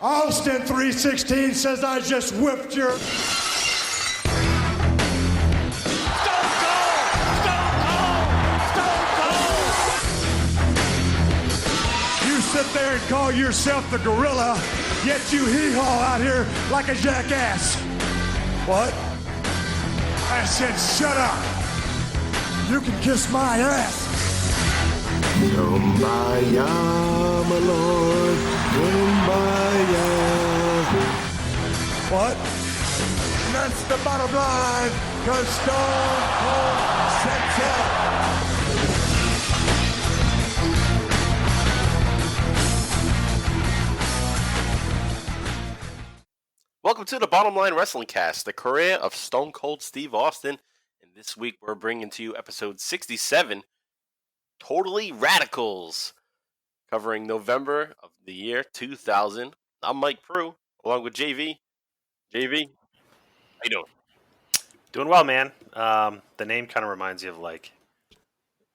Austin 316 says I just whipped your... Sit there and call yourself the gorilla, yet you hee-haw out here like a jackass. What? I said shut up. You can kiss my ass. Kumbaya, my lord, kumbaya. What? And that's the bottom line, 'cause Stone Cold Censor. Welcome to the Bottom Line Wrestling Cast, the career of Stone Cold Steve Austin. And this week we're bringing to you episode 67, Totally Radicalz, covering November of the year 2000. I'm Mike Prue, along with JV. JV, how you doing? Doing well, man. The name kind of reminds you of like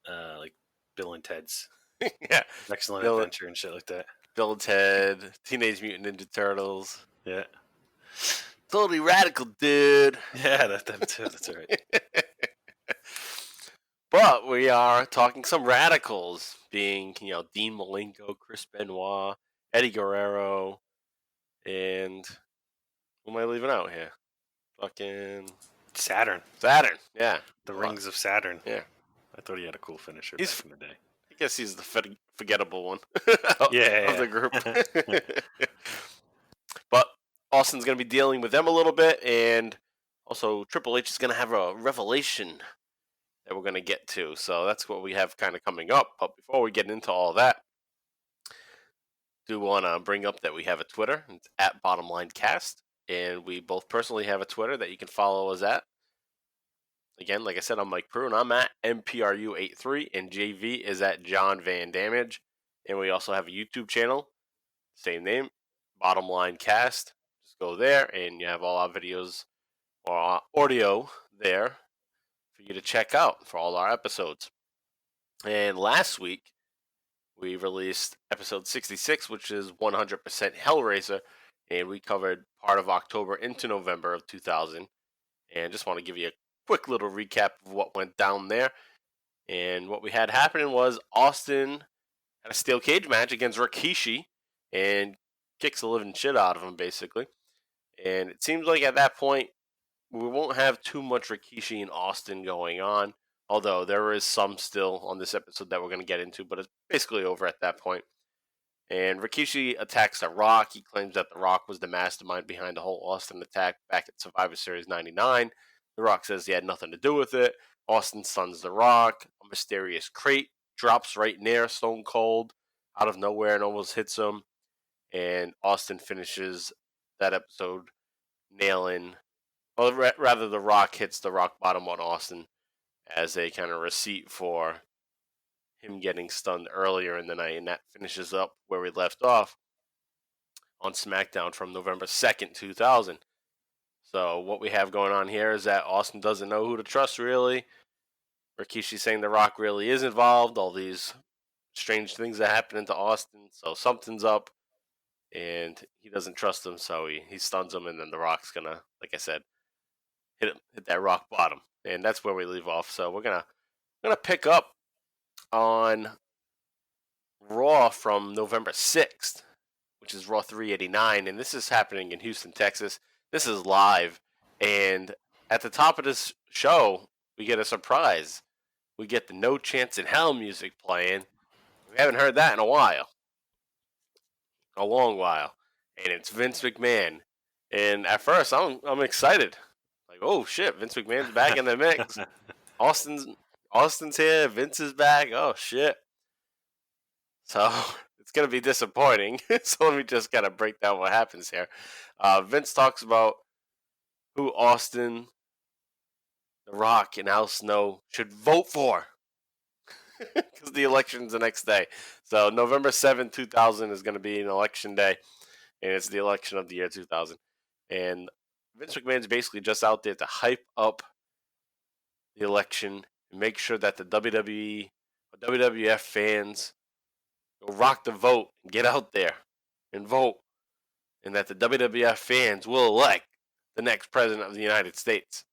Bill and Ted's Yeah, Excellent Bill, Adventure and shit like that. Bill and Ted, Teenage Mutant Ninja Turtles. Yeah. Totally radical, dude. Yeah, them too. That's right. But we are talking some radicals, being, Dean Malenko, Chris Benoit, Eddie Guerrero, and who am I leaving out here? Fucking Saturn. Yeah. The Rings of Saturn. Yeah. I thought he had a cool finisher He's- back in the day. I guess he's the forgettable one of the group. But Austin's going to be dealing with them a little bit, and also Triple H is going to have a revelation that we're going to get to. So that's what we have kind of coming up. But before we get into all that, do want to bring up that we have a Twitter. It's at BottomLineCast, and we both personally have a Twitter that you can follow us at. Again, like I said, I'm Mike Prue, and I'm at MPRU83, and JV is at John Van Damage. And we also have a YouTube channel, same name, Bottom Line Cast. Just go there, and you have all our videos or audio there for you to check out for all our episodes. And last week, we released episode 66, which is 100% Hellraiser, and we covered part of October into November of 2000. And just want to give you a quick little recap of what went down there. And what we had happening was Austin had a steel cage match against Rikishi and kicks the living shit out of him, basically. And it seems like at that point, we won't have too much Rikishi and Austin going on, although there is some still on this episode that we're going to get into, but it's basically over at that point. And Rikishi attacks The Rock. He claims that The Rock was the mastermind behind the whole Austin attack back at Survivor Series 99. The Rock says he had nothing to do with it. Austin stuns The Rock. A mysterious crate drops right near Stone Cold out of nowhere and almost hits him. And Austin finishes that episode nailing, well, rather The Rock hits the rock bottom on Austin as a kind of receipt for him getting stunned earlier in the night. And that finishes up where we left off on Smackdown from November 2nd, 2000. So what we have going on here is that Austin doesn't know who to trust, really. Rikishi saying The Rock really is involved. All these strange things that happen to Austin. So something's up. And he doesn't trust him, so he stuns him. And then The Rock's going to, like I said, hit that rock bottom. And that's where we leave off. So we're gonna pick up on Raw from November 6th, which is Raw 389. And this is happening in Houston, Texas. This is live, and at the top of this show, we get a surprise. We get the No Chance in Hell music playing. We haven't heard that in a while. A long while. And it's Vince McMahon. And at first, I'm excited. Like, oh, shit, Vince McMahon's back in the mix. Austin's here. Vince is back. Oh, shit. So it's going to be disappointing. So let me just kind of break down what happens here. Vince talks about who Austin, The Rock, and Al Snow should vote for. Because the election's the next day. So November 7th, 2000 is going to be an election day. And it's the election of the year 2000. And Vince McMahon's basically just out there to hype up the election and make sure that the WWE or WWF fans go rock the vote and get out there and vote. and that the WWF fans will elect the next president of the United States.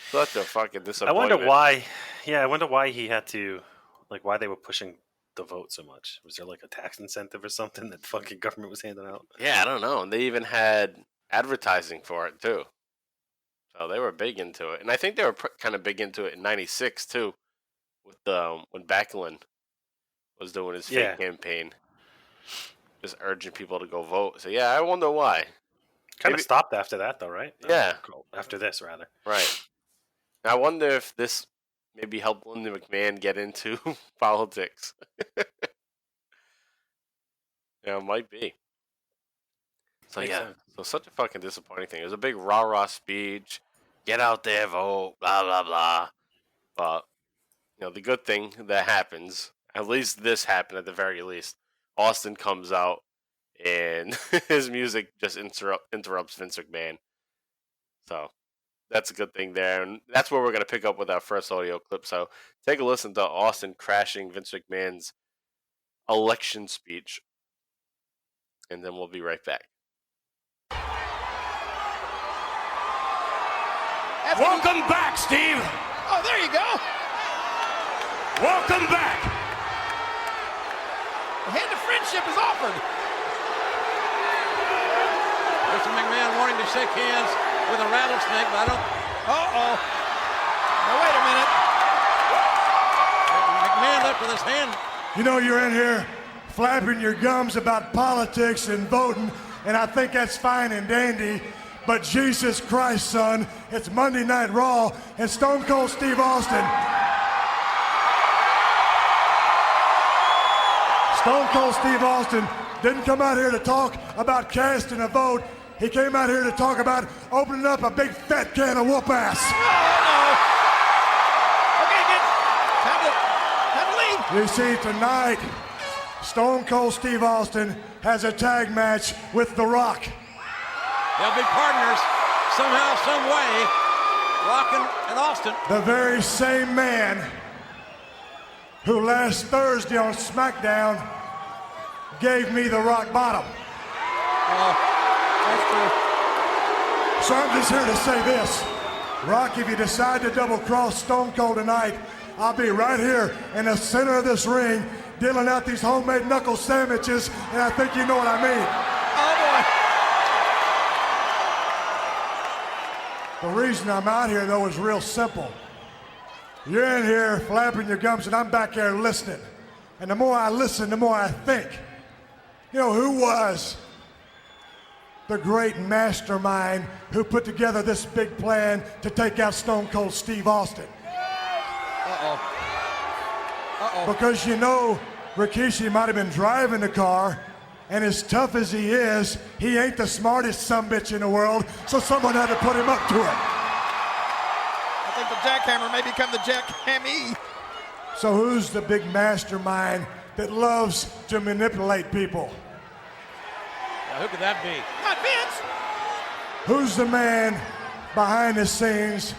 Such a fucking I disappointment. wonder why. Yeah, I wonder why he had to, like, why they were pushing the vote so much. Was there like a tax incentive or something that fucking government was handing out? Yeah, I don't know. And they even had advertising for it too. So they were big into it, and I think they were kind of big into it in '96 too, with when Backlund was doing his fake campaign, just urging people to go vote. So yeah, I wonder why. Kind of stopped after that, though, right? Yeah. After this, rather. Right. I wonder if this maybe helped Linda McMahon get into politics. Yeah, it might be. So Makes yeah, sense. so such a fucking disappointing thing. It was a big rah-rah speech. Get out there, vote, blah, blah, blah. But, the good thing that happens, at least this happened at the very least, Austin comes out and his music just interrupts Vince McMahon. So that's a good thing there. And that's where we're going to pick up with our first audio clip. So take a listen to Austin crashing Vince McMahon's election speech. And then we'll be right back. Welcome back, Steve. Oh, there you go. Welcome back. The hand of friendship is offered. Mr. McMahon wanting to shake hands with a rattlesnake, but I don't... Uh-oh. Now, wait a minute. McMahon left with his hand. You know, you're in here flapping your gums about politics and voting, and I think that's fine and dandy. But Jesus Christ, son, it's Monday Night Raw, and Stone Cold Steve Austin. Stone Cold Steve Austin didn't come out here to talk about casting a vote. He came out here to talk about opening up a big fat can of whoop ass. Okay, time to leave. You see, tonight, Stone Cold Steve Austin has a tag match with The Rock. They'll be partners somehow, some way. Rock and Austin. The very same man who last Thursday on Smackdown gave me the rock bottom. That's true. So I'm just here to say this. Rock, if you decide to double cross Stone Cold tonight, I'll be right here in the center of this ring dealing out these homemade knuckle sandwiches, and I think you know what I mean. Oh, boy. The reason I'm out here, though, is real simple. You're in here flapping your gums, and I'm back there listening. And the more I listen, the more I think. You know, who was the great mastermind who put together this big plan to take out Stone Cold Steve Austin? Because you know, Rikishi might have been driving the car, and as tough as he is, he ain't the smartest sumbitch in the world, so someone had to put him up to it. I think the jackhammer may become the jackhammy. So who's the big mastermind that loves to manipulate people? Now, who could that be? Not Vince. Who's the man behind the scenes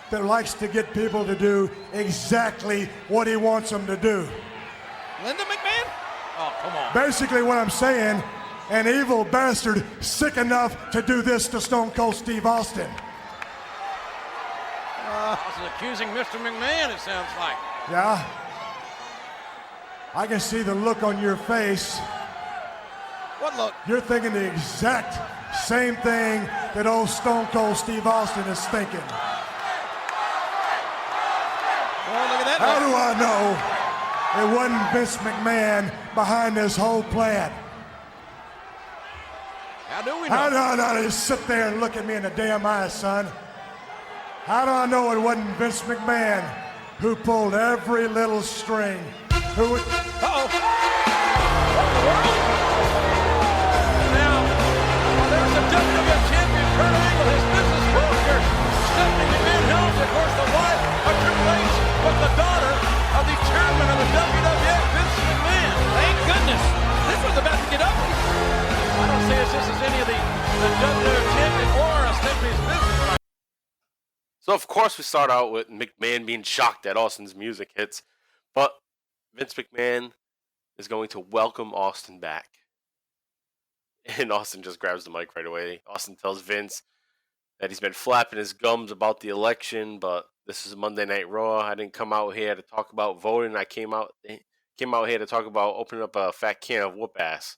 that likes to get people to do exactly what he wants them to do? Linda McMahon? Oh, come on. Basically what I'm saying, an evil bastard sick enough to do this to Stone Cold Steve Austin. This is accusing Mr. McMahon, it sounds like. Yeah? I can see the look on your face. What look? You're thinking the exact same thing that old Stone Cold Steve Austin is thinking. Oh, look at that. How do I know it wasn't Vince McMahon behind this whole plan? How do we know? How do I know? Just sit there and look at me in the damn eyes, son. How do I know it wasn't Vince McMahon who pulled every little string? Who? Uh-oh. Now, there's the WWE champion, Kurt Angle, his business partner, Stephanie McMahon Helms, of course, the wife of Triple H, but the daughter of the chairman of the WWF, Vince McMahon. Thank goodness. This was about to get ugly. I don't see this as any of the WWF champion or a Stephanie's business partner. So, of course, we start out with McMahon being shocked that Austin's music hits. But Vince McMahon is going to welcome Austin back. And Austin just grabs the mic right away. Austin tells Vince that he's been flapping his gums about the election, but this is Monday Night Raw. I didn't come out here to talk about voting. I came out here to talk about opening up a fat can of whoop ass.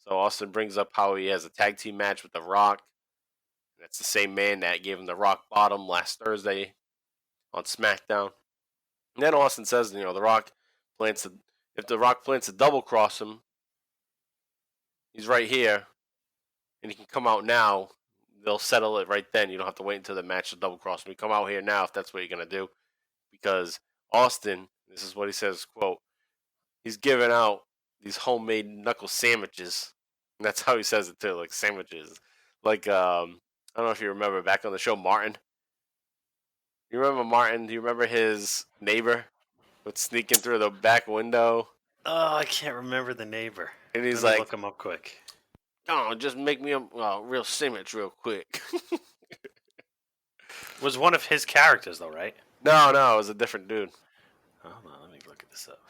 So Austin brings up how he has a tag team match with The Rock. That's the same man that gave him the rock bottom last Thursday on SmackDown. And then Austin says, The Rock if The Rock plans to double cross him, he's right here, and he can come out now. They'll settle it right then. You don't have to wait until the match to double cross him. You come out here now if that's what you're going to do. Because Austin, this is what he says, quote, he's giving out these homemade knuckle sandwiches. And that's how he says it too, like sandwiches. Like, I don't know if you remember back on the show, Martin. You remember Martin? Do you remember his neighbor would sneak in through the back window? Oh, I can't remember the neighbor. And he's Let me like, look him up quick. oh, just make me a real sandwich real quick. Was one of his characters, though, right? No, it was a different dude. Hold on, let me look at this up.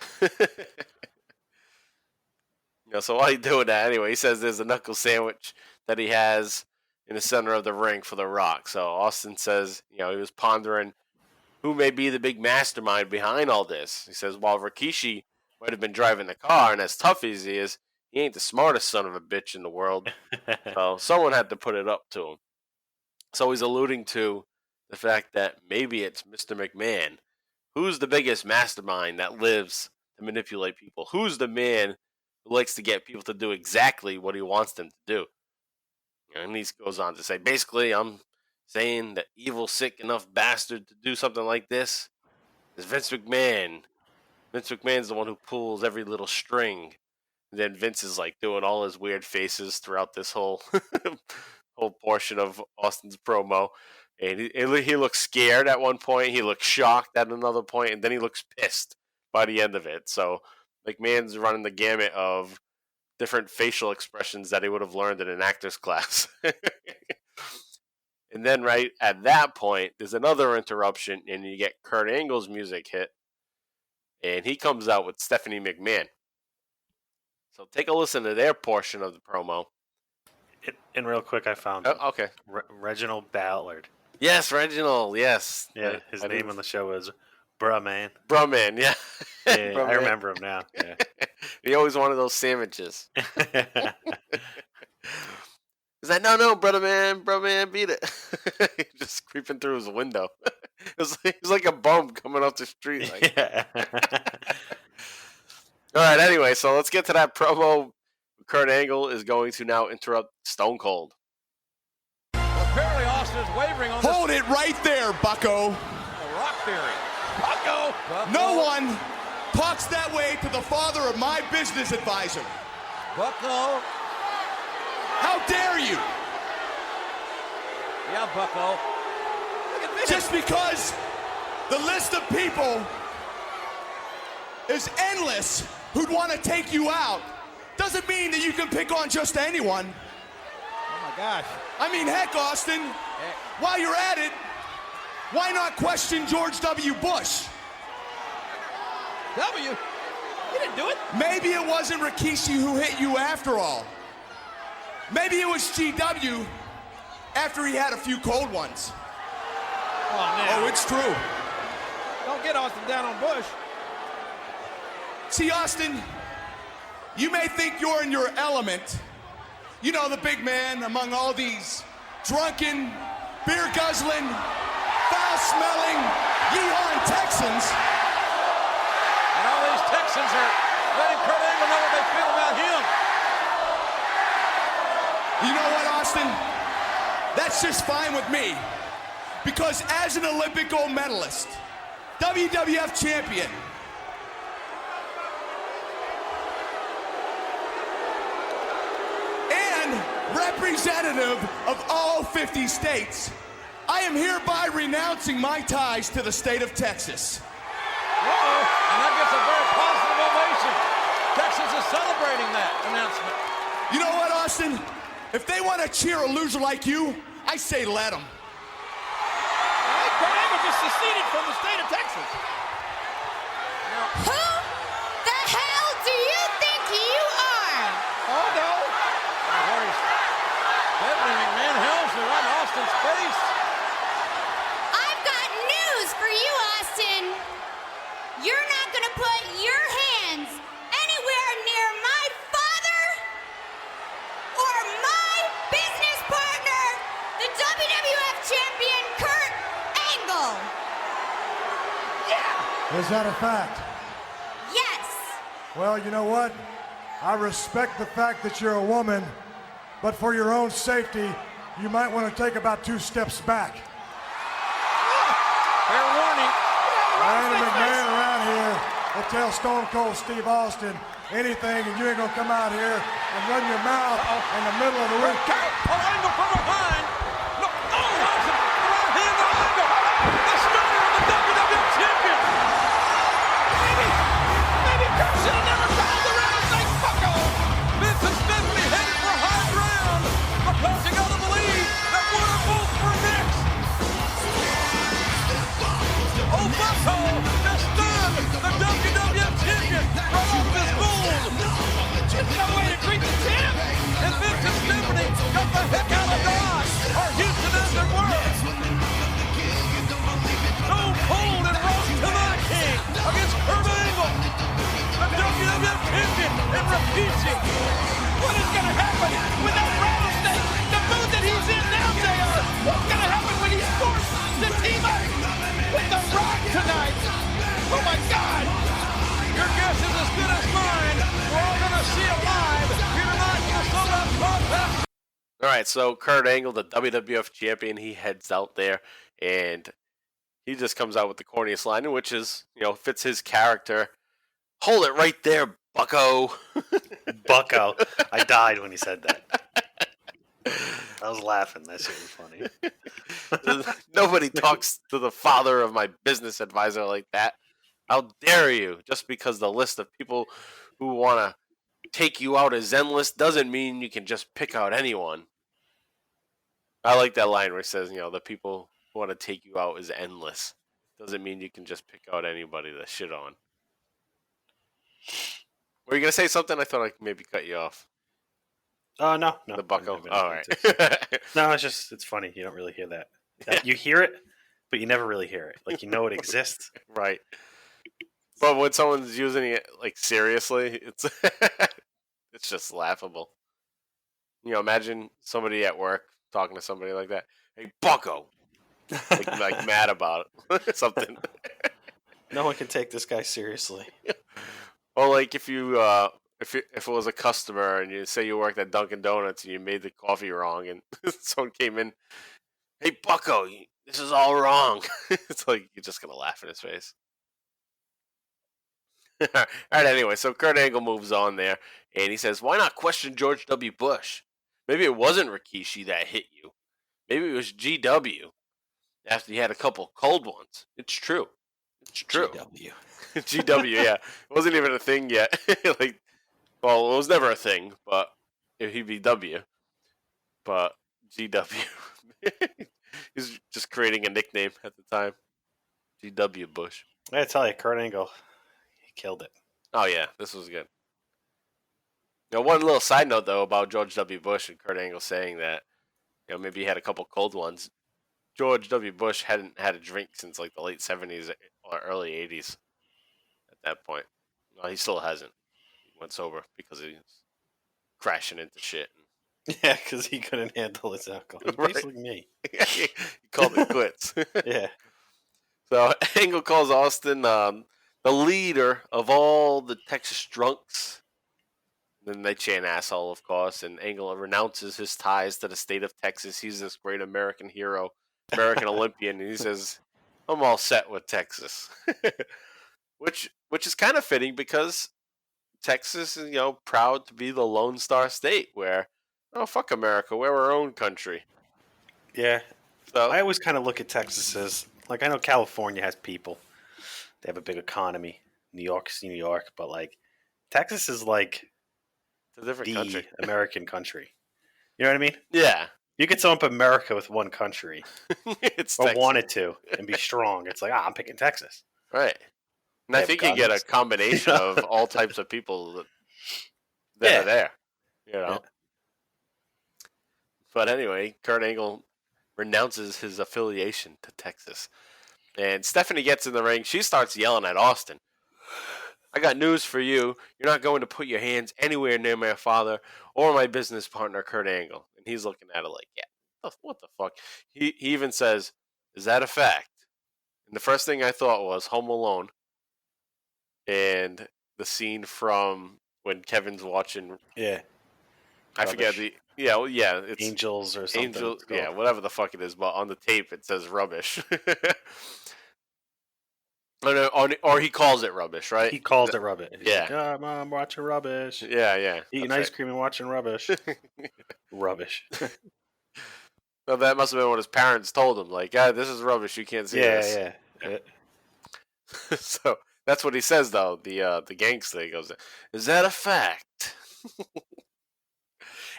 So while he's doing that, anyway, he says there's a knuckle sandwich that he has in the center of the ring for The Rock. So Austin says, he was pondering who may be the big mastermind behind all this. He says, while Rikishi might have been driving the car, and as tough as he is, he ain't the smartest son of a bitch in the world. So someone had to put it up to him. So he's alluding to the fact that maybe it's Mr. McMahon. Who's the biggest mastermind that lives to manipulate people? Who's the man who likes to get people to do exactly what he wants them to do? And he goes on to say, basically, I'm saying the evil, sick enough bastard to do something like this is Vince McMahon. Vince McMahon's the one who pulls every little string. And then Vince is like doing all his weird faces throughout this whole whole portion of Austin's promo. And he looks scared at one point. He looks shocked at another point. And then he looks pissed by the end of it. So McMahon's running the gamut of different facial expressions that he would have learned in an actor's class. And then right at that point, there's another interruption, and you get Kurt Angle's music hit, and he comes out with Stephanie McMahon. So take a listen to their portion of the promo. And real quick, I found Okay. Reginald Ballard. Yes, Reginald, yes. Yeah, his name on the show is Bruh Man. Bruh Man, yeah. Yeah, Bruh I Man. remember him now. Yeah. He always wanted those sandwiches. He's like, no, brother man, beat it. Just creeping through his window. It was like a bum coming off the street. Like. Yeah. All right, anyway, so let's get to that promo. Kurt Angle is going to now interrupt Stone Cold. Apparently Austin is wavering on Hold it right there, Bucko. the Rock theory. Bucko! No one talks that way to the father of my business advisor. Bucko. How dare you? Yeah, Bucko. Look at Just because the list of people is endless who'd want to take you out doesn't mean that you can pick on just anyone. Oh my gosh. I mean, heck, Austin, while you're at it, why not question George W. Bush? W? You didn't do it. Maybe it wasn't Rikishi who hit you after all. Maybe it was GW after he had a few cold ones. Oh, now. Oh, it's true. Don't get Austin down on Bush. See, Austin, you may think you're in your element. You know, the big man among all these drunken, beer-guzzling, foul-smelling, yee-hawing Texans. And all these Texans are letting Kurt Angle know what they feel about him. You know what, Austin? That's just fine with me. Because as an Olympic gold medalist, WWF champion, and representative of all 50 states, I am hereby renouncing my ties to the state of Texas. Uh-oh. And that gets a very positive ovation. Texas is celebrating that announcement. You know what, Austin? If they want to cheer a loser like you, I say let them. Hey, Kurt Angle just seceded from the state of Texas. Who the hell do you think you are? Oh, no. Is that a fact? Yes. Well, you know what? I respect the fact that you're a woman, but for your own safety, you might want to take about 2 steps back. Fair warning. There ain't a McMahon around here that tell Stone Cold Steve Austin anything, and you ain't gonna come out here and run your mouth in the middle of the ring. Angle from behind. No, Austin, right hand on Angle. The starter of the WWE Champion. Maybe Kurt should have never called the rattlesnake bucko. Vince and Stephanie headed for high ground, because you gotta believe that one or both were next. Oh, bucko just stunned the WWF Champion right off his gold. There's no way to greet the champ. And Vince and Stephanie got the heck out of Dodge, or Houston as it were. Stone Cold and Rock to the King against Kurt Angle, the WWF Champion, and Rikishi. What is going to happen with that rattlesnake? The mood that he's in now, JR. What's going to happen when he's forced to team up with The Rock tonight? Oh my God! Your guess is as good as mine. We're all going to see it live here tonight in the Sold Out Podcast. All right, so Kurt Angle, the WWF champion, he heads out there, and he just comes out with the corniest line, which is, fits his character. Hold it right there, bucko. Bucko. I died when he said that. I was laughing. That shit was funny. Nobody talks to the father of my business advisor like that. How dare you? Just because the list of people who want to take you out is endless doesn't mean you can just pick out anyone. I like that line where it says, the people who want to take you out is endless. Doesn't mean you can just pick out anybody to shit on. Were you going to say something? I thought I maybe cut you off. No. The bucko? All right. No, it's funny. You don't really hear that. You hear it, but you never really hear it. Like, you know it exists. Right. But when someone's using it, seriously, it's it's just laughable. Imagine somebody at work talking to somebody like that. Hey, bucko! like mad about it. Something. No one can take this guy seriously. Or if you if it was a customer and you say you worked at Dunkin' Donuts and you made the coffee wrong and someone came in, hey, bucko, this is all wrong. It's like you're just gonna laugh in his face. All right, anyway, so Kurt Angle moves on there, and he says, why not question George W. Bush? Maybe it wasn't Rikishi that hit you. Maybe it was GW after you had a couple cold ones. It's true. It's true. GW. GW, yeah. It wasn't even a thing yet. It was never a thing, but he'd be W. But GW. He's just creating a nickname at the time. GW Bush. I gotta tell you, Kurt Angle, killed it. Oh, yeah. This was good. One little side note, though, about George W. Bush and Kurt Angle saying that, maybe he had a couple cold ones. George W. Bush hadn't had a drink since, the late 70s or early 80s at that point. No, he still hasn't. He went sober because he was crashing into shit. Yeah, because he couldn't handle his alcohol. He's Right. basically me. He called it quits. Yeah. So Angle calls Austin the leader of all the Texas drunks. Then they chant asshole, of course, and Angle renounces his ties to the state of Texas. He's this great American hero, American Olympian, and he says, I'm all set with Texas. which is kind of fitting because Texas is, proud to be the Lone Star State where, fuck America, we're our own country. Yeah. So I always kind of look at Texas as, I know California has people. They have a big economy. New York's New York, but, Texas is, it's a different the country. American country. You know what I mean? Yeah. You could sum up America with one country. It's Or Texas. wanted to and be strong. It's I'm picking Texas. Right. And They I have think you get a guns. combination of all types of people that are there. Yeah. But anyway, Kurt Angle renounces his affiliation to Texas. And Stephanie gets in the ring. She starts yelling at Austin. I got news for you. You're not going to put your hands anywhere near my father or my business partner, Kurt Angle. And he's looking at her like, yeah, what the fuck? He even says, is that a fact? And the first thing I thought was Home Alone. and the scene from when Kevin's watching. Yeah. I forget Rubbish. it's Angels or something. Angel, it's called. yeah, whatever the fuck it is. But on the tape it says rubbish. Or he calls it rubbish, right? He calls it rubbish. He's Yeah. like, oh, Mom, watching rubbish. Yeah. Eating that's ice cream and watching rubbish. Rubbish. Well, that must have been what his parents told him. Like, this is rubbish. You can't see this. Yeah. So that's what he says, though. The gangster, he goes, "Is that a fact?"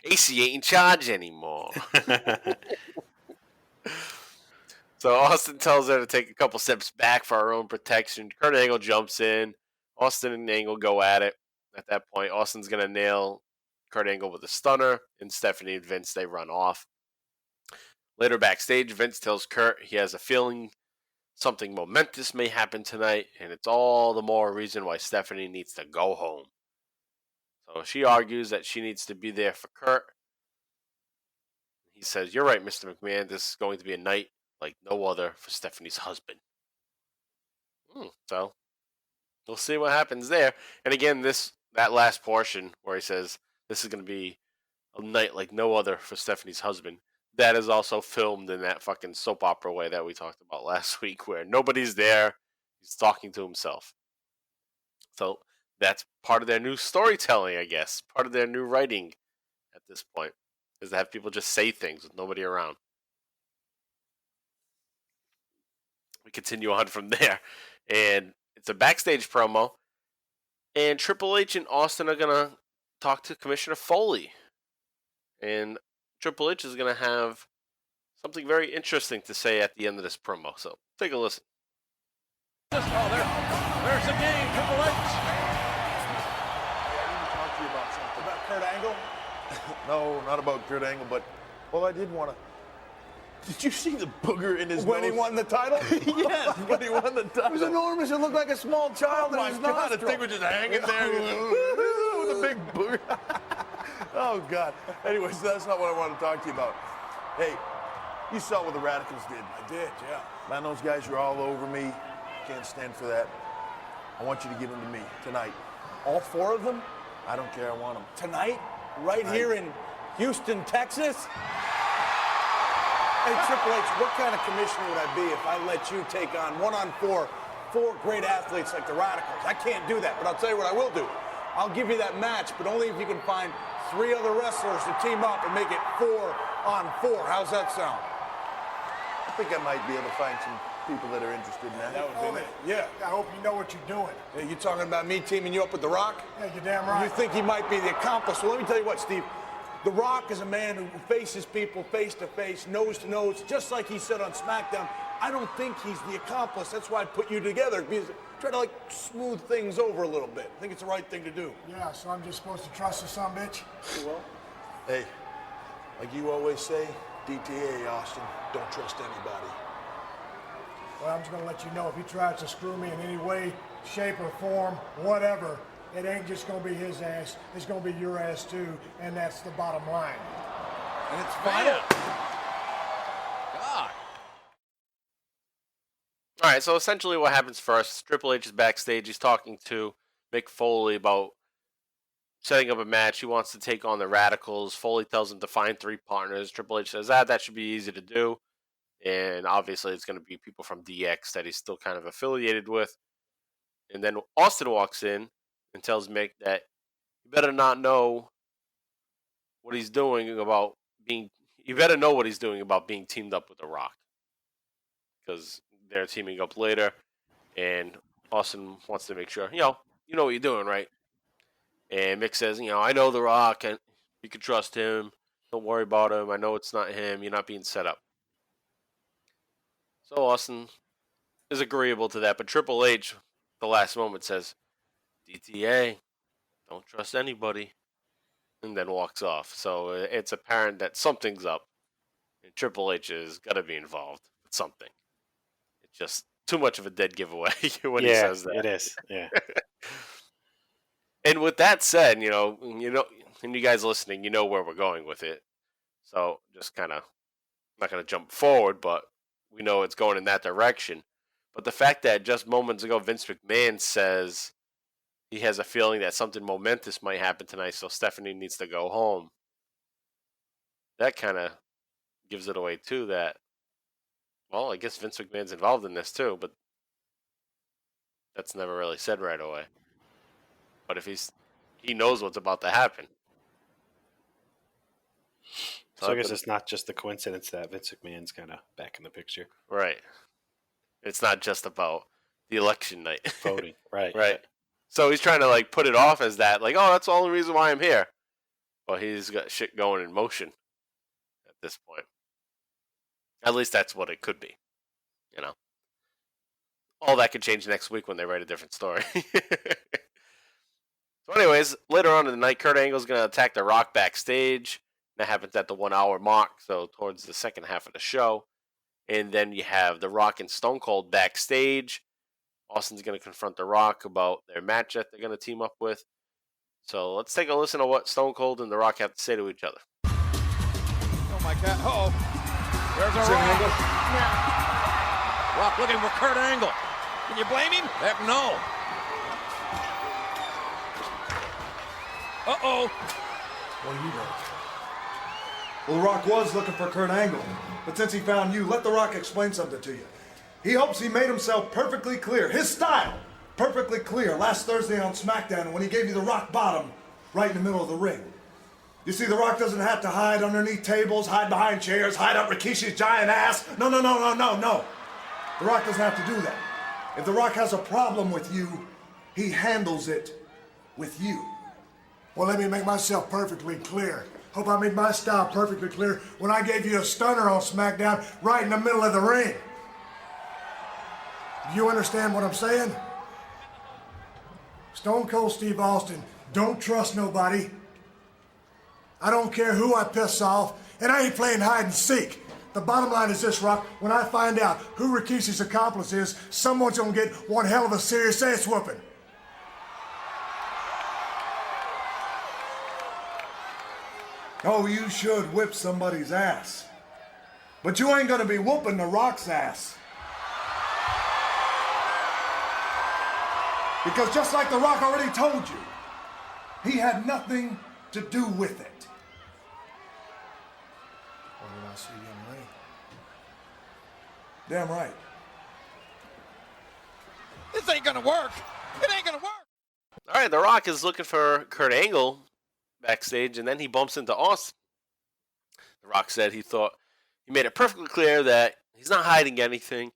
AC ain't in charge anymore. So Austin tells her to take a couple steps back for her own protection. Kurt Angle jumps in. Austin and Angle go at it. At that point, Austin's going to nail Kurt Angle with a stunner, and Stephanie and Vince, they run off. Later backstage, Vince tells Kurt he has a feeling something momentous may happen tonight, and it's all the more reason why Stephanie needs to go home. So she argues that she needs to be there for Kurt. He says, "You're right, Mr. McMahon. This is going to be a night like no other for Stephanie's husband." So we'll see what happens there. And again, that last portion where he says this is going to be a night like no other for Stephanie's husband, that is also filmed in that fucking soap opera way that we talked about last week, where nobody's there. He's talking to himself. So that's part of their new storytelling, I guess. Part of their new writing at this point is to have people just say things with nobody around. We continue on from there. And it's a backstage promo. And Triple H and Austin are going to talk to Commissioner Foley. And Triple H is going to have something very interesting to say at the end of this promo. So take a listen. There's the game, Triple H. I need to talk to you about something. About Kurt Angle? No, not about Kurt Angle, but, well, I did want to. Did you see the booger in his When nose? he won the title? Yes, when he won the title. It was enormous. It looked like a small child Oh in my his God, the nostril. thing was just hanging there with a big booger. Oh, God. Anyways, that's not what I want to talk to you about. Hey, you saw what the Radicalz did. I did, yeah. Man, those guys are all over me. Can't stand for that. I want you to give them to me tonight. All four of them? I don't care. I want them. Tonight? Right here in Houston, Texas? Hey, Triple H, what kind of commissioner would I be if I let you take on four great athletes like the Radicalz? I can't do that, but I'll tell you what I will do. I'll give you that match, but only if you can find 3 other wrestlers to team up and make it 4-on-4. How's that sound? I think I might be able to find some people that are interested in that. That would be yeah. I hope you know what you're doing. Hey, you talking about me teaming you up with The Rock? Yeah, you're damn right. You think he might be the accomplice? Well, let me tell you what, Steve. The Rock is a man who faces people face to face, nose to nose, just like he said on Smackdown. I don't think he's the accomplice. That's why I put you together, because try to smooth things over a little bit. I think it's the right thing to do. Yeah, so I'm just supposed to trust the son bitch? Well, Hey, like you always say, DTA, Austin, don't trust anybody. Well, I'm just gonna let you know if he tries to screw me in any way, shape, or form, whatever, it ain't just gonna be his ass, it's gonna be your ass too, and that's the bottom line. and it's final. God. All right, so essentially what happens first, Triple H is backstage. He's talking to Mick Foley about setting up a match. He wants to take on the Radicalz. Foley tells him to find 3 partners. Triple H says, that should be easy to do. And obviously it's going to be people from DX that he's still kind of affiliated with. And then Austin walks in and tells Mick that you better not know what he's doing about being... You better know what he's doing about being teamed up with The Rock. Because they're teaming up later, and Austin wants to make sure, you know what you're doing, right? And Mick says, I know The Rock, and you can trust him. Don't worry about him. I know it's not him. You're not being set up. So Austin is agreeable to that, but Triple H, the last moment, says, DTA, don't trust anybody, and then walks off. So it's apparent that something's up, and Triple H has got to be involved with something. It's just too much of a dead giveaway when he says that. It is. Yeah. And with that said, and you guys listening, you know where we're going with it. So just kind of, not going to jump forward, but we know it's going in that direction. But the fact that just moments ago Vince McMahon says he has a feeling that something momentous might happen tonight, so Stephanie needs to go home. That kind of gives it away, too, that, well, I guess Vince McMahon's involved in this, too, but that's never really said right away. But if he knows what's about to happen. So I guess it's not just the coincidence that Vince McMahon's kind of back in the picture. Right. It's not just about the election night. Voting. Right. Right. So he's trying to, like, put it off as that, like, oh, that's the only reason why I'm here. Well, he's got shit going in motion at this point. At least that's what it could be. You know? All that could change next week when they write a different story. So anyways, later on in the night, Kurt Angle's going to attack The Rock backstage. That happens at the 1 hour mark, so towards the second half of the show. And then you have The Rock and Stone Cold backstage. Austin's going to confront The Rock about their match that they're going to team up with. So let's take a listen to what Stone Cold and The Rock have to say to each other. Oh, my God. Uh-oh. There's a Rock. Rock looking for Kurt Angle. Can you blame him? Heck no. Uh-oh. What do you know? Well, The Rock was looking for Kurt Angle, but since he found you, let The Rock explain something to you. He hopes he made himself perfectly clear, his style, perfectly clear last Thursday on Smackdown when he gave you the rock bottom right in the middle of the ring. You see, The Rock doesn't have to hide underneath tables, hide behind chairs, hide up Rikishi's giant ass. No. The Rock doesn't have to do that. If The Rock has a problem with you, he handles it with you. Well, let me make myself perfectly clear. Hope I made my style perfectly clear when I gave you a stunner on SmackDown right in the middle of the ring. Do you understand what I'm saying? Stone Cold Steve Austin, don't trust nobody. I don't care who I piss off, and I ain't playing hide and seek. The bottom line is this, Rock. When I find out who Rikishi's accomplice is, someone's gonna get one hell of a serious ass whooping. Oh, you should whip somebody's ass. But you ain't gonna be whooping The Rock's ass. Because just like The Rock already told you, he had nothing to do with it. Or did I see you in the ring? Damn right. This ain't gonna work. It ain't gonna work. All right, The Rock is looking for Kurt Angle backstage, and then he bumps into Austin. The Rock said he thought he made it perfectly clear that he's not hiding anything.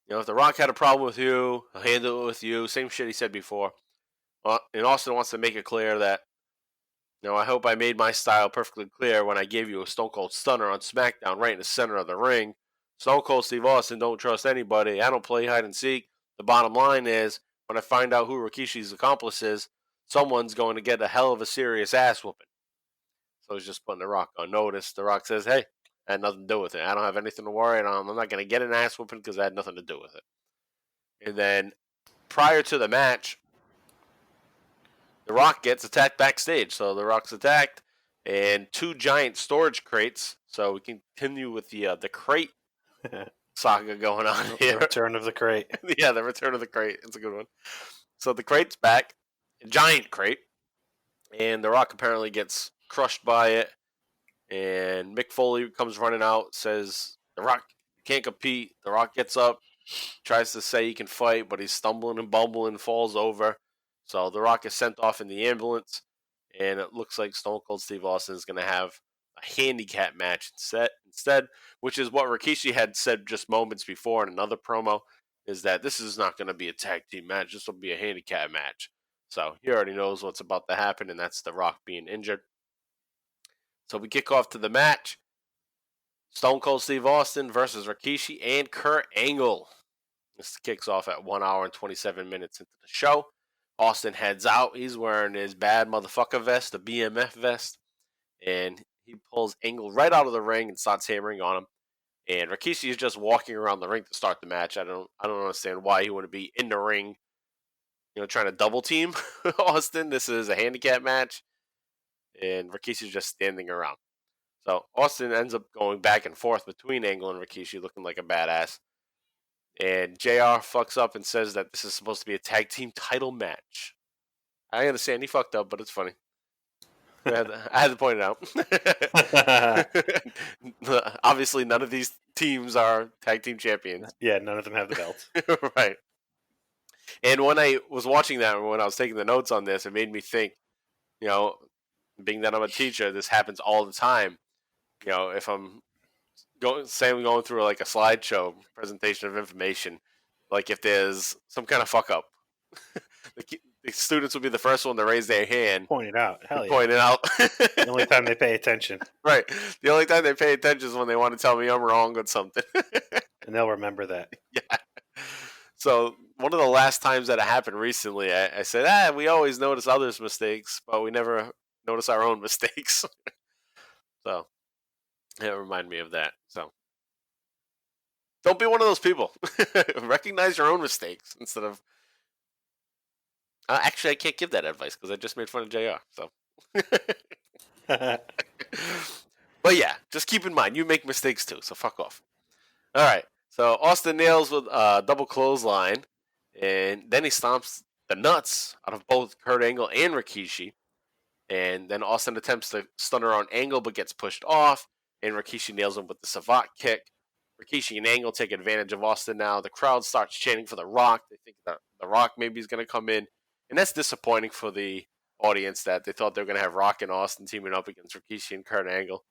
You know, if The Rock had a problem with you, he'll handle it with you. Same shit he said before. And Austin wants to make it clear that, you know, I hope I made my style perfectly clear when I gave you a Stone Cold Stunner on SmackDown right in the center of the ring. Stone Cold Steve Austin don't trust anybody. I don't play hide and seek. The bottom line is, when I find out who Rikishi's accomplice is, someone's going to get a hell of a serious ass whooping. So he's just putting The Rock on notice. The Rock says, hey, I had nothing to do with it. I don't have anything to worry about. I'm not going to get an ass whooping because I had nothing to do with it. And then prior to the match, The Rock gets attacked backstage. So The Rock's attacked and 2 giant storage crates. So we continue with the crate saga going on here. The return of the crate. Yeah, the return of the crate. It's a good one. So the crate's back. A giant crate. And The Rock apparently gets crushed by it. And Mick Foley comes running out, says, The Rock can't compete. The Rock gets up, tries to say he can fight, but he's stumbling and bumbling, falls over. So The Rock is sent off in the ambulance, and it looks like Stone Cold Steve Austin is going to have a handicap match instead, which is what Rikishi had said just moments before in another promo, is that this is not going to be a tag team match. This will be a handicap match. So he already knows what's about to happen, and that's The Rock being injured. So we kick off to the match. Stone Cold Steve Austin versus Rikishi and Kurt Angle. This kicks off at 1 hour and 27 minutes into the show. Austin heads out. He's wearing his bad motherfucker vest, the BMF vest. And he pulls Angle right out of the ring and starts hammering on him. And Rikishi is just walking around the ring to start the match. I don't understand why he wouldn't be in the ring, you know, trying to double team Austin. This is a handicap match. And Rikishi's just standing around. So Austin ends up going back and forth between Angle and Rikishi, looking like a badass. And JR fucks up and says that this is supposed to be a tag team title match. I understand he fucked up, but it's funny. I had to point it out. Obviously, none of these teams are tag team champions. Yeah, none of them have the belts. Right. And when I was watching that, when I was taking the notes on this, it made me think, being that I'm a teacher, this happens all the time. If I'm going through like a slideshow presentation of information, like if there's some kind of fuck up, the students will be the first one to raise their hand. Point it out. Hell yeah. Point it out. The only time they pay attention. Right. The only time they pay attention is when they want to tell me I'm wrong with something. And they'll remember that. Yeah. So one of the last times that it happened recently, I said, we always notice others' mistakes, but we never notice our own mistakes. So it reminded me of that. So don't be one of those people. Recognize your own mistakes instead of... actually, I can't give that advice because I just made fun of JR. So, but yeah, just keep in mind you make mistakes too. So fuck off. All right. So Austin nails with a double clothesline, and then he stomps the nuts out of both Kurt Angle and Rikishi. And then Austin attempts to stunner on Angle, but gets pushed off, and Rikishi nails him with the savate kick. Rikishi and Angle take advantage of Austin now. The crowd starts chanting for The Rock. They think that The Rock maybe is going to come in. And that's disappointing for the audience that they thought they were going to have Rock and Austin teaming up against Rikishi and Kurt Angle.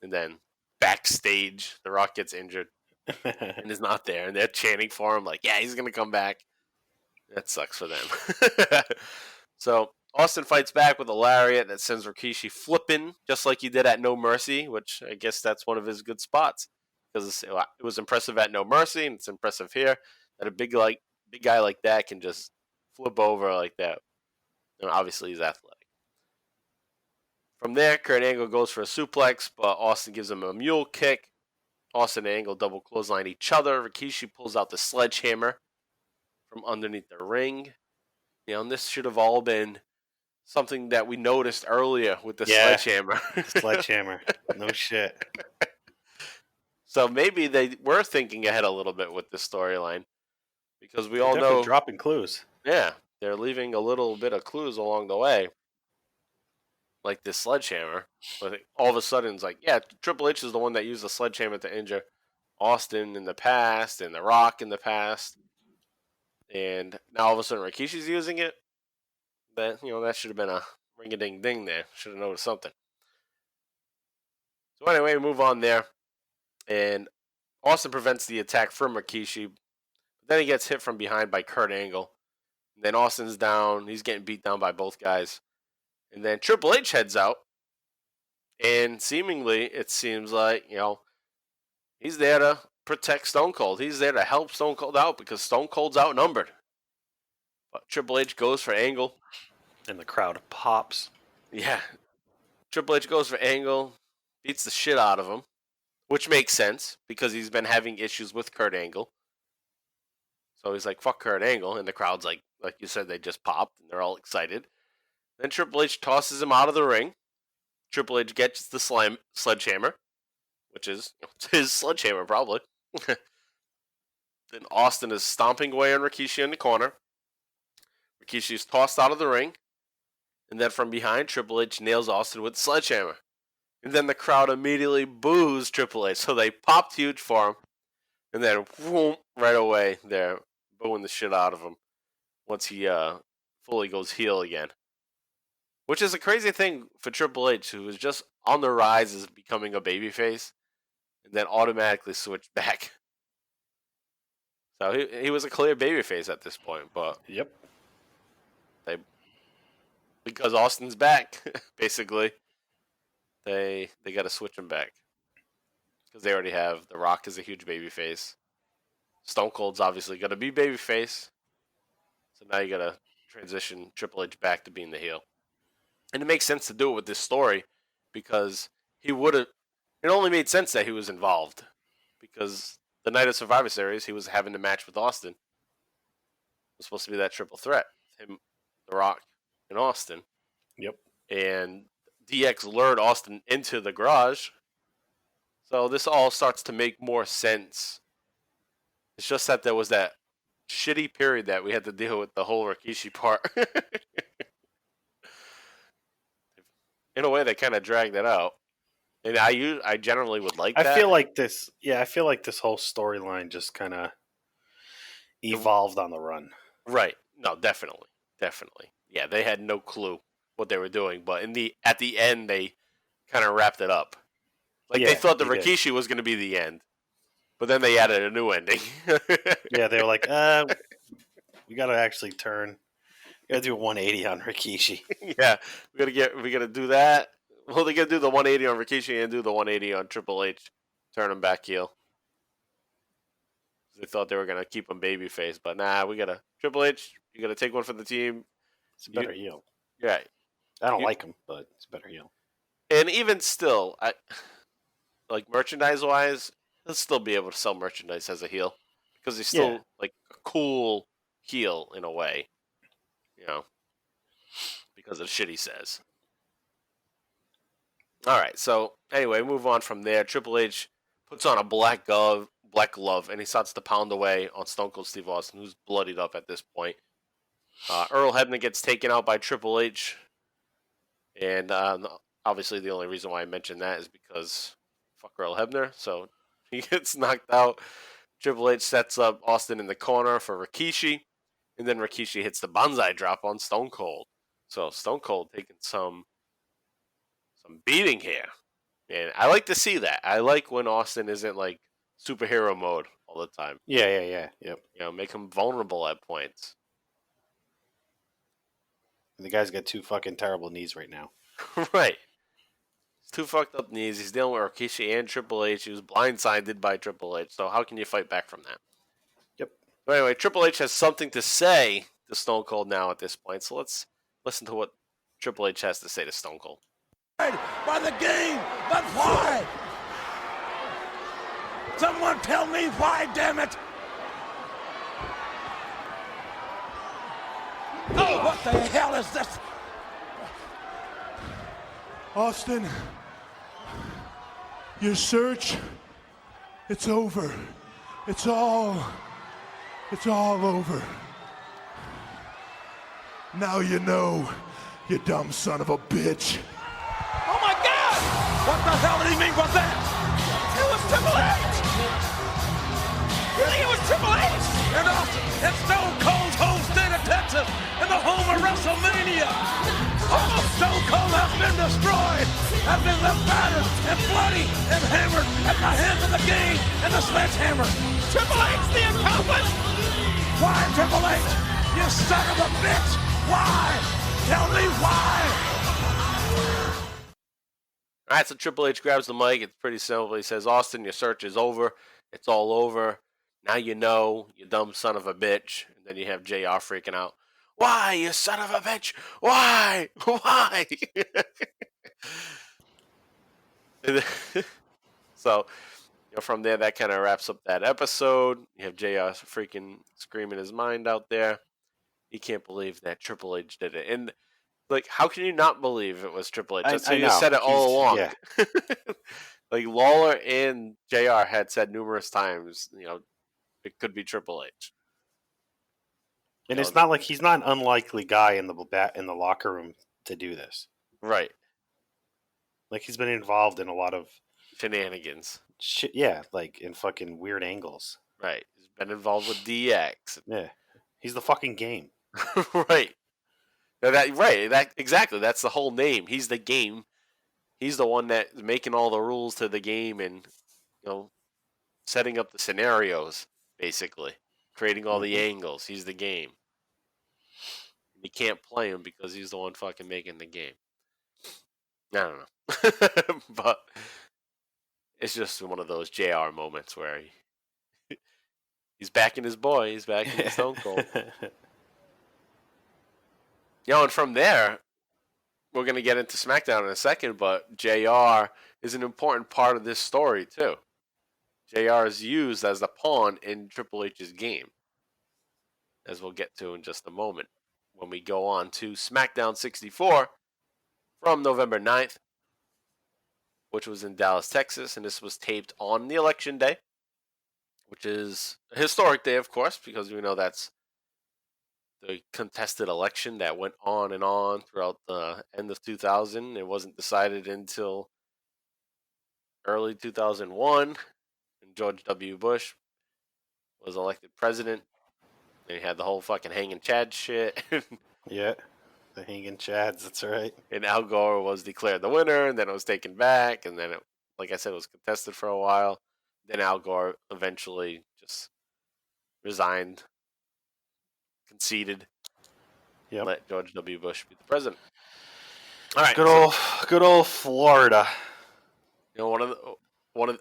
And then backstage, The Rock gets injured and is not there. And they're chanting for him like, yeah, he's going to come back. That sucks for them. So Austin fights back with a lariat that sends Rikishi flipping, just like he did at No Mercy, which I guess that's one of his good spots. Because it was impressive at No Mercy, and it's impressive here that a big guy like that can just flip over like that. And obviously, he's athletic. From there, Kurt Angle goes for a suplex, but Austin gives him a mule kick. Austin and Angle double clothesline each other. Rikishi pulls out the sledgehammer from underneath the ring. And this should have all been something that we noticed earlier with the sledgehammer. Sledgehammer. No shit. So maybe they were thinking ahead a little bit with this storyline, because we all Definitely know dropping clues. Yeah, they're leaving a little bit of clues along the way, like this sledgehammer. But all of a sudden, it's like, yeah, Triple H is the one that used the sledgehammer to injure Austin in the past and The Rock in the past, and now all of a sudden Rikishi's using it. That that should have been a ring-a-ding-ding there. Should have noticed something. So anyway, we move on there. And Austin prevents the attack from Rikishi. But then he gets hit from behind by Kurt Angle. And then Austin's down. He's getting beat down by both guys. And then Triple H heads out. And seemingly, it seems like, he's there to protect Stone Cold. He's there to help Stone Cold out because Stone Cold's outnumbered. But Triple H goes for Angle. And the crowd pops. Yeah. Triple H goes for Angle. Beats the shit out of him. Which makes sense, because he's been having issues with Kurt Angle. So he's like, fuck Kurt Angle. And the crowd's like you said, they just popped, and they're all excited. Then Triple H tosses him out of the ring. Triple H gets the sledgehammer, which is his sledgehammer, probably. Then Austin is stomping away on Rikishi in the corner. Rikishi is tossed out of the ring. And then from behind, Triple H nails Austin with the sledgehammer. And then the crowd immediately boos Triple H. So they popped huge for him. And then, whoom, right away, they're booing the shit out of him once he fully goes heel again. Which is a crazy thing for Triple H, who was just on the rise as becoming a babyface. And then automatically switched back. So he was a clear babyface at this point. But Yep. Because Austin's back, basically. They got to switch him back. Because they already have The Rock as a huge babyface. Stone Cold's obviously going to be babyface. So now you got to transition Triple H back to being the heel. And it makes sense to do it with this story. Because he would have... It only made sense that he was involved. Because the night of Survivor Series, he was having a match with Austin. It was supposed to be that triple threat. Him, The Rock, and Austin. Yep. And DX lured Austin into the garage. So this all starts to make more sense. It's just that there was that shitty period that we had to deal with the whole Rikishi part. in a way, they kind of dragged it out. And I generally would like that. I feel like this whole storyline just kind of evolved on the run. Right. No, definitely. Yeah, they had no clue what they were doing, but at the end they kind of wrapped it up. Like they thought the Rikishi was going to be the end, but then they added a new ending. Yeah, they were like, we got to actually turn. We got to do a 180 on Rikishi. Yeah, we got to do that. Well, they got to do the 180 on Rikishi and do the 180 on Triple H, turn him back heel. They thought they were going to keep him babyface, but nah, Triple H, you got to take one for the team. It's a better heel. Yeah. I don't like him, but it's a better heel. And even still, like merchandise-wise, he'll still be able to sell merchandise as a heel because he's still like a cool heel in a way, because of the shit he says. All right, so anyway, move on from there. Triple H puts on a black glove, and he starts to pound away on Stone Cold Steve Austin, who's bloodied up at this point. Earl Hebner gets taken out by Triple H, and obviously the only reason why I mentioned that is because fuck Earl Hebner, so he gets knocked out. Triple H sets up Austin in the corner for Rikishi, and then Rikishi hits the Banzai drop on Stone Cold. So Stone Cold taking some beating here. And I like to see that. I like when Austin isn't like superhero mode all the time. Yeah. Yep. Make him vulnerable at points. And the guy's got two fucking terrible knees right now. Right. He's two fucked up knees. He's dealing with Rikishi and Triple H. He was blindsided by Triple H. So how can you fight back from that? Yep. But anyway, Triple H has something to say to Stone Cold now at this point. So let's listen to what Triple H has to say to Stone Cold. By the game, but why? Someone tell me why, damn it! Oh, what the hell is this? Austin, your search, it's over. It's all over. Now you know, you dumb son of a bitch. Oh my God! What the hell did he mean by that? It was Triple H! You think it was Triple H? And Austin, it's Stone Cold's home state of Texas, and the home of WrestleMania. All of Stone Cold has been destroyed, has been left battered and bloody and hammered at the hands of the game and the sledgehammer. Triple H, the accomplice? Why, Triple H? You son of a bitch! Why? Tell me why! All right, so Triple H grabs the mic. It's pretty simple. He says, Austin, your search is over. It's all over. Now you know, you dumb son of a bitch. And then you have JR freaking out. Why, you son of a bitch? Why? Why? So, from there, that kind of wraps up that episode. You have JR freaking screaming his mind out there. He can't believe that Triple H did it. And like, how can you not believe it was Triple H? That's how you said it all along. Yeah. Like, Lawler and JR had said numerous times, it could be Triple H. And it's not like he's not an unlikely guy in the locker room to do this. Right. Like, he's been involved in a lot of shenanigans. Shit, yeah, like in fucking weird angles. Right. He's been involved with DX. Yeah. He's the fucking Game. Right. Exactly. That's the whole name. He's the Game. He's the one that's making all the rules to the game and, setting up the scenarios, basically. Creating all the angles. He's the Game. You can't play him because he's the one fucking making the game. I don't know. But it's just one of those JR moments where he's backing his boy. He's backing Stone Cold. And from there, we're going to get into SmackDown in a second, but JR is an important part of this story, too. JR is used as the pawn in Triple H's game, as we'll get to in just a moment when we go on to SmackDown 64 from November 9th, which was in Dallas, Texas, and this was taped on the election day, which is a historic day, of course, because we know that's the contested election that went on and on throughout the end of 2000. It wasn't decided until early 2001 when George W. Bush was elected president. And he had the whole fucking hanging Chad shit. Yeah, the hanging Chads, that's right. And Al Gore was declared the winner, and then it was taken back, and then it, like I said, it was contested for a while. Then Al Gore eventually just resigned, conceded, Yep. let George W. Bush be the president. All right, Good old Florida. You know,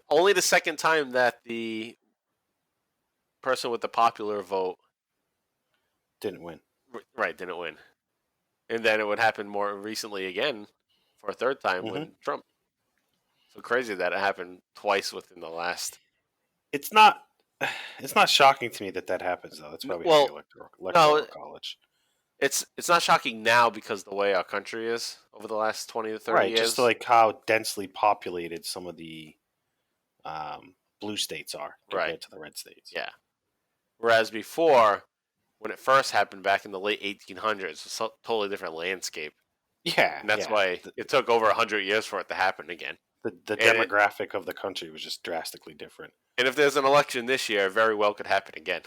only the second time that the person with the popular vote Didn't win. didn't win, and then it would happen more recently again for a third time when Trump. So crazy that it happened twice within the last. It's not shocking to me that happens though. That's why we have the electoral college. It's not shocking now because the way our country is over the last 20 to 30 years. Just like how densely populated some of the blue states are compared to the red states. Yeah. Whereas before, when it first happened back in the late 1800s, it's a totally different landscape. Yeah. And that's why it took over 100 years for it to happen again. The demographic of the country was just drastically different. And if there's an election this year, it very well could happen again.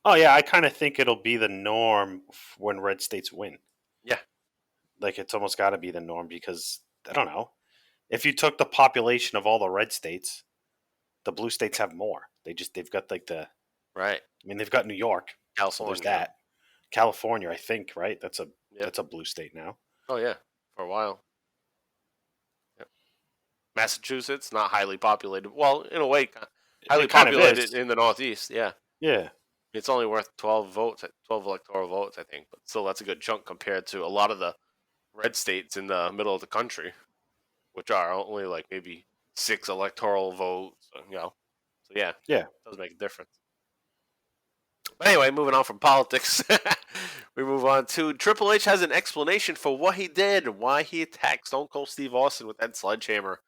Oh, yeah, I kind of think it'll be the norm when red states win. Yeah. Like, it's almost got to be the norm because, I don't know, if you took the population of all the red states, the blue states have more. They've got, like, the... Right. I mean, they've got New York. California. So there's that. California, I think, right? That's a blue state now. Oh, yeah, for a while. Yep. Massachusetts, not highly populated. Well, in a way, highly populated in the Northeast, yeah. Yeah. It's only worth 12 electoral votes, I think. But still, that's a good chunk compared to a lot of the red states in the middle of the country, which are only like maybe 6 electoral votes, you know. So, yeah. Yeah. It does make a difference. But anyway, moving on from politics, we move on to Triple H has an explanation for what he did and why he attacked Stone Cold Steve Austin with that sledgehammer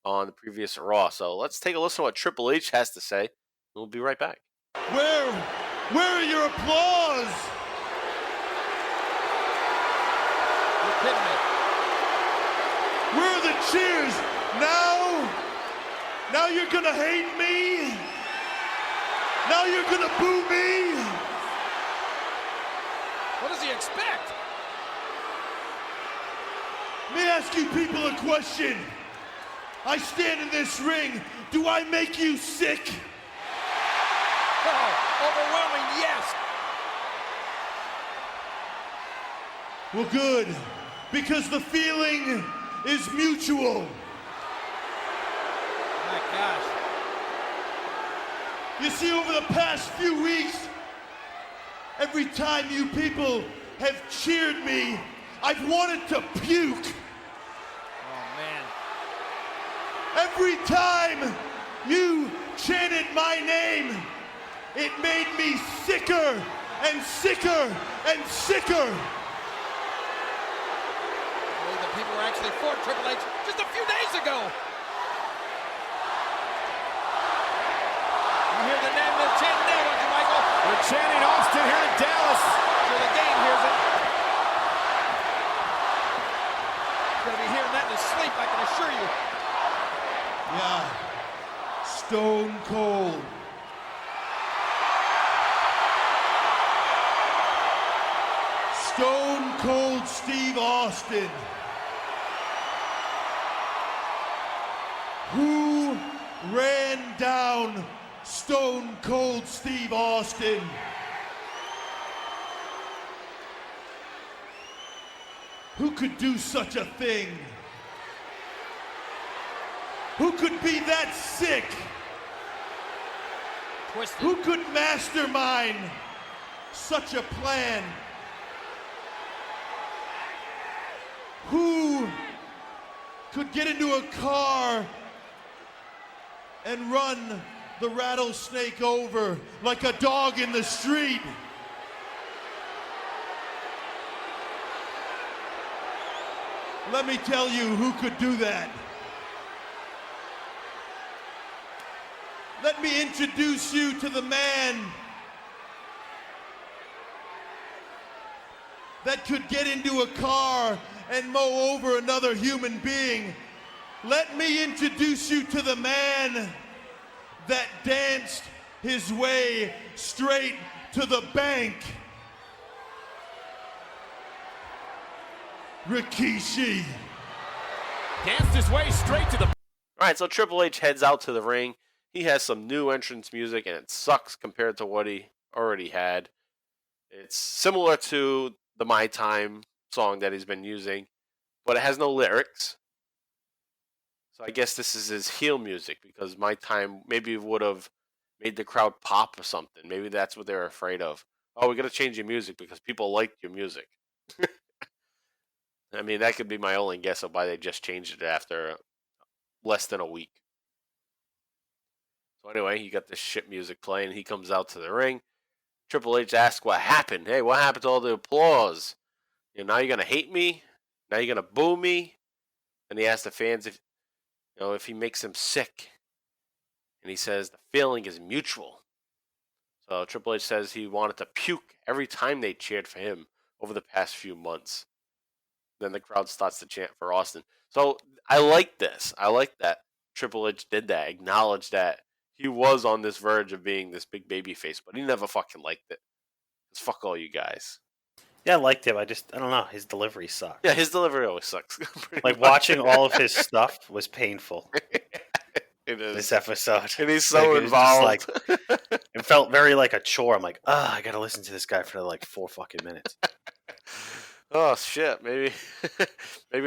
on the previous Raw. So let's take a listen to what Triple H has to say, and we'll be right back. Where are your applause? You're kidding me. Where are the cheers? Now you're gonna hate me? Now you're gonna boo me? What does he expect? Let me ask you people a question. I stand in this ring. Do I make you sick? Oh, overwhelming yes. Well, good, because the feeling is mutual. My gosh. You see, over the past few weeks, every time you people have cheered me, I've wanted to puke. Oh, man. Every time you chanted my name, it made me sicker and sicker and sicker. I believe the people were actually for Triple H just a few days ago. You hear the name they're chanting now, don't you, Michael? They're chanting Austin here in Dallas. Sure, the game hears it. You're gonna be hearing that in his sleep, I can assure you. Yeah, Stone Cold. Stone Cold Steve Austin. Who ran down Stone Cold Steve Austin? Who could do such a thing? Who could be that sick? Twisted. Who could mastermind such a plan? Who could get into a car and run the rattlesnake over like a dog in the street? Let me tell you who could do that. Let me introduce you to the man that could get into a car and mow over another human being. Let me introduce you to the man that danced his way straight to the bank. Rikishi. Danced his way straight to the... All right, so Triple H heads out to the ring. He has some new entrance music, and it sucks compared to what he already had. It's similar to the My Time song that he's been using, but it has no lyrics. So I guess this is his heel music, because My Time maybe would have made the crowd pop or something. Maybe that's what they're afraid of. Oh, we got to change your music because people liked your music. I mean, that could be my only guess of why they just changed it after less than a week. So anyway, you got this shit music playing. He comes out to the ring. Triple H asks what happened. Hey, what happened to all the applause? Now you're going to hate me? Now you're going to boo me? And he asks the fans if he makes them sick. And he says the feeling is mutual. So Triple H says he wanted to puke every time they cheered for him over the past few months. Then the crowd starts to chant for Austin. So I like this. I like that Triple H did that, acknowledged that he was on this verge of being this big baby face, but he never fucking liked it. Because fuck all you guys. Yeah, I liked him. I don't know. His delivery sucks. Yeah, his delivery always sucks. Like, watching all of his stuff was painful. It is. This episode. And he's so involved. It felt very like a chore. I'm like, I got to listen to this guy for like 4 fucking minutes. Oh shit! Maybe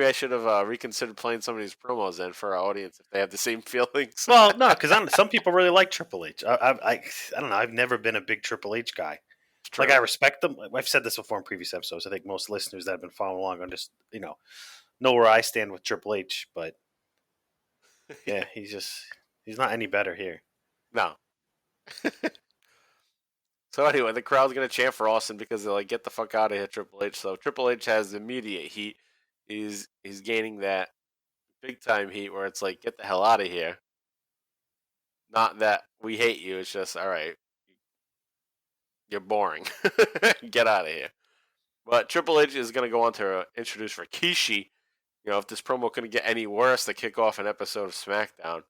I should have reconsidered playing some of these promos then for our audience if they have the same feelings. Well, no, because some people really like Triple H. I don't know. I've never been a big Triple H guy. Like, I respect them. I've said this before in previous episodes. I think most listeners that have been following along on just know where I stand with Triple H. But yeah, he's not any better here. No. So anyway, the crowd's going to chant for Austin because they're like, get the fuck out of here, Triple H. So Triple H has immediate heat. He's gaining that big-time heat where it's like, get the hell out of here. Not that we hate you. It's just, all right, you're boring. Get out of here. But Triple H is going to go on to introduce Rikishi. If this promo couldn't get any worse to kick off an episode of Smackdown,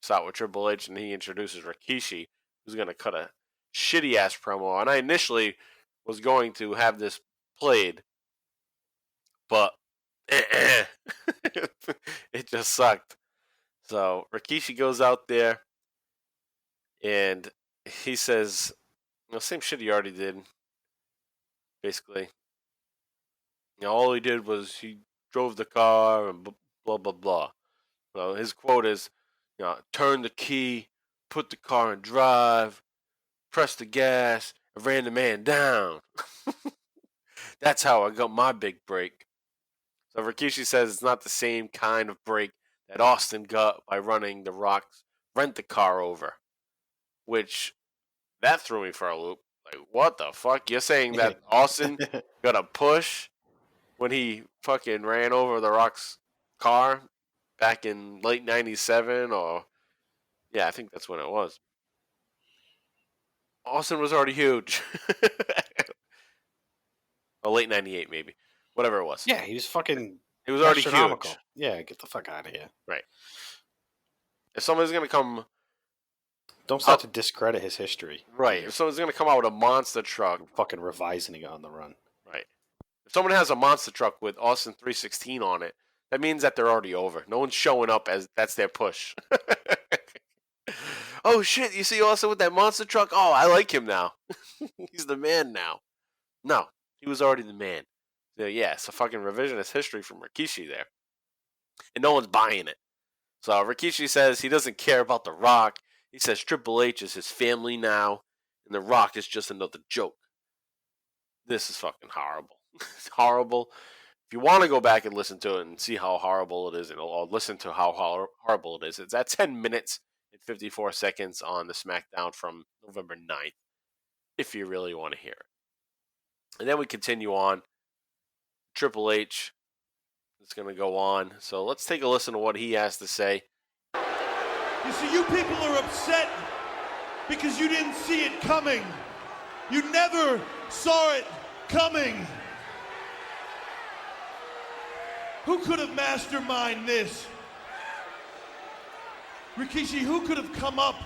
start with Triple H and he introduces Rikishi, who's going to cut a shitty ass promo. And I initially was going to have this played, but it just sucked. So Rikishi goes out there and he says, same shit he already did, basically. All he did was he drove the car and blah blah blah. So his quote is, turn the key, put the car in drive, press the gas, and ran the man down. That's how I got my big break. So Rikishi says it's not the same kind of break that Austin got by running the Rock's rent-a-car over. Which, that threw me for a loop. Like, what the fuck? You're saying that Austin got a push when he fucking ran over the Rock's car back in late 97 or... Yeah, I think that's when it was. Austin was already huge. Or late 98 maybe. Whatever it was. Yeah, he was fucking... He was already huge. Yeah, get the fuck out of here. Right. If somebody's going to come... Don't start to discredit his history. Right. If someone's going to come out with a monster truck... Fucking revising it on the run. Right. If someone has a monster truck with Austin 316 on it, that means that they're already over. No one's showing up as that's their push. Oh shit, you see Austin with that monster truck? Oh, I like him now. He's the man now. No, he was already the man. So, yeah, it's a fucking revisionist history from Rikishi there. And no one's buying it. So Rikishi says he doesn't care about The Rock. He says Triple H is his family now, and The Rock is just another joke. This is fucking horrible. It's horrible. If you want to go back and listen to it and see how horrible it is, or listen to how horrible it is, it's at 10 minutes and 54 seconds on the Smackdown from November 9th, if you really want to hear it. And then we continue on. Triple H is going to go on. So let's take a listen to what he has to say. You see, you people are upset because you didn't see it coming. You never saw it coming. Who could have masterminded this? Rikishi, who could have come up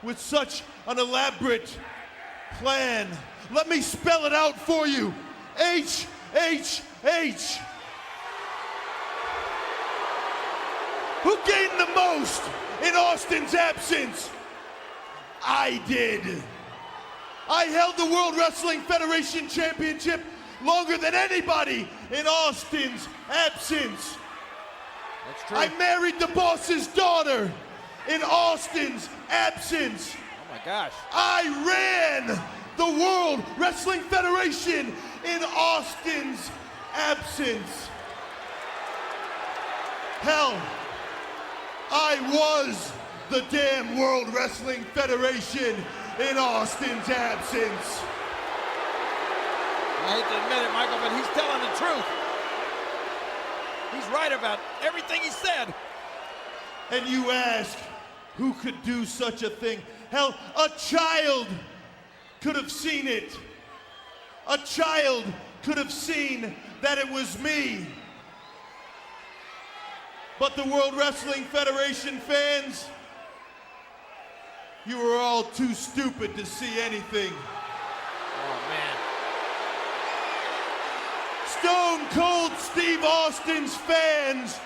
with such an elaborate plan? Let me spell it out for you. H, H, H. Who gained the most in Austin's absence? I did. I held the World Wrestling Federation Championship longer than anybody in Austin's absence. That's true. I married the boss's daughter in Austin's absence. Oh my gosh. I ran the World Wrestling Federation in Austin's absence. Hell, I was the damn World Wrestling Federation in Austin's absence. I hate to admit it, Michael, but he's telling the truth. He's right about everything he said. And you ask, who could do such a thing? Hell, a child could have seen it. A child could have seen that it was me. But the World Wrestling Federation fans, you were all too stupid to see anything. Oh, man. Stone Cold Steve Austin's fans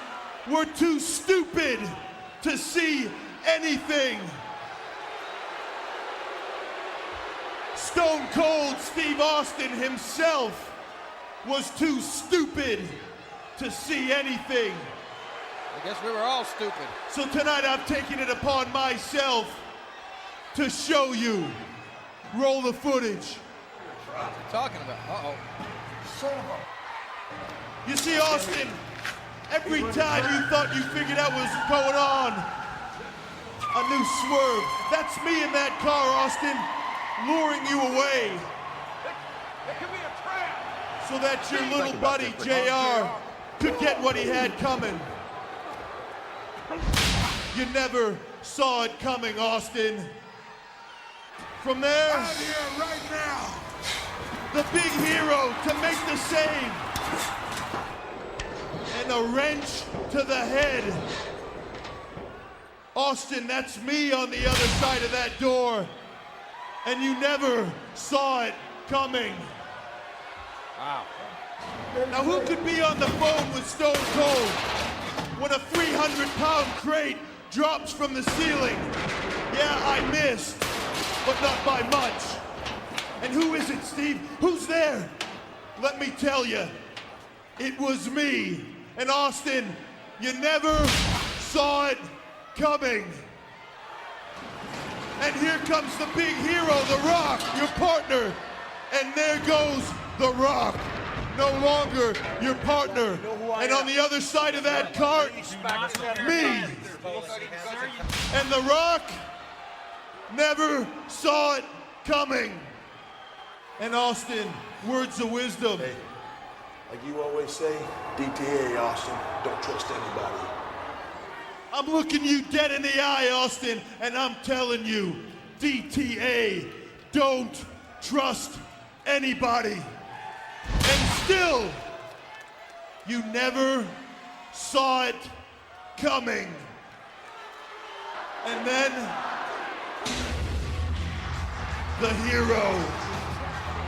were too stupid to see anything. Stone Cold Steve Austin himself was too stupid to see anything. I guess we were all stupid. So tonight I've taken it upon myself to show you. Roll the footage. What are you talking about? Uh-oh. You see, Austin, every time you thought you figured out what was going on, a new swerve. That's me in that car, Austin, luring you away. It could be a trap. So that your little buddy, JR, could get what he had coming. You never saw it coming, Austin. From there, Out here right now. the big hero to make the save. And a wrench to the head. Austin, that's me on the other side of that door. And you never saw it coming. Wow. Now who could be on the phone with Stone Cold when a 300-pound crate drops from the ceiling? Yeah, I missed, but not by much. And who is it, Steve? Who's there? Let me tell you, it was me. And Austin, you never saw it coming. And here comes the big hero, The Rock, your partner. And there goes The Rock, no longer your partner. And on the other side of that cart, me. And The Rock never saw it coming. And Austin, words of wisdom. Hey, like you always say, DTA, Austin, don't trust anybody. I'm looking you dead in the eye, Austin, and I'm telling you, DTA, don't trust anybody. And still, you never saw it coming. And then, the hero,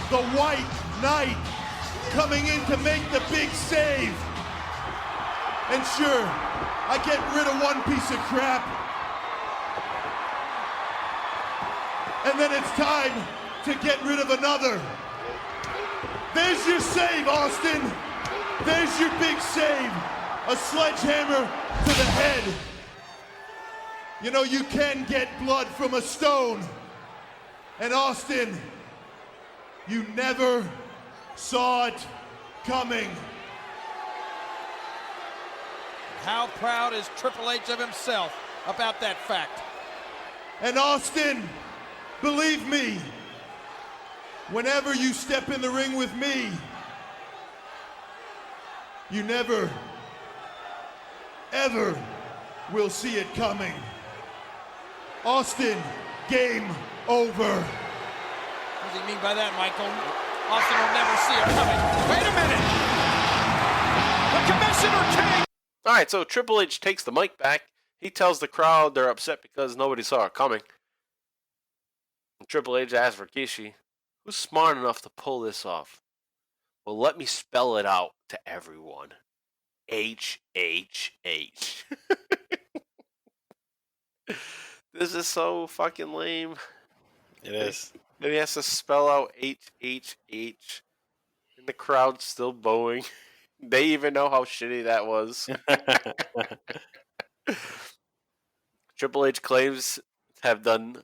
the White Knight, coming in to make the big save. And sure, I get rid of one piece of crap. And then it's time to get rid of another. There's your save, Austin. There's your big save. A sledgehammer to the head. You know, you can get blood from a stone. And Austin, you never saw it coming. How proud is Triple H of himself about that fact? And Austin, believe me, whenever you step in the ring with me, you never, ever will see it coming. Austin, game over. What does he mean by that, Michael? Austin will never see it coming. Wait a minute! The commissioner Austin or Kane? All right, so Triple H takes the mic back. He tells the crowd they're upset because nobody saw it coming. And Triple H asks Rikishi, who's smart enough to pull this off? Well, let me spell it out to everyone. HHH. This is so fucking lame. It is. And he has to spell out HHH. And the crowd's still booing. They even know how shitty that was. Triple H claims to have done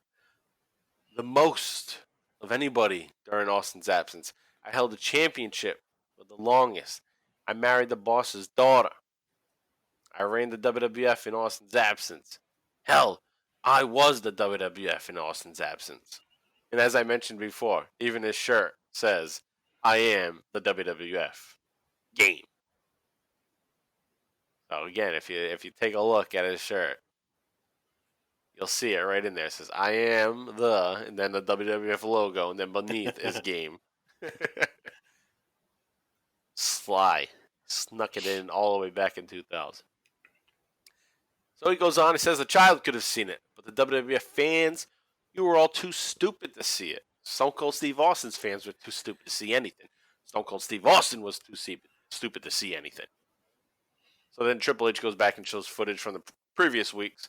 the most of anybody during Austin's absence. I held a championship for the longest. I married the boss's daughter. I ran the WWF in Austin's absence. Hell, I was the WWF in Austin's absence. And as I mentioned before, even his shirt says, I am the WWF game. So again, if you take a look at his shirt, you'll see it right in there. It says, I am the, and then the WWF logo, and then beneath is game. Sly. Snuck it in all the way back in 2000. So he goes on, he says a child could have seen it, but the WWF fans, you were all too stupid to see it. Stone Cold Steve Austin's fans were too stupid to see anything. Stone Cold Steve Austin was too stupid to see anything. So then Triple H goes back and shows footage from the previous weeks.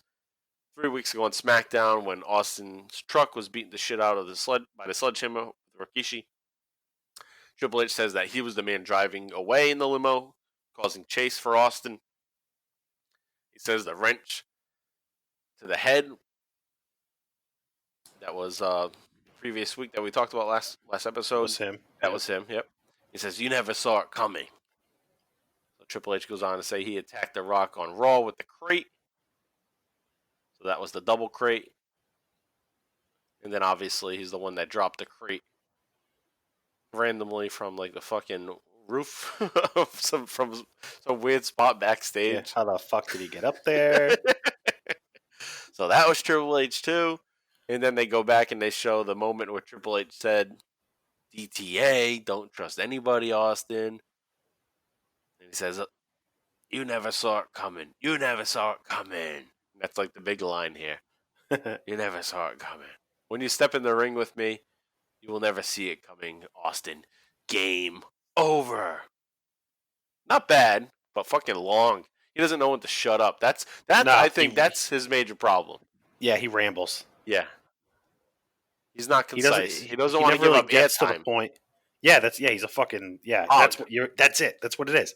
3 weeks ago on Smackdown, when Austin's truck was beating the shit out of by the sledgehammer with Rikishi. Triple H says that he was the man driving away in the limo, causing chase for Austin. He says the wrench to the head. That was previous week that we talked about last episode. That was him. That was him, yep. He says, you never saw it coming. So Triple H goes on to say he attacked The Rock on Raw with the crate. So that was the double crate. And then obviously he's the one that dropped the crate randomly from like the fucking roof of some weird spot backstage. Yeah, how the fuck did he get up there? So that was Triple H too. And then they go back and they show the moment where Triple H said, DTA, don't trust anybody, Austin. And he says, you never saw it coming. You never saw it coming. That's like the big line here. You never saw it coming. When you step in the ring with me, you will never see it coming, Austin. Game over. Not bad, but fucking long. He doesn't know when to shut up. I think that's his major problem. Yeah, he rambles. Yeah. He's not concise. He doesn't want to give really up gets to airtime. the point. Yeah, he's a fucking that's it. That's what it is.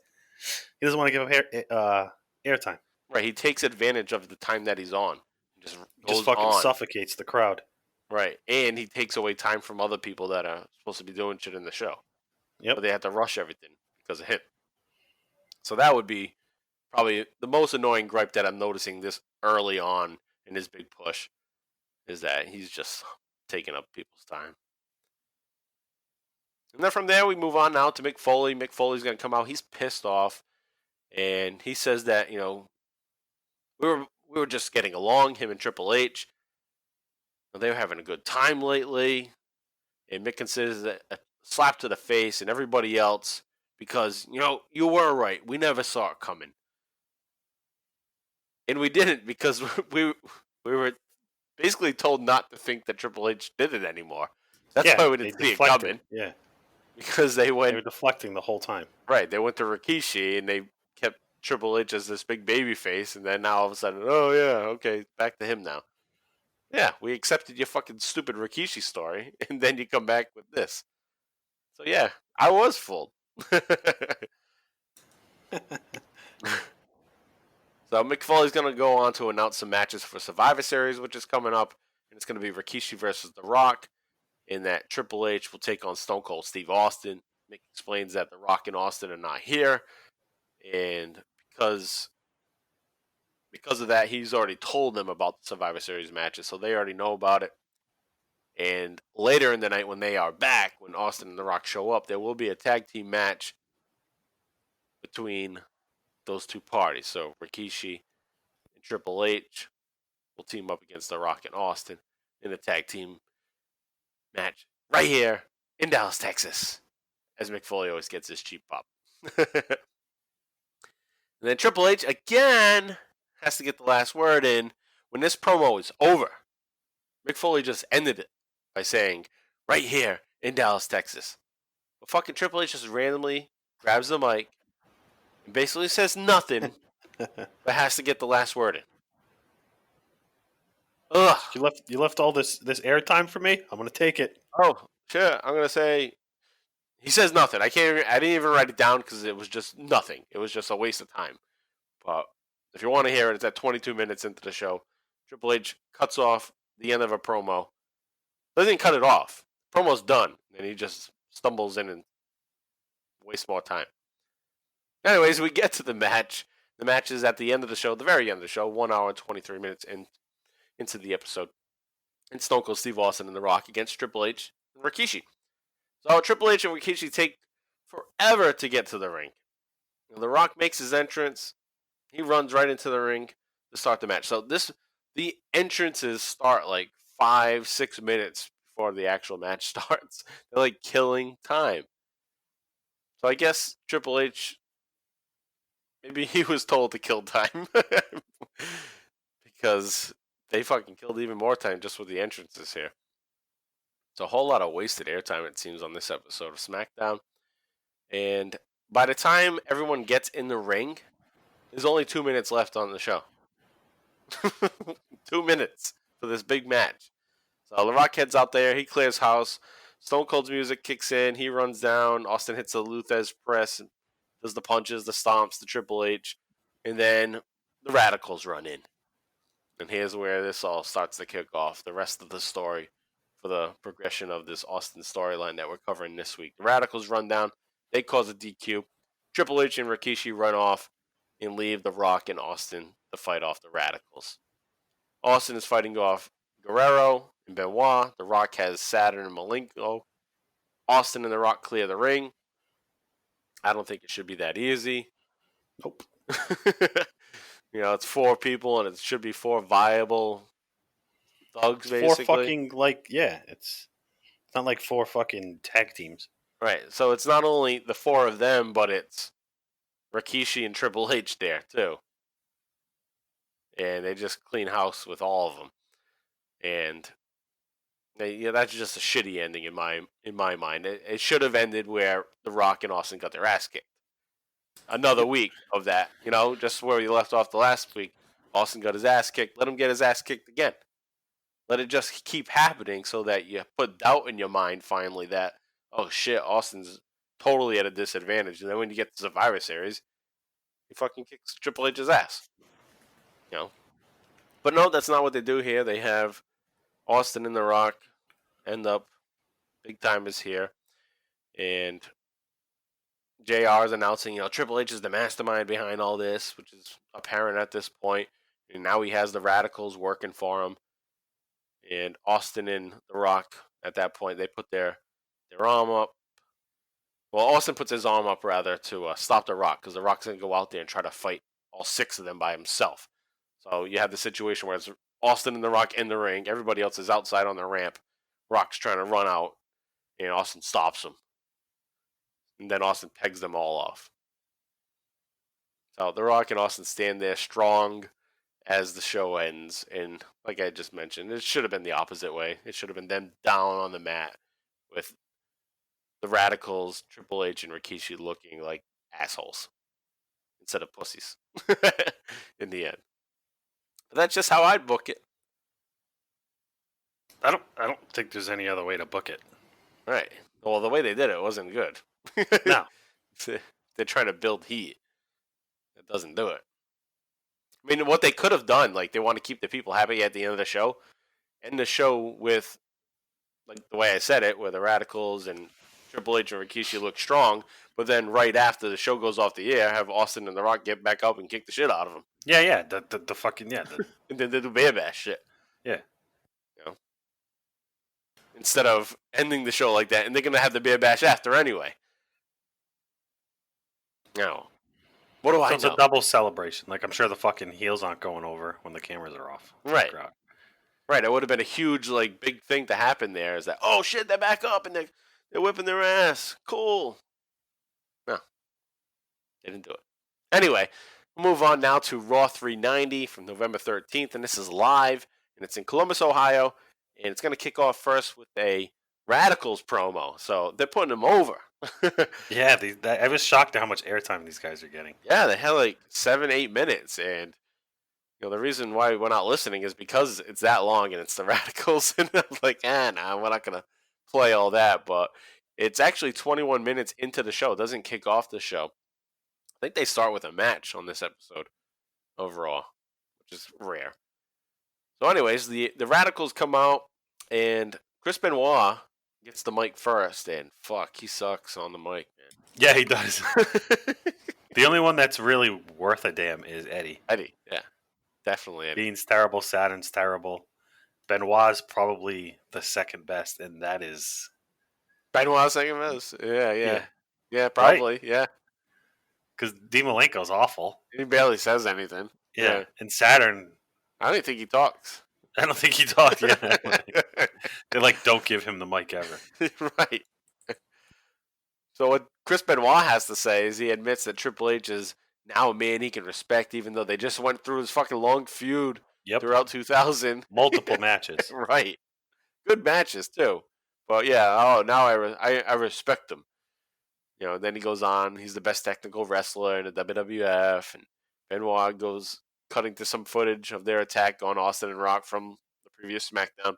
He doesn't want to give up airtime. Right, he takes advantage of the time that he's on. Just fucking on. suffocates the crowd. Right, and he takes away time from other people that are supposed to be doing shit in the show. Yep. But they have to rush everything because of him. So that would be probably the most annoying gripe that I'm noticing this early on in his big push, is that he's just taking up people's time. And then from there, we move on now to Mick Foley. Mick Foley's going to come out. He's pissed off. And he says that, we were just getting along, him and Triple H. They were having a good time lately. And Mick considers it a slap to the face and everybody else because, you were right. We never saw it coming. And we didn't because we were basically told not to think that Triple H did it anymore. That's why we didn't see it coming. Yeah. Because they were deflecting the whole time. Right. They went to Rikishi and they kept Triple H as this big baby face, and then now all of a sudden, oh yeah, okay, back to him now. Yeah, we accepted your fucking stupid Rikishi story, and then you come back with this. So yeah, I was fooled. So Mick Foley's going to go on to announce some matches for Survivor Series, which is coming up, and it's going to be Rikishi versus The Rock, in that Triple H will take on Stone Cold Steve Austin. Mick explains that The Rock and Austin are not here, and because of that, he's already told them about the Survivor Series matches, so they already know about it. And later in the night, when they are back, when Austin and The Rock show up, there will be a tag team match between those two parties. So Rikishi and Triple H will team up against The Rock and Austin in a tag team match right here in Dallas, Texas, as Mick Foley always gets his cheap pop. And then Triple H again has to get the last word in. When this promo is over, Mick Foley just ended it by saying, right here in Dallas, Texas. But fucking Triple H just randomly grabs the mic and basically says nothing, but has to get the last word in. Ugh. You left all this airtime for me? I'm gonna take it. Oh, sure. I'm gonna say he says nothing. I didn't even write it down because it was just nothing. It was just a waste of time. But if you want to hear it, it's at 22 minutes into the show. Triple H cuts off the end of a promo. Doesn't cut it off. Promo's done, and he just stumbles in and wastes more time. Anyways, we get to the match. The match is at the end of the show, the very end of the show, 1 hour and 23 minutes into the episode. And Stone Cold Steve Austin and The Rock against Triple H and Rikishi. So Triple H and Rikishi take forever to get to the ring. And The Rock makes his entrance. He runs right into the ring to start the match. So the entrances start like 5-6 minutes before the actual match starts. They're like killing time. So I guess Triple H, maybe he was told to kill time. Because they fucking killed even more time just with the entrances here. It's a whole lot of wasted airtime, it seems, on this episode of SmackDown. And by the time everyone gets in the ring, there's only 2 minutes left on the show. 2 minutes for this big match. So The Rock heads out there. He clears house. Stone Cold's music kicks in. He runs down. Austin hits the Luthez press. And does the punches, the stomps, the Triple H. And then the Radicalz run in. And here's where this all starts to kick off. The rest of the story for the progression of this Austin storyline that we're covering this week. The Radicalz run down. They cause a DQ. Triple H and Rikishi run off and leave The Rock and Austin to fight off the Radicalz. Austin is fighting off Guerrero and Benoit. The Rock has Saturn and Malenko. Austin and The Rock clear the ring. I don't think it should be that easy. Nope. It's 4 people, and it should be 4 viable thugs, basically. 4 fucking, it's not like 4 fucking tag teams. Right, so it's not only the 4 of them, but it's Rikishi and Triple H there, too. And they just clean house with all of them. And that's just a shitty ending in my mind. It should have ended where The Rock and Austin got their ass kicked. Another week of that, just where we left off the last week. Austin got his ass kicked. Let him get his ass kicked again. Let it just keep happening so that you put doubt in your mind finally that, oh shit, Austin's totally at a disadvantage. And then when you get to Survivor Series, he fucking kicks Triple H's ass. But no, that's not what they do here. They have Austin and The Rock end up, big time is here. And JR is announcing, Triple H is the mastermind behind all this, which is apparent at this point. And now he has the Radicalz working for him. And Austin and The Rock, at that point, they put their arm up. Well, Austin puts his arm up, rather, to stop The Rock, because The Rock's going to go out there and try to fight all 6 of them by himself. So you have the situation where it's Austin and The Rock in the ring. Everybody else is outside on the ramp. Rock's trying to run out, and Austin stops him. And then Austin pegs them all off. So The Rock and Austin stand there strong as the show ends. And like I just mentioned, it should have been the opposite way. It should have been them down on the mat with the Radicalz, Triple H, and Rikishi looking like assholes instead of pussies in the end. But that's just how I'd book it. I don't think there's any other way to book it. Right. Well, the way they did it wasn't good. No. They're trying to build heat. It doesn't do it. I mean, what they could have done, like, they want to keep the people happy at the end of the show. End the show with, like, the way I said it, where the Radicalz and Triple H and Rikishi look strong, but then right after the show goes off the air, have Austin and The Rock get back up and kick the shit out of them. Yeah. The fucking, yeah. And then they do bear bash shit. Yeah. Instead of ending the show like that, and they're going to have the beer bash after anyway. No. What do I know? It's a double celebration. Like, I'm sure the fucking heels aren't going over when the cameras are off. Right. Right. It would have been a huge, like, big thing to happen there. Is that, oh shit, they're back up and they're whipping their ass. Cool. No. They didn't do it. Anyway, We'll move on now to Raw 390 from November 13th, and this is live, and it's in Columbus, Ohio, and it's going to kick off first with a Radicalz promo. So they're putting them over. Yeah, I was shocked at how much airtime these guys are getting. Yeah, they had like 7-8 minutes, and the reason why we're not listening is because it's that long and it's the Radicalz, and I'm like, nah, we're not gonna play all that. But it's actually 21 minutes into the show. It doesn't kick off the show. I think they start with a match on this episode of Raw, which is rare. So, anyways, the Radicalz come out, and Chris Benoit gets the mic first, and fuck, he sucks on the mic, man. Yeah, he does. The only one that's really worth a damn is Eddie. Eddie, yeah. Definitely Eddie. Dean's terrible, Saturn's terrible. Benoit's probably the second best, and that is... Benoit's second best? Yeah, probably, right? Yeah. Because Dean Malenko's awful. He barely says anything. Yeah, and Saturn... I don't think he talks. I don't think he talks, yeah. They, don't give him the mic ever. Right. So what Chris Benoit has to say is he admits that Triple H is now a man he can respect, even though they just went through his fucking long feud throughout 2000. Multiple matches. Right. Good matches, too. But, yeah, now I respect him. Then he goes on. He's the best technical wrestler in the WWF. And Benoit goes cutting to some footage of their attack on Austin and Rock from the previous SmackDown.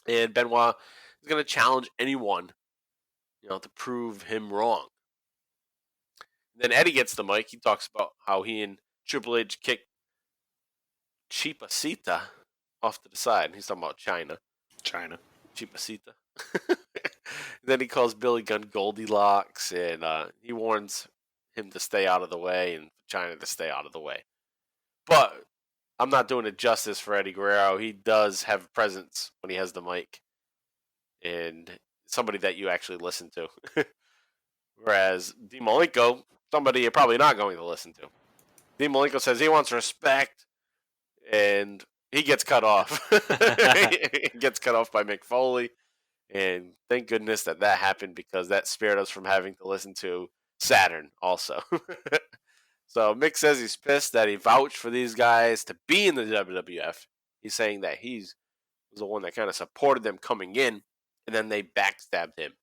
And Benoit is going to challenge anyone, to prove him wrong. Then Eddie gets the mic. He talks about how he and Triple H kicked Chipacita off to the side. And he's talking about China. Chipacita. Then he calls Billy Gunn Goldilocks, and he warns him to stay out of the way and China to stay out of the way. But I'm not doing it justice for Eddie Guerrero. He does have a presence when he has the mic, and somebody that you actually listen to. Whereas Dean Malenko, somebody you're probably not going to listen to. Dean Malenko says he wants respect, and he gets cut off. He gets cut off by Mick Foley, and thank goodness that happened, because that spared us from having to listen to Saturn also. So Mick says he's pissed that he vouched for these guys to be in the WWF. He's saying that he was the one that kind of supported them coming in, and then they backstabbed him.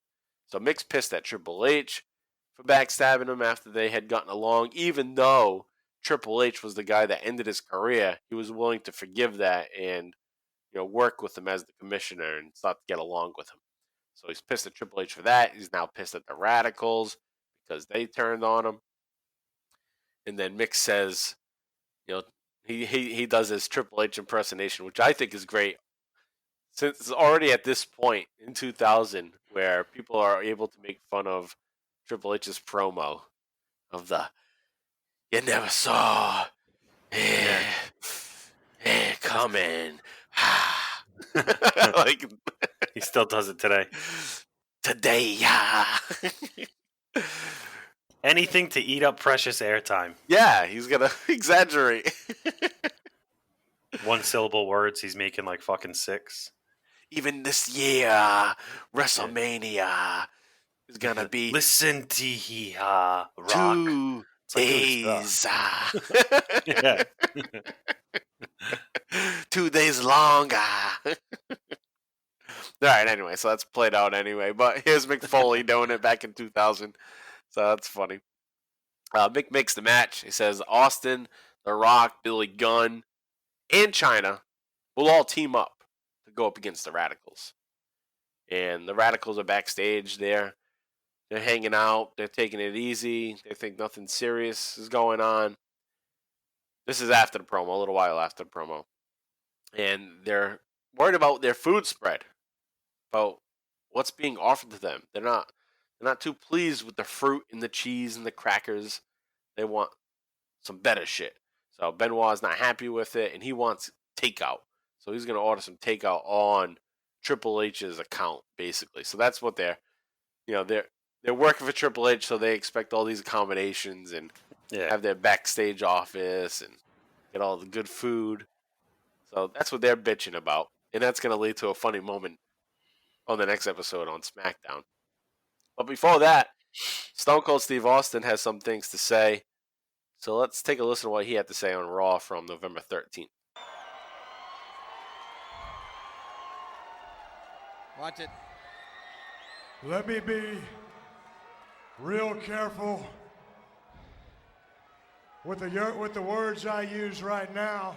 So Mick's pissed at Triple H for backstabbing him after they had gotten along, even though Triple H was the guy that ended his career. He was willing to forgive that and work with him as the commissioner and start to get along with him. So he's pissed at Triple H for that. He's now pissed at the Radicalz because they turned on him. And then Mick says, he does his Triple H impersonation, which I think is great. Since it's already at this point in 2000 where people are able to make fun of Triple H's promo of the "You never saw it coming." Like, he still does it today. Today. Anything to eat up precious airtime. Yeah, he's gonna exaggerate. One syllable words, he's making like fucking 6. Even this year, WrestleMania is gonna be. Listen to Rock. 2 days. Yeah. 2 days longer. All right, anyway, so that's played out anyway. But here's Mick Foley doing it back in 2000. So that's funny. Mick makes the match. He says Austin, The Rock, Billy Gunn, and China will all team up to go up against the Radicalz. And the Radicalz are backstage there. They're hanging out. They're taking it easy. They think nothing serious is going on. This is after the promo, a little while after the promo. And they're worried about their food spread, about what's being offered to them. They're not too pleased with the fruit and the cheese and the crackers. They want some better shit. So Benoit's not happy with it, and he wants takeout. So he's going to order some takeout on Triple H's account, basically. So that's what they're working for Triple H, so they expect all these accommodations and have their backstage office and get all the good food. So that's what they're bitching about. And that's going to lead to a funny moment on the next episode on SmackDown. But before that, Stone Cold Steve Austin has some things to say. So let's take a listen to what he had to say on Raw from November 13th. Watch it. Let me be real careful with the words I use right now.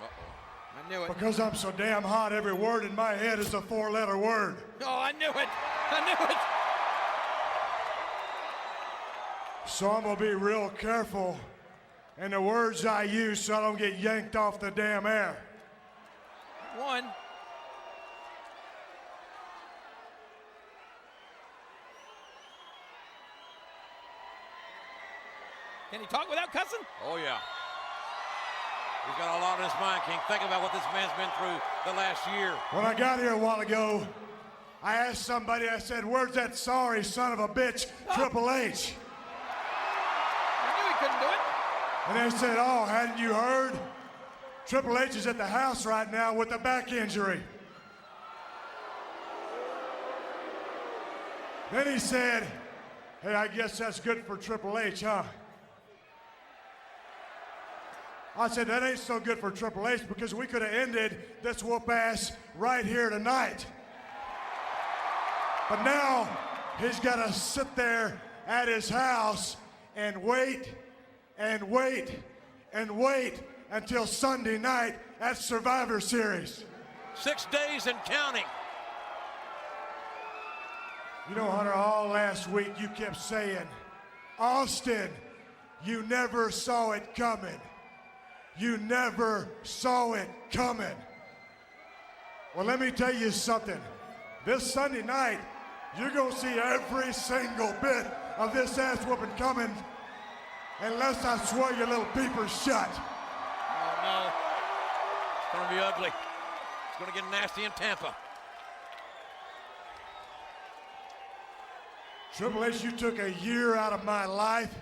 Uh-oh. I knew it. Because I'm so damn hot, every word in my head is a 4-letter word. Oh, I knew it. I knew it. So I'm going to be real careful in the words I use so I don't get yanked off the damn air. One. Can he talk without cussing? Oh, yeah. He's got a lot on his mind, King. Think about what this man's been through the last year. When I got here a while ago, I asked somebody, I said, where's that sorry son of a bitch, Triple H? I knew he couldn't do it. And they said, oh, hadn't you heard? Triple H is at the house right now with a back injury. Then he said, hey, I guess that's good for Triple H, huh? I said, that ain't so good for Triple H because we could have ended this whoop ass right here tonight. But now he's got to sit there at his house and wait and wait and wait until Sunday night at Survivor Series. 6 days and counting. You know, Hunter, all last week you kept saying, Austin, you never saw it coming. You never saw it coming. Well, let me tell you something. This Sunday night, you're going to see every single bit of this ass whooping coming unless I swear your little peepers shut. Oh, no. It's going to be ugly. It's going to get nasty in Tampa. Triple H, you took a year out of my life.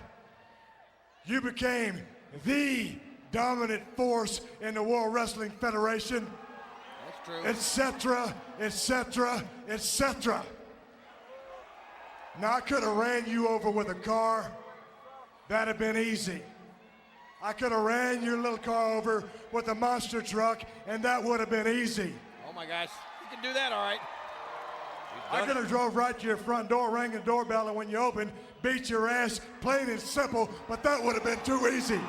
You became the dominant force in the World Wrestling Federation. That's true. Etc., etc., etc. Now, I could have ran you over with a car. That'd have been easy. I could have ran your little car over with a monster truck, and that would have been easy. Oh, my gosh. You can do that, all right. I could have drove right to your front door, rang the doorbell, and when you opened, beat your ass, plain and simple, but that would have been too easy.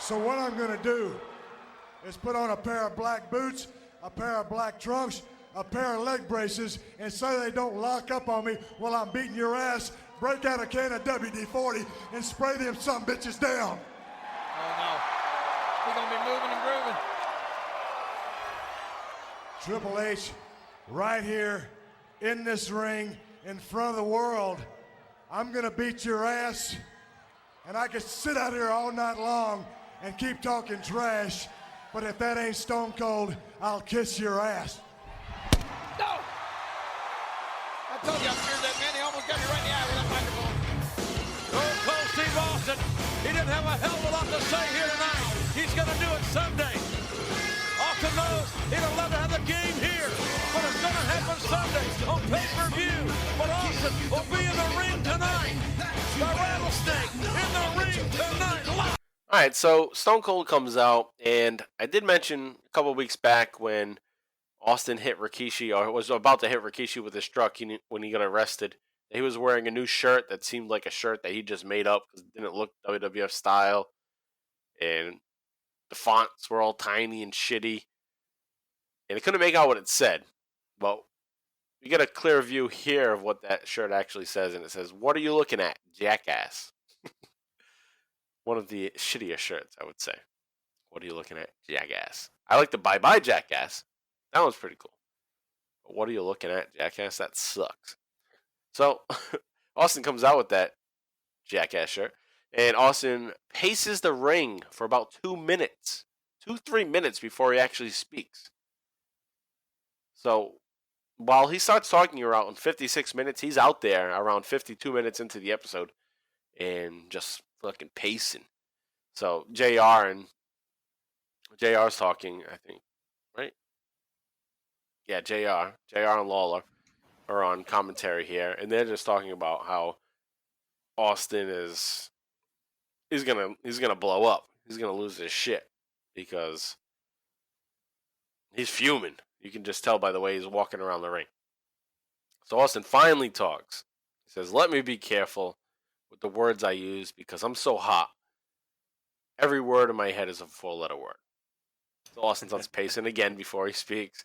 So what I'm going to do is put on a pair of black boots, a pair of black trunks, a pair of leg braces, and so they don't lock up on me while I'm beating your ass, break out a can of WD-40 and spray them some bitches down. Oh, no. He's going to be moving and grooving. Triple H, right here in this ring in front of the world, I'm going to beat your ass, and I could sit out here all night long and keep talking trash, but if that ain't Stone Cold, I'll kiss your ass. No! I told you I feared that man. He almost got me right in the eye with that microphone. Stone Cold Steve Austin. He didn't have a hell of a lot to say here tonight. He's going to do it Sunday. Austin knows he'd have loved to have the game here, but it's going to happen Sunday on pay-per-view. But Austin will be in the ring tonight. The Rattlesnake in the ring tonight. All right, so Stone Cold comes out, and I did mention a couple of weeks back when Austin hit Rikishi, or was about to hit Rikishi with his truck when he got arrested. He was wearing a new shirt that seemed like a shirt that he just made up because it didn't look WWF style, and the fonts were all tiny and shitty, and I couldn't make out what it said. But we get a clear view here of what that shirt actually says, and it says, "What are you looking at, jackass?" One of the shittier shirts, I would say. What are you looking at, jackass? I like the bye-bye jackass. That one's pretty cool. But what are you looking at, jackass? That sucks. So, Austin comes out with that jackass shirt. And Austin paces the ring for about 2 minutes. 2-3 minutes before he actually speaks. So, while he starts talking around 56 minutes, he's out there around 52 minutes into the episode. And just fucking pacing. So JR's talking, I think, right? Yeah, JR and Lawler are on commentary here, and they're just talking about how Austin he's gonna blow up. He's gonna lose his shit because he's fuming. You can just tell by the way he's walking around the ring. So Austin finally talks. He says, "Let me be careful with the words I use because I'm so hot. Every word in my head is a 4-letter word." So Austin starts pacing again before he speaks.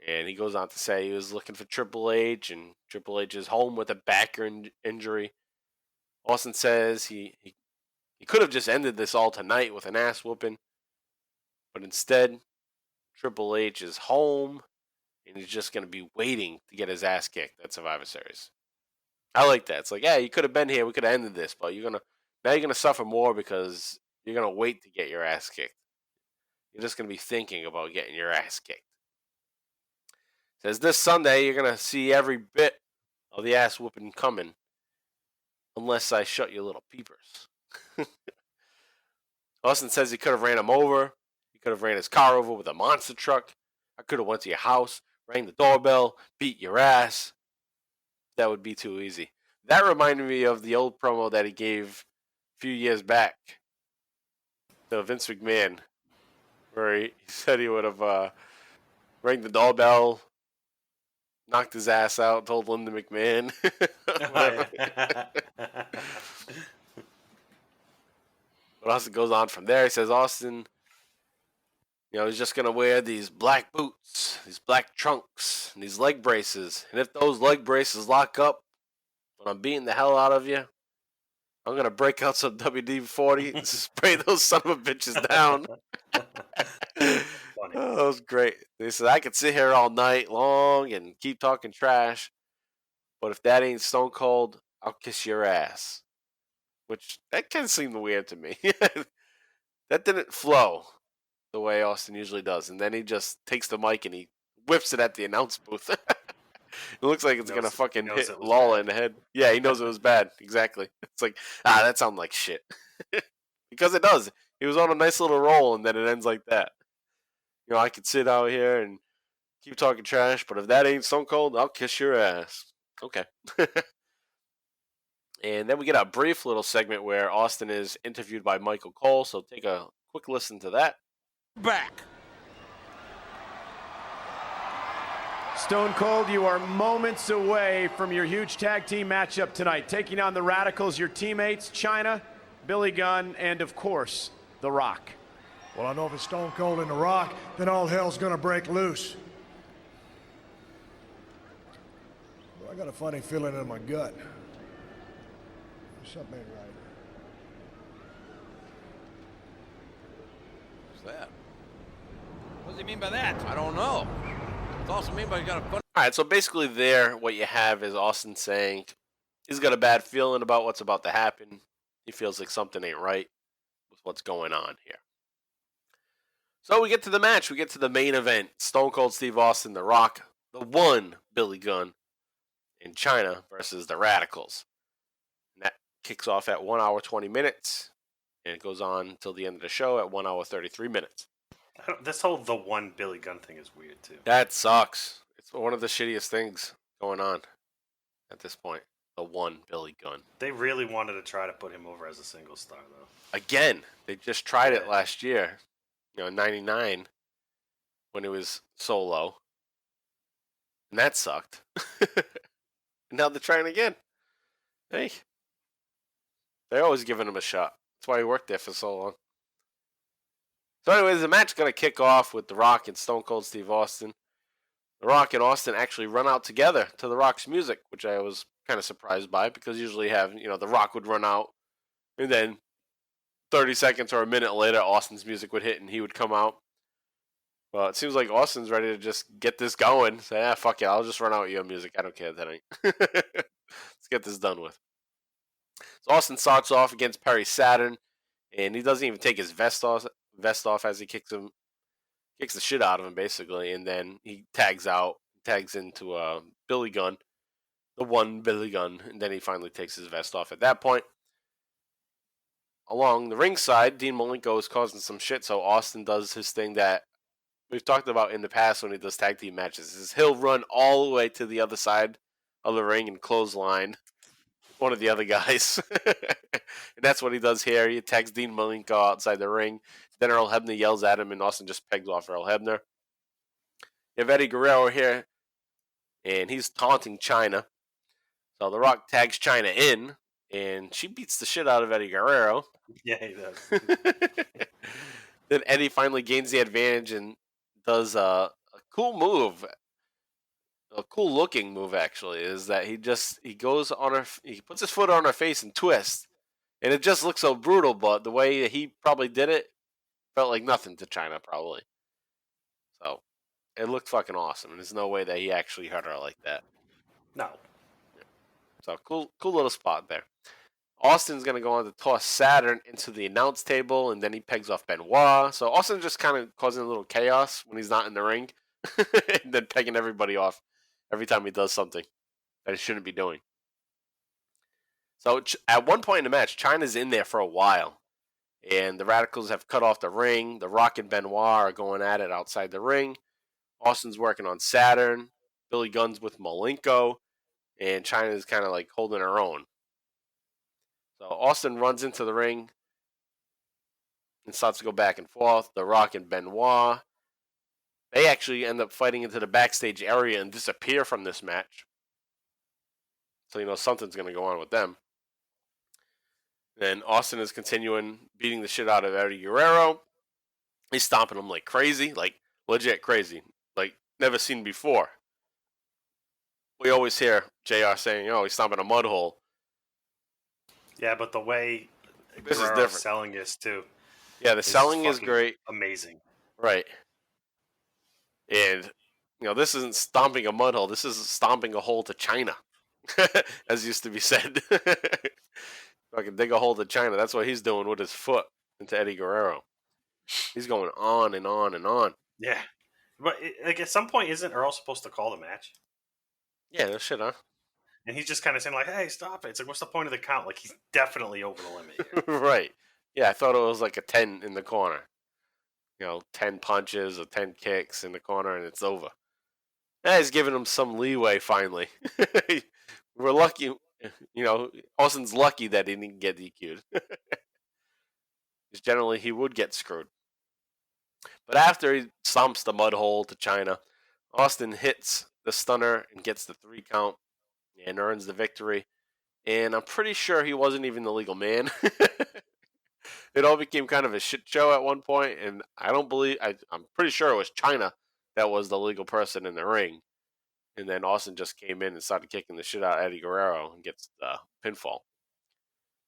And he goes on to say he was looking for Triple H, and Triple H is home with a back injury. Austin says he could have just ended this all tonight with an ass whooping. But instead, Triple H is home, and he's just going to be waiting to get his ass kicked at Survivor Series. I like that. It's like, yeah, you could have been here. We could have ended this, but now you're going to suffer more because you're going to wait to get your ass kicked. You're just going to be thinking about getting your ass kicked. Says this Sunday, you're going to see every bit of the ass whooping coming unless I shut your little peepers. Austin says he could have ran him over. He could have ran his car over with a monster truck. I could have went to your house, rang the doorbell, beat your ass. That would be too easy. That reminded me of the old promo that he gave a few years back to Vince McMahon, where he said he would have rang the doorbell, knocked his ass out, told Linda McMahon. But Austin goes on from there. He says Austin, he's just going to wear these black boots, these black trunks, and these leg braces. And if those leg braces lock up when I'm beating the hell out of you, I'm going to break out some WD-40 and spray those son of a bitches down. Oh, that was great. He said, I could sit here all night long and keep talking trash, but if that ain't Stone Cold, I'll kiss your ass. Which, that kind of seemed weird to me. That didn't flow the way Austin usually does. And then he just takes the mic and he whips it at the announce booth. It looks like it's going to fucking hit Lawler in the head. Yeah, he knows it was bad. Exactly. It's like, that sounds like shit. Because it does. He was on a nice little roll, and then it ends like that. I could sit out here and keep talking trash, but if that ain't Stone Cold, I'll kiss your ass. Okay. And then we get a brief little segment where Austin is interviewed by Michael Cole, so take a quick listen to that. Back. Stone Cold, you are moments away from your huge tag team matchup tonight, taking on the Radicalz, your teammates, China, Billy Gunn, and of course, The Rock. Well, I know if it's Stone Cold and The Rock, then all hell's gonna break loose. But I got a funny feeling in my gut. Something ain't right. What's that? What does he mean by that? I don't know. What's also mean by he got a funny... All right, so basically there, what you have is Austin saying he's got a bad feeling about what's about to happen. He feels like something ain't right with what's going on here. So we get to the match. We get to the main event. Stone Cold Steve Austin, The Rock, the one Billy Gunn, in China versus the Radicalz. And that kicks off at 1 hour, 20 minutes. And it goes on until the end of the show at 1 hour, 33 minutes. This whole the one Billy Gunn thing is weird, too. That sucks. It's one of the shittiest things going on at this point. The one Billy Gunn. They really wanted to try to put him over as a single star, though. Again, they just tried it last year. In 99, when it was solo. And that sucked. And now they're trying again. Hey. They're always giving him a shot. That's why he worked there for so long. So anyways, the match is going to kick off with The Rock and Stone Cold Steve Austin. The Rock and Austin actually run out together to The Rock's music, which I was kind of surprised by, because usually The Rock would run out, and then 30 seconds or a minute later, Austin's music would hit and he would come out. Well, it seems like Austin's ready to just get this going. Say, fuck it, I'll just run out with your music. I don't care tonight. Let's get this done with. So Austin starts off against Perry Saturn, and he doesn't even take his vest off as he kicks the shit out of him, basically. And then he tags into Billy Gunn, the one Billy Gunn, and then he finally takes his vest off at that point. Along the ringside, Dean Malenko is causing some shit, so Austin does his thing that we've talked about in the past when he does tag team matches. Is he'll run all the way to the other side of the ring and clothesline one of the other guys. And that's what he does here. He attacks Dean Malenko outside the ring. Then Earl Hebner yells at him, and Austin just pegs off Earl Hebner. You have Eddie Guerrero here, and he's taunting Chyna. So The Rock tags Chyna in, and she beats the shit out of Eddie Guerrero. Yeah, he does. Then Eddie finally gains the advantage and does a cool move. A cool looking move, actually, is that he goes on her, he puts his foot on her face and twists. And it just looks so brutal, but the way that he probably did it felt like nothing to Chyna, probably. So, it looked fucking awesome. And there's no way that he actually hurt her like that. No. So, cool little spot there. Austin's going to go on to toss Saturn into the announce table, and then he pegs off Benoit. So, Austin's just kind of causing a little chaos when he's not in the ring. And then pegging everybody off every time he does something that he shouldn't be doing. So at one point in the match, Chyna's in there for a while. And the Radicalz have cut off the ring. The Rock and Benoit are going at it outside the ring. Austin's working on Saturn. Billy Gunn's with Malenko. And Chyna's kind of like holding her own. So Austin runs into the ring and starts to go back and forth. The Rock and Benoit, they actually end up fighting into the backstage area and disappear from this match. So, something's going to go on with them. Then Austin is continuing beating the shit out of Eddie Guerrero. He's stomping him like crazy, like legit crazy, like never seen before. We always hear JR saying, he's stomping a mud hole. Yeah, but the way this is different. Selling is too. Yeah, the selling is great. Amazing. Right. And, this isn't stomping a mud hole. This is stomping a hole to Chyna, as used to be said. Fucking dig a hole to Chyna. That's what he's doing with his foot into Eddie Guerrero. He's going on and on and on. Yeah. But, at some point, isn't Earl supposed to call the match? Yeah, no shit, huh? And he's just kind of saying, like, hey, stop it. It's like, what's the point of the count? Like, he's definitely over the limit here. Right. Yeah, I thought it was like a 10 in the corner. 10 punches or 10 kicks in the corner, and it's over. Yeah, he's giving him some leeway, finally. We're lucky, Austin's lucky that he didn't get DQ'd. Because generally, he would get screwed. But after he stomps the mud hole to Chyna, Austin hits the stunner and gets the 3 count and earns the victory. And I'm pretty sure he wasn't even the legal man. It all became kind of a shit show at one point, and I'm pretty sure it was Chyna that was the legal person in the ring. And then Austin just came in and started kicking the shit out of Eddie Guerrero and gets the pinfall.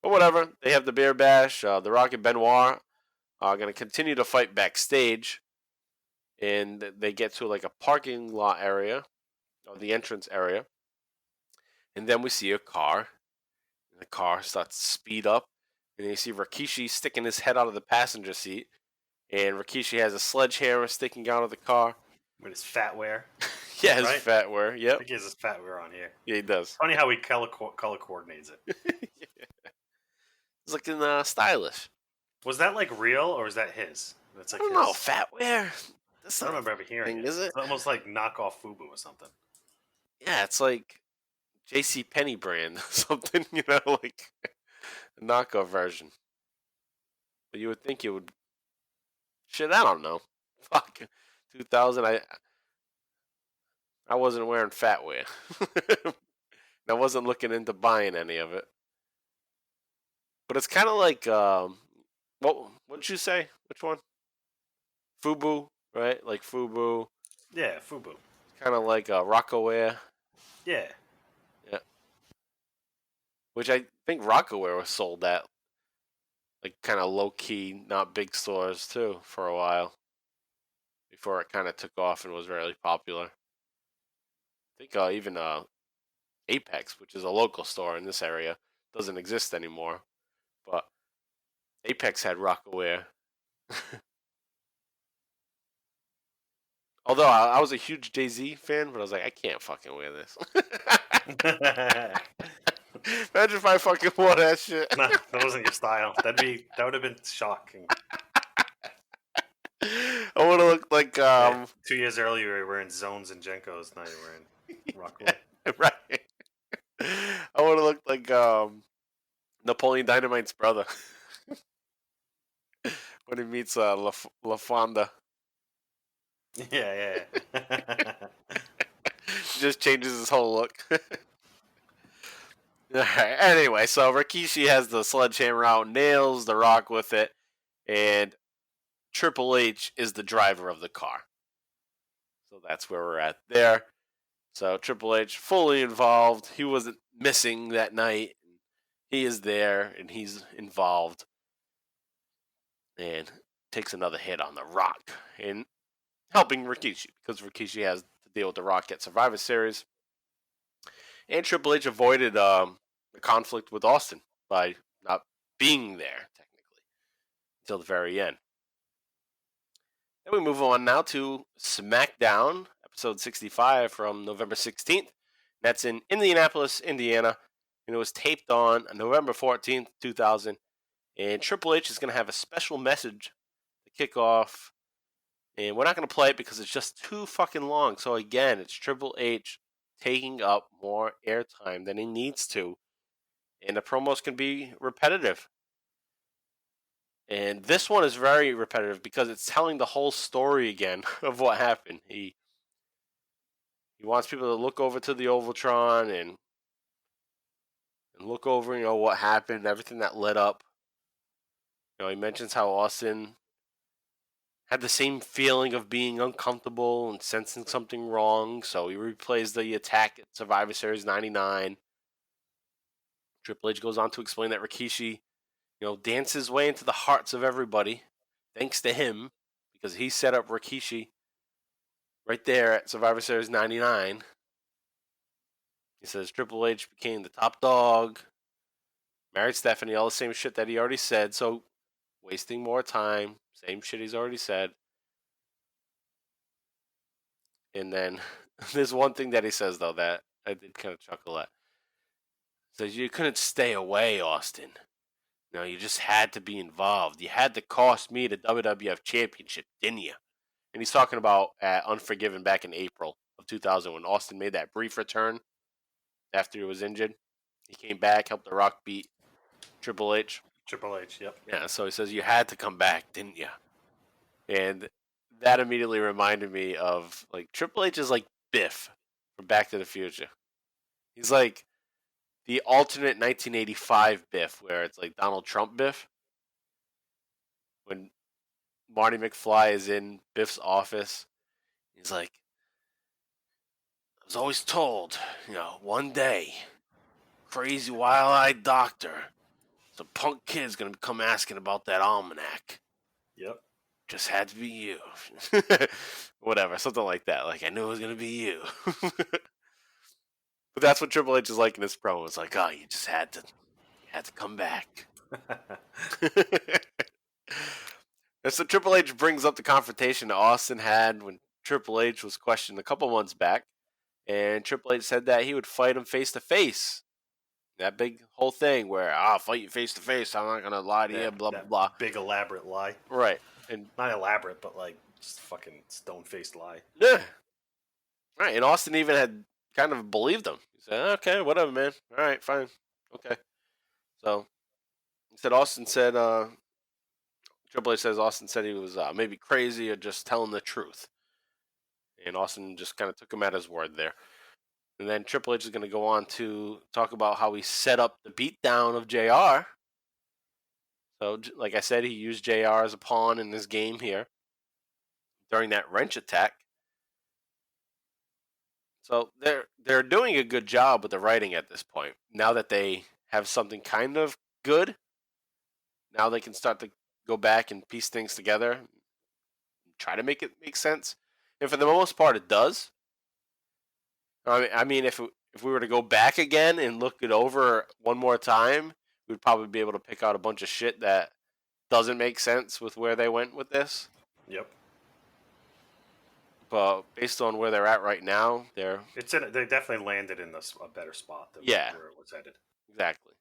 But whatever, they have the beer bash. The Rock and Benoit are going to continue to fight backstage, and they get to like a parking lot area, or the entrance area. And then we see a car. And the car starts to speed up. And you see Rikishi sticking his head out of the passenger seat. And Rikishi has a sledgehammer sticking out of the car. With his fat wear. Yeah, his fat wear, yep. I think he has his fat wear on here. Yeah, he does. Funny how he color coordinates it. Yeah. It's looking stylish. Was that like real, or is that his? That's like I don't know, fat wear. I don't remember ever hearing it. Is it? It's almost like knockoff FUBU or something. Yeah, it's like J.C. Penney brand or something, like a knockoff version. But you would think it would... Shit, I don't know. Fuck. 2000, I wasn't wearing fat wear. I wasn't looking into buying any of it. But it's kind of like... what'd you say? Which one? FUBU, right? Like FUBU. Yeah, FUBU. Kind of like Rockaware. Yeah. Yeah. Which I think Rockaware was sold at like kind of low-key, not big stores too for a while. Before it kind of took off and was really popular. I think even Apex, which is a local store in this area, doesn't exist anymore. But Apex had Rockaware. Although I was a huge Jay-Z fan, but I was like, I can't fucking wear this. Imagine if I fucking wore that shit. Nah, that wasn't your style. That would have been shocking. I would have looked like 2 years earlier you were wearing Zones and Jenkos. Now you're wearing Rockaway. Right. I would have looked like Napoleon Dynamite's brother when he meets La Fonda. Yeah. Just changes his whole look. Alright, anyway, so Rikishi has the sledgehammer out, nails The Rock with it, and Triple H is the driver of the car. So that's where we're at there. So Triple H fully involved. He wasn't missing that night. He is there, and he's involved. And takes another hit on The Rock. And helping Rikishi, because Rikishi has to deal with The Rock at Survivor Series. And Triple H avoided the conflict with Austin by not being there, technically, until the very end. Then we move on now to Smackdown, episode 65 from November 16th. That's in Indianapolis, Indiana. And it was taped on November 14th, 2000. And Triple H is going to have a special message to kick off. And we're not going to play it because it's just too fucking long. So again, it's Triple H taking up more airtime than he needs to. And the promos can be repetitive. And this one is very repetitive because it's telling the whole story again of what happened. He wants people to look over to the Ovaltron and look over, what happened, everything that led up. He mentions how Austin had the same feeling of being uncomfortable and sensing something wrong, so he replays the attack at Survivor Series 99. Triple H goes on to explain that Rikishi, danced his way into the hearts of everybody, thanks to him, because he set up Rikishi right there at Survivor Series 99. He says Triple H became the top dog, married Stephanie, all the same shit that he already said, so wasting more time, same shit he's already said. And then there's one thing that he says, though, that I did kind of chuckle at. He says, you couldn't stay away, Austin. You just had to be involved. You had to cost me the WWF Championship, didn't you? And he's talking about at Unforgiven back in April of 2000 when Austin made that brief return after he was injured. He came back, helped The Rock beat Triple H. Triple H, yep. Yeah, so he says, you had to come back, didn't you? And that immediately reminded me of, Triple H is like Biff from Back to the Future. He's like the alternate 1985 Biff, where it's like Donald Trump Biff. When Marty McFly is in Biff's office, he's like, I was always told, one day, crazy wild-eyed doctor, some punk kid's going to come asking about that almanac. Yep. Just had to be you. Whatever, something like that. I knew it was going to be you. But that's what Triple H is like in this promo. It's like, you just had to come back. And so Triple H brings up the confrontation that Austin had when Triple H was questioned a couple months back. And Triple H said that he would fight him face to face. That big whole thing where, I'll fight you face to face. I'm not going to lie to you, blah, blah, blah. Big elaborate lie. Right. And not elaborate, but just fucking stone-faced lie. Yeah. Right. And Austin even had kind of believed him. He said, okay, whatever, man. All right, fine. Okay. So he said Triple H says Austin said he was maybe crazy or just telling the truth. And Austin just kind of took him at his word there. And then Triple H is going to go on to talk about how he set up the beatdown of JR. So, like I said, he used JR as a pawn in this game here during that wrench attack. So they're doing a good job with the writing at this point. Now that they have something kind of good, now they can start to go back and piece things together, and try to make it make sense. And for the most part, it does. I mean, if we were to go back again and look it over one more time, we'd probably be able to pick out a bunch of shit that doesn't make sense with where they went with this. Yep. But based on where they're at right now, they definitely landed in a better spot than where it was headed. Exactly.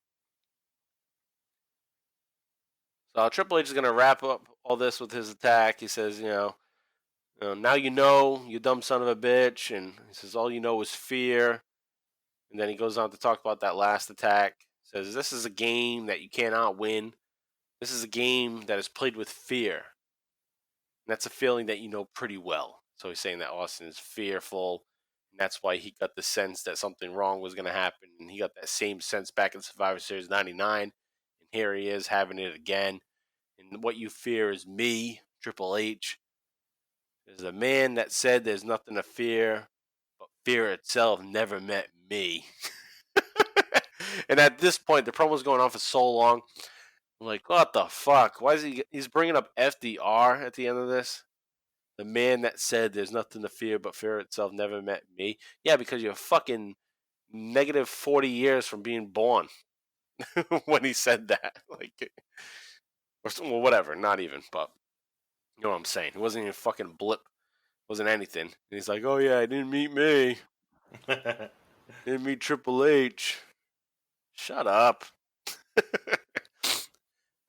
So Triple H is going to wrap up all this with his attack. He says, now you dumb son of a bitch. And he says, all you know is fear. And then he goes on to talk about that last attack. Says, this is a game that you cannot win. This is a game that is played with fear. And that's a feeling that you know pretty well. So he's saying that Austin is fearful. And that's why he got the sense that something wrong was going to happen. And he got that same sense back in Survivor Series 99. And here he is having it again. And what you fear is me, Triple H. There's a man that said there's nothing to fear, but fear itself never met me. And at this point, the promo's going on for so long. I'm like, what the fuck? Why is he's bringing up FDR at the end of this? The man that said there's nothing to fear, but fear itself never met me. Yeah, because you're fucking negative 40 years from being born when he said that. Like, or whatever, not even, but you know what I'm saying. It wasn't even a fucking blip. It wasn't anything. And he's like, oh yeah, I didn't meet me. Didn't meet Triple H. Shut up.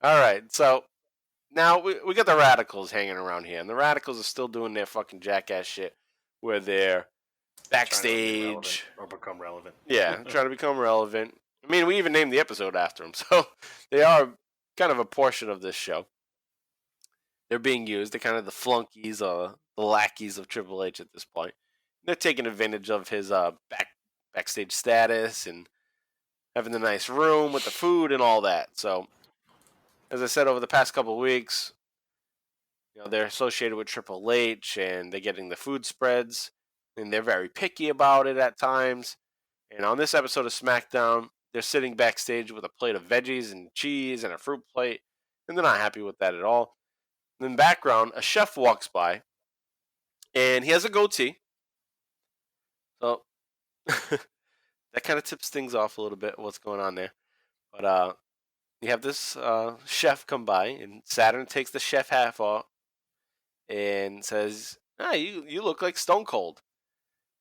All right, so now we got the Radicalz hanging around here, and the Radicalz are still doing their fucking jackass shit where they're backstage. Or become relevant. Yeah, trying to become relevant. I mean, we even named the episode after them, so they are kind of a portion of this show. They're being used. They're kind of the flunkies or the lackeys of Triple H at this point. They're taking advantage of his backstage status and having the nice room with the food and all that. So, as I said, over the past couple of weeks, you know, they're associated with Triple H and they're getting the food spreads, and they're very picky about it at times. And on this episode of Smackdown, they're sitting backstage with a plate of veggies and cheese and a fruit plate, and they're not happy with that at all. In the background, a chef walks by, and he has a goatee. So that kind of tips things off a little bit, what's going on there. But you have this chef come by, and Saturn takes the chef hat off and says, you look like Stone Cold.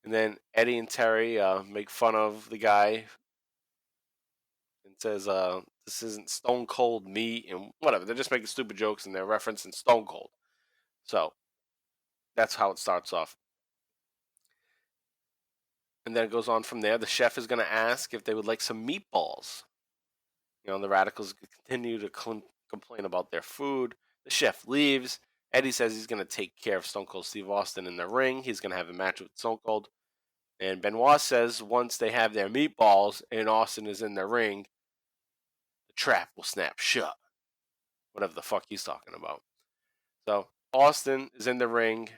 And then Eddie and Terry make fun of the guy and says, this isn't Stone Cold meat, and whatever. They're just making stupid jokes, and they're referencing Stone Cold. So that's how it starts off. And then it goes on from there. The chef is going to ask if they would like some meatballs. You know, the Radicalz continue to complain about their food. The chef leaves. Eddie says he's going to take care of Stone Cold Steve Austin in the ring. He's going to have a match with Stone Cold. And Benoit says once they have their meatballs and Austin is in the ring, the trap will snap shut. Whatever the fuck he's talking about. So Austin is in the ring,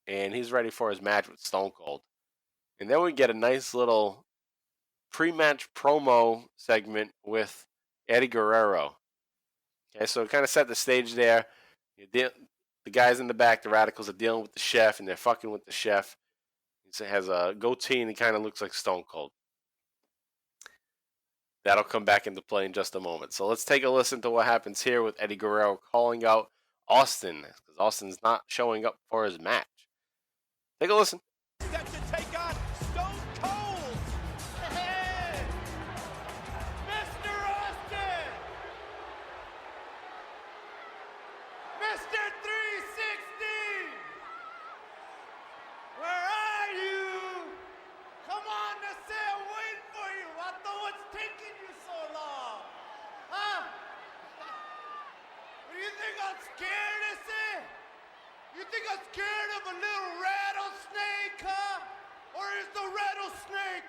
and he's ready for his match with Stone Cold. And then we get a nice little pre-match promo segment with Eddie Guerrero. Okay, so it kind of set the stage there. The guys in the back, the Radicalz, are dealing with the chef, and they're fucking with the chef. He has a goatee, and he kind of looks like Stone Cold. That'll come back into play in just a moment. So let's take a listen to what happens here with Eddie Guerrero calling out Austin, because Austin's not showing up for his match. Take a listen. Set to take on Stone Cold. Hey, Mr. Austin, Mr. 360, where are you? Come on, to say I'm waiting for you. I thought what's taking you so long, huh? What do you think I'm scared of, say? You think I'm scared of a little rattlesnake, huh? Or is the rattlesnake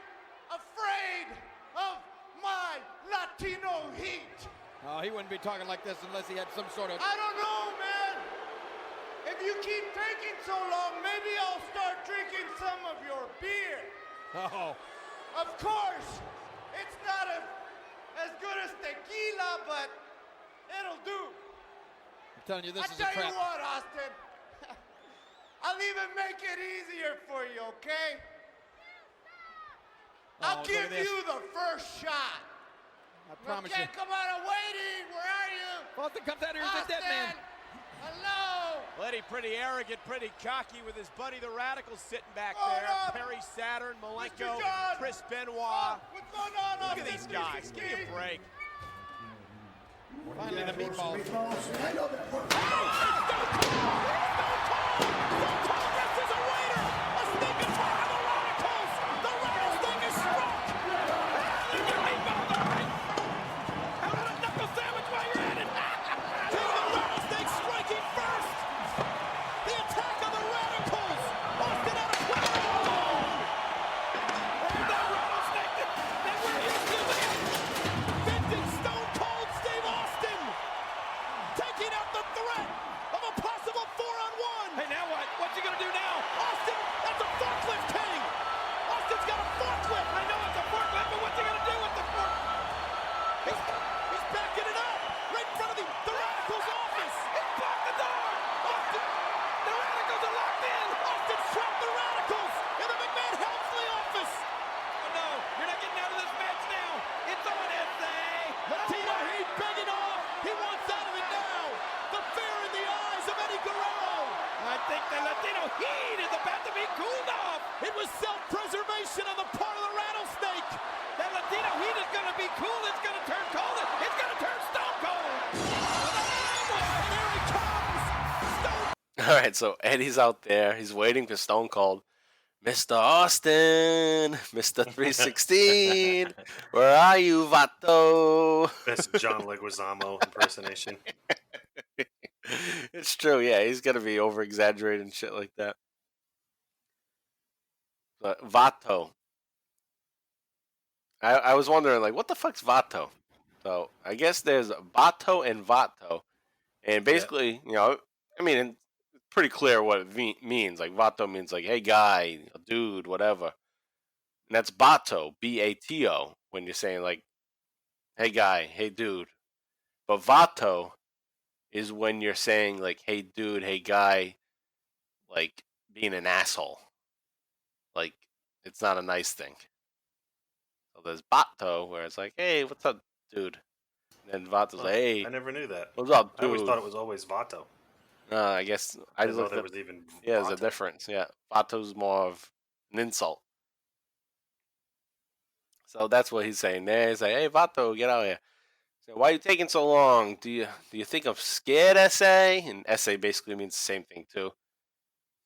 afraid of my Latino heat? Oh, he wouldn't be talking like this unless he had some sort of... I don't know, man. If you keep taking so long, maybe I'll start drinking some of your beer. Oh. Of course, it's not as good as tequila, but it'll do. I'm telling you, this is a I tell trap. you what, Austin. I'll even make it easier for you, okay? I'll look give at this. you the first shot. I promise okay, you. come on, I'm waiting. Where are you? Austin comes out here as a Austin! Deadman. Hello! Well, Eddie pretty arrogant, pretty cocky with his buddy the Radicalz sitting back Hold there. up. Perry Saturn, Malenko, Mr. John. Chris Benoit. What's going on, Look Austin? at these guys. Give me a break. Finally, the meatballs. it. What's he gonna do now? Austin, that's a forklift, King. Austin's got a forklift. I know it's a forklift, but what's he gonna do with the fork? He's backing it up right in front of the Radicalz office. He's blocked the door. Austin, the Radicalz are locked in. Austin trapped the Radicalz in the McMahon Helmsley office. Oh no, you're not getting out of this match now. It's on, SA. Latino Heat begging off. He wants out of it now. The fear in the eyes of Eddie Guerrero. I think the Latino Heat is about to be cooled off. It was self-preservation on the part of the Rattlesnake. That Latino Heat is going to be cool. It's going to turn cold. It's going to turn stone cold. And here he comes. All right, so Eddie's out there. He's waiting for Stone Cold. Mr. Austin, Mr. 316, where are you, Vato? Best John Leguizamo impersonation. It's true, yeah. He's gonna be over exaggerated and shit like that. But Vato. I was wondering, like, what the fuck's Vato? So I guess there's Vato and Vato, and basically, you know, I mean, it's pretty clear what it means. Like Vato means like, hey guy, a dude, whatever, and that's Bato, Bato, when you're saying like, hey guy, hey dude. But Vato is when you're saying like, hey dude, hey guy, like being an asshole. Like it's not a nice thing. So there's Bato where it's like, hey, what's up, dude? And then Vato's like, hey, I never knew that. What's up, dude? I always thought it was always Vato. I guess I didn't know looked there up. was even Yeah, there's a Vato. difference. Yeah, Vato's more of an insult. So that's what he's saying there. He's like, hey, Vato, get out here. So why are you taking so long? Do you think I'm scared, SA? And SA basically means the same thing too.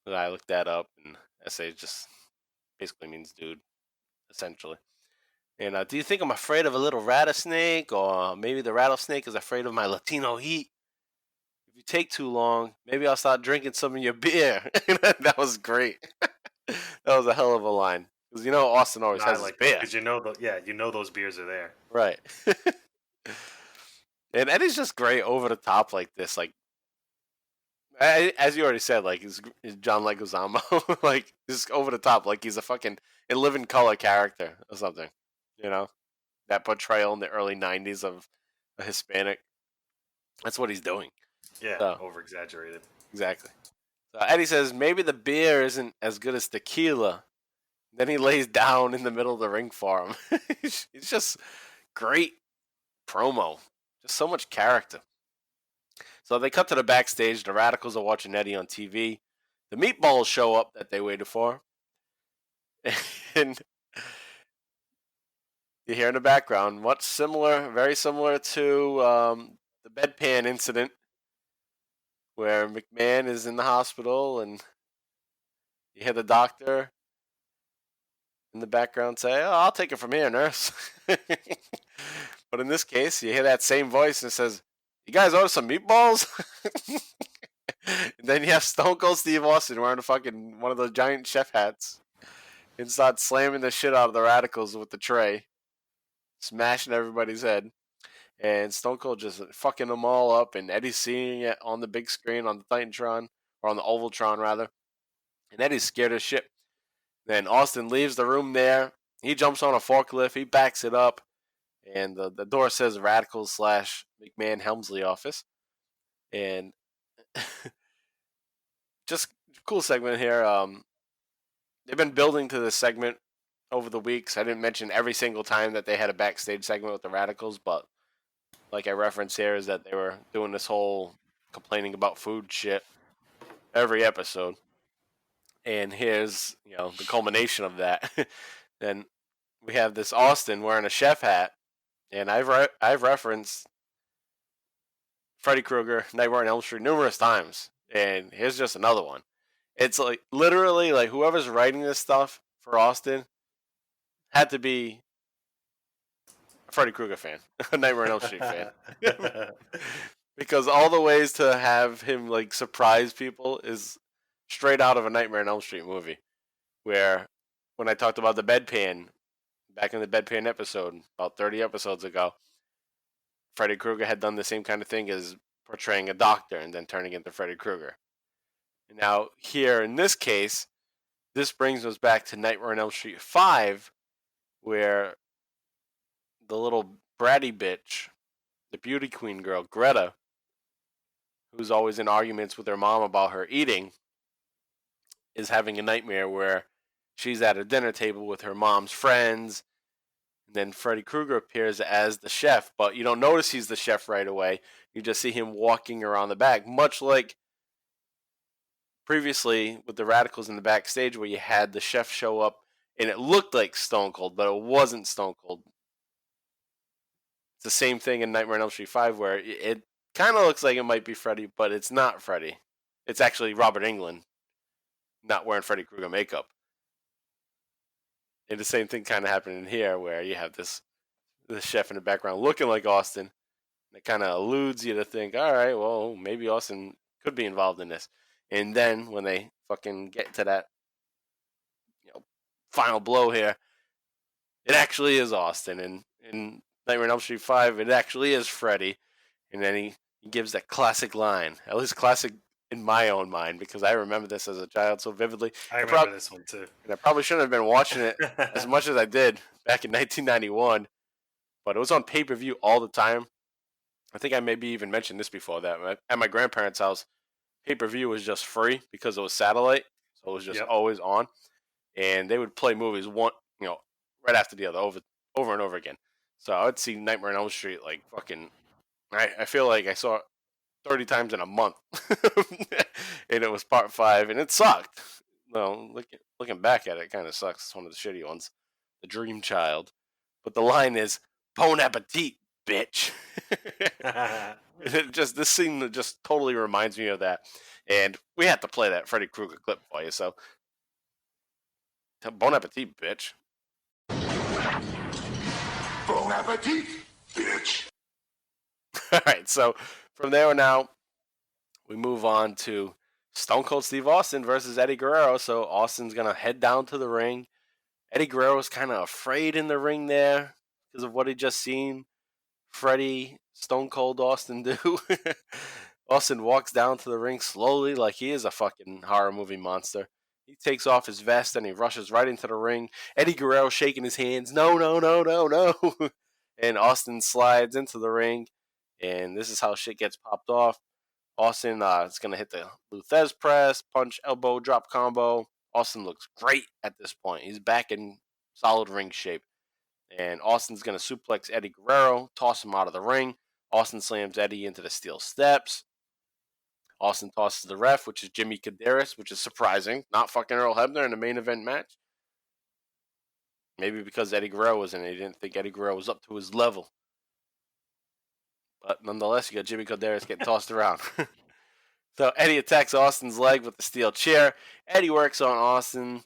So I looked that up, and SA just basically means dude, essentially. And do you think I'm afraid of a little rattlesnake, or maybe the rattlesnake is afraid of my Latino heat? If you take too long, maybe I'll start drinking some of your beer. That was great. That was a hell of a line. Because you know Austin always has his beer. Because you know those beers are there. Right. And Eddie's just great over the top like this. Like, as you already said, like, he's John Leguizamo. Like, just over the top. Like, he's a living color character or something. You know? That portrayal in the early 90s of a Hispanic. That's what he's doing. Yeah, so, over-exaggerated. Exactly. So Eddie says, maybe the beer isn't as good as tequila. Then he lays down in the middle of the ring for him. It's just great promo. Just so much character. So they cut to the backstage. The Radicalz are watching Eddie on TV. The meatballs show up that they waited for. And you hear in the background, very similar to the bedpan incident where McMahon is in the hospital and you hear the doctor in the background say, oh, I'll take it from here, nurse. But in this case, you hear that same voice and it says, you guys order some meatballs? And then you have Stone Cold Steve Austin wearing one of those giant chef hats and start slamming the shit out of the Radicalz with the tray, smashing everybody's head. And Stone Cold just fucking them all up, and Eddie's seeing it on the big screen on the Titantron, or on the Ovaltron rather. And Eddie's scared as shit. Then Austin leaves the room there. He jumps on a forklift. He backs it up. And the door says Radicalz / McMahon Helmsley office. And just cool segment here. They've been building to this segment over the weeks. I didn't mention every single time that they had a backstage segment with the Radicalz, but like I referenced here is that they were doing this whole complaining about food shit every episode. And here's, the culmination of that. Then we have this Austin wearing a chef hat. And I've referenced Freddy Krueger, Nightmare on Elm Street numerous times. And here's just another one. It's like literally like whoever's writing this stuff for Austin had to be a Freddy Krueger fan, a Nightmare on Elm Street fan. Because all the ways to have him like surprise people is straight out of a Nightmare on Elm Street movie. Where when I talked about the bedpan, back in the bedpan episode, about 30 episodes ago, Freddy Krueger had done the same kind of thing as portraying a doctor and then turning into Freddy Krueger. Now, here in this case, this brings us back to Nightmare on Elm Street 5, where the little bratty bitch, the beauty queen girl, Greta, who's always in arguments with her mom about her eating, is having a nightmare where she's at a dinner table with her mom's friends. And then Freddy Krueger appears as the chef, but you don't notice he's the chef right away. You just see him walking around the back, much like previously with the Radicalz in the backstage where you had the chef show up and it looked like Stone Cold, but it wasn't Stone Cold. It's the same thing in Nightmare on Elm Street 5 where it kind of looks like it might be Freddy, but it's not Freddy. It's actually Robert Englund not wearing Freddy Krueger makeup. And the same thing kind of happened in here where you have the chef in the background looking like Austin. And it kind of alludes you to think, all right, well, maybe Austin could be involved in this. And then when they fucking get to that final blow here, it actually is Austin. And in Nightmare on Elm Street 5, it actually is Freddy. And then he gives that classic line, at least classic in my own mind, because I remember this as a child so vividly. I remember this one too. And I probably shouldn't have been watching it as much as I did back in 1991, but it was on pay-per-view all the time. I think I maybe even mentioned this before, that at my grandparents' house, pay-per-view was just free because it was satellite, so it was just always on. And they would play movies right after the other, over and over again. So I would see Nightmare on Elm Street like fucking, I feel like I saw it 30 times in a month. And it was part 5, and it sucked. No, looking back at it, it kind of sucks. It's one of the shitty ones. The Dream Child. But the line is, Bon appetit, bitch. This scene just totally reminds me of that. And we had to play that Freddy Krueger clip for you, so. Bon appetit, bitch. Bon appetit, bitch. Alright, so from there on out, we move on to Stone Cold Steve Austin versus Eddie Guerrero. So Austin's going to head down to the ring. Eddie Guerrero's kind of afraid in the ring there because of what he just seen Freddie Stone Cold Austin do. Austin walks down to the ring slowly like he is a fucking horror movie monster. He takes off his vest and he rushes right into the ring. Eddie Guerrero shaking his hands. No, no, no, no, no. And Austin slides into the ring. And this is how shit gets popped off. Austin is going to hit the Luthez press, punch, elbow, drop combo. Austin looks great at this point. He's back in solid ring shape. And Austin's going to suplex Eddie Guerrero, toss him out of the ring. Austin slams Eddie into the steel steps. Austin tosses the ref, which is Jimmy Kadderis, which is surprising. Not fucking Earl Hebner in the main event match. Maybe because Eddie Guerrero was in it. He didn't think Eddie Guerrero was up to his level. But nonetheless, you got Jimmy Kadderis getting tossed around. So Eddie attacks Austin's leg with the steel chair. Eddie works on Austin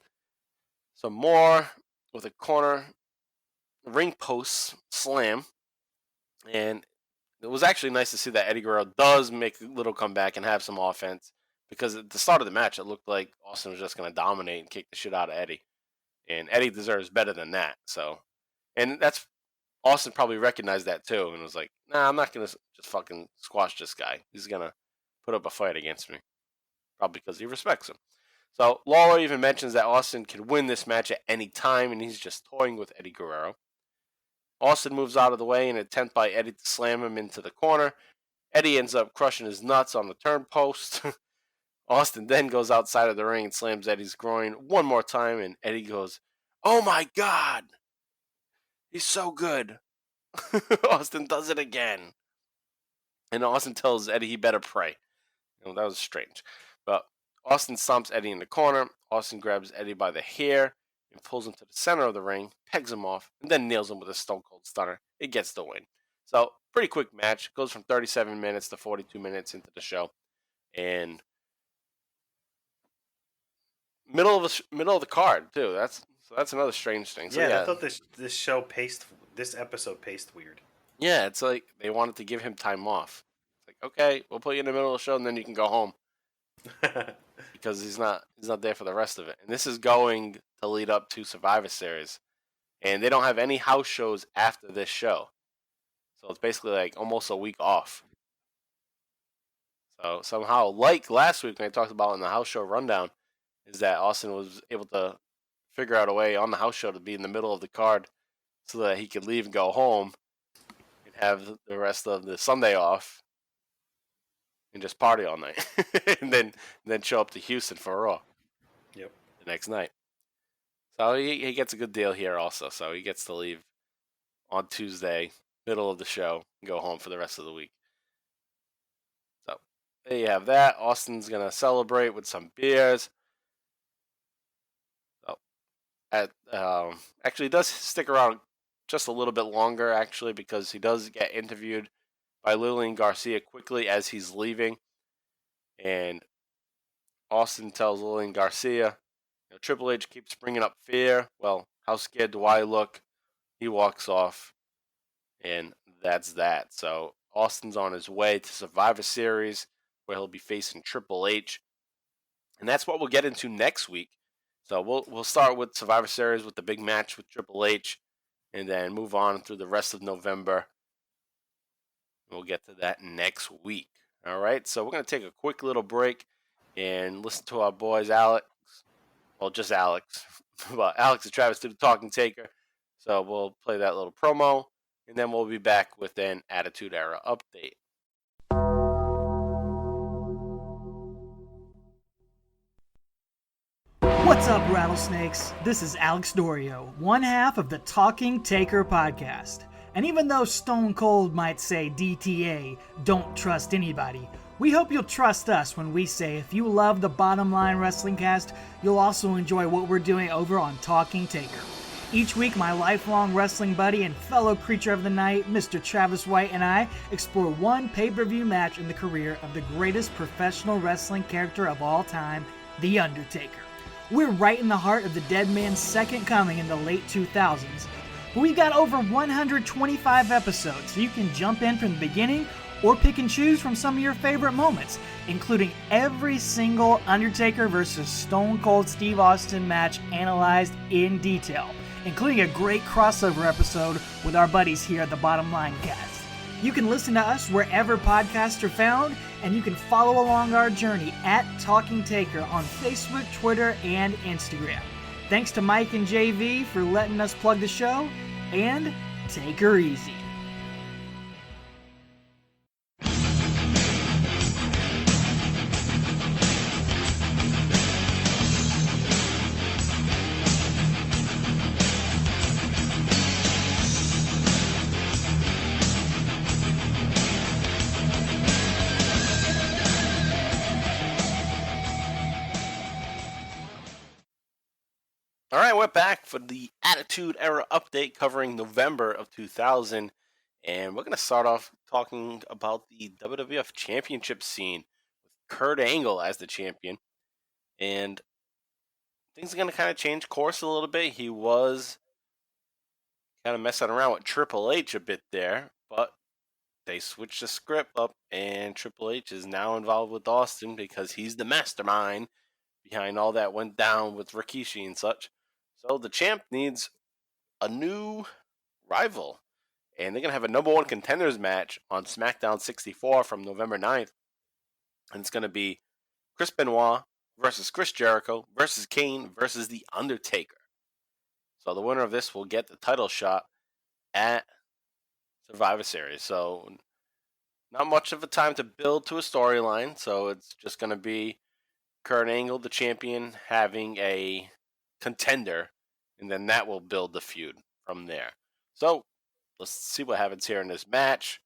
some more with a corner ring post slam. And it was actually nice to see that Eddie Guerrero does make a little comeback and have some offense. Because at the start of the match, it looked like Austin was just going to dominate and kick the shit out of Eddie. And Eddie deserves better than that. So, and that's Austin probably recognized that too and was like, nah, I'm not going to just fucking squash this guy. He's going to put up a fight against me. Probably because he respects him. So Lawler even mentions that Austin can win this match at any time, and he's just toying with Eddie Guerrero. Austin moves out of the way in an attempt by Eddie to slam him into the corner. Eddie ends up crushing his nuts on the turn post. Austin then goes outside of the ring and slams Eddie's groin one more time, and Eddie goes, "Oh my God, he's so good." Austin does it again. And Austin tells Eddie he better pray. That was strange. But Austin stomps Eddie in the corner. Austin grabs Eddie by the hair and pulls him to the center of the ring, pegs him off, and then nails him with a Stone Cold Stunner. It gets the win. So, pretty quick match. Goes from 37 minutes to 42 minutes into the show. And middle of the card, too. That's another strange thing. So, yeah, I thought this episode paced weird. Yeah, it's like they wanted to give him time off. It's like, okay, we'll put you in the middle of the show and then you can go home. Because he's not there for the rest of it. And this is going to lead up to Survivor Series. And they don't have any house shows after this show. So it's basically like almost a week off. So somehow, like last week when I talked about in the house show rundown, is that Austin was able to figure out a way on the house show to be in the middle of the card so that he could leave and go home and have the rest of the Sunday off and just party all night. and then show up to Houston for Raw. Yep. The next night. So he gets a good deal here also. So he gets to leave on Tuesday, middle of the show, and go home for the rest of the week. So there you have that. Austin's going to celebrate with some beers. So actually, he does stick around just a little bit longer, actually, because he does get interviewed by Lillian Garcia quickly as he's leaving. And Austin tells Lillian Garcia, Triple H keeps bringing up fear. Well, how scared do I look? He walks off, and that's that. So Austin's on his way to Survivor Series, where he'll be facing Triple H, and that's what we'll get into next week. So we'll start with Survivor Series with the big match with Triple H, and then move on through the rest of November. We'll get to that next week. All right, so we're going to take a quick little break and listen to our boys Alex. Well, just Alex. Well, Alex and Travis do the Talking Taker. So we'll play that little promo, and then we'll be back with an Attitude Era update. What's up, Rattlesnakes? This is Alex Dorio, one half of the Talking Taker podcast. And even though Stone Cold might say DTA, don't trust anybody, we hope you'll trust us when we say if you love the Bottom Line Wrestling Cast, you'll also enjoy what we're doing over on Talking Taker. Each week, my lifelong wrestling buddy and fellow creature of the night, Mr. Travis White, and I explore one pay-per-view match in the career of the greatest professional wrestling character of all time, The Undertaker. We're right in the heart of the Deadman's second coming in the late 2000s, but we've got over 125 episodes, so you can jump in from the beginning or pick and choose from some of your favorite moments, including every single Undertaker versus Stone Cold Steve Austin match analyzed in detail, including a great crossover episode with our buddies here at the Bottom Line Cast. You can listen to us wherever podcasts are found, and you can follow along our journey at Talking Taker on Facebook, Twitter, and Instagram. Thanks to Mike and JV for letting us plug the show, and take her easy. All right, we're back for the Attitude Era update covering November of 2000. And we're going to start off talking about the WWF Championship scene with Kurt Angle as the champion. And things are going to kind of change course a little bit. He was kind of messing around with Triple H a bit there, but they switched the script up, and Triple H is now involved with Austin because he's the mastermind behind all that went down with Rikishi and such. So the champ needs a new rival. And they're going to have a number one contenders match on Smackdown 64 from November 9th. And it's going to be Chris Benoit versus Chris Jericho versus Kane versus The Undertaker. So the winner of this will get the title shot at Survivor Series. So not much of a time to build to a storyline. So it's just going to be Kurt Angle, the champion, having a contender. And then that will build the feud from there. So let's see what happens here in this match.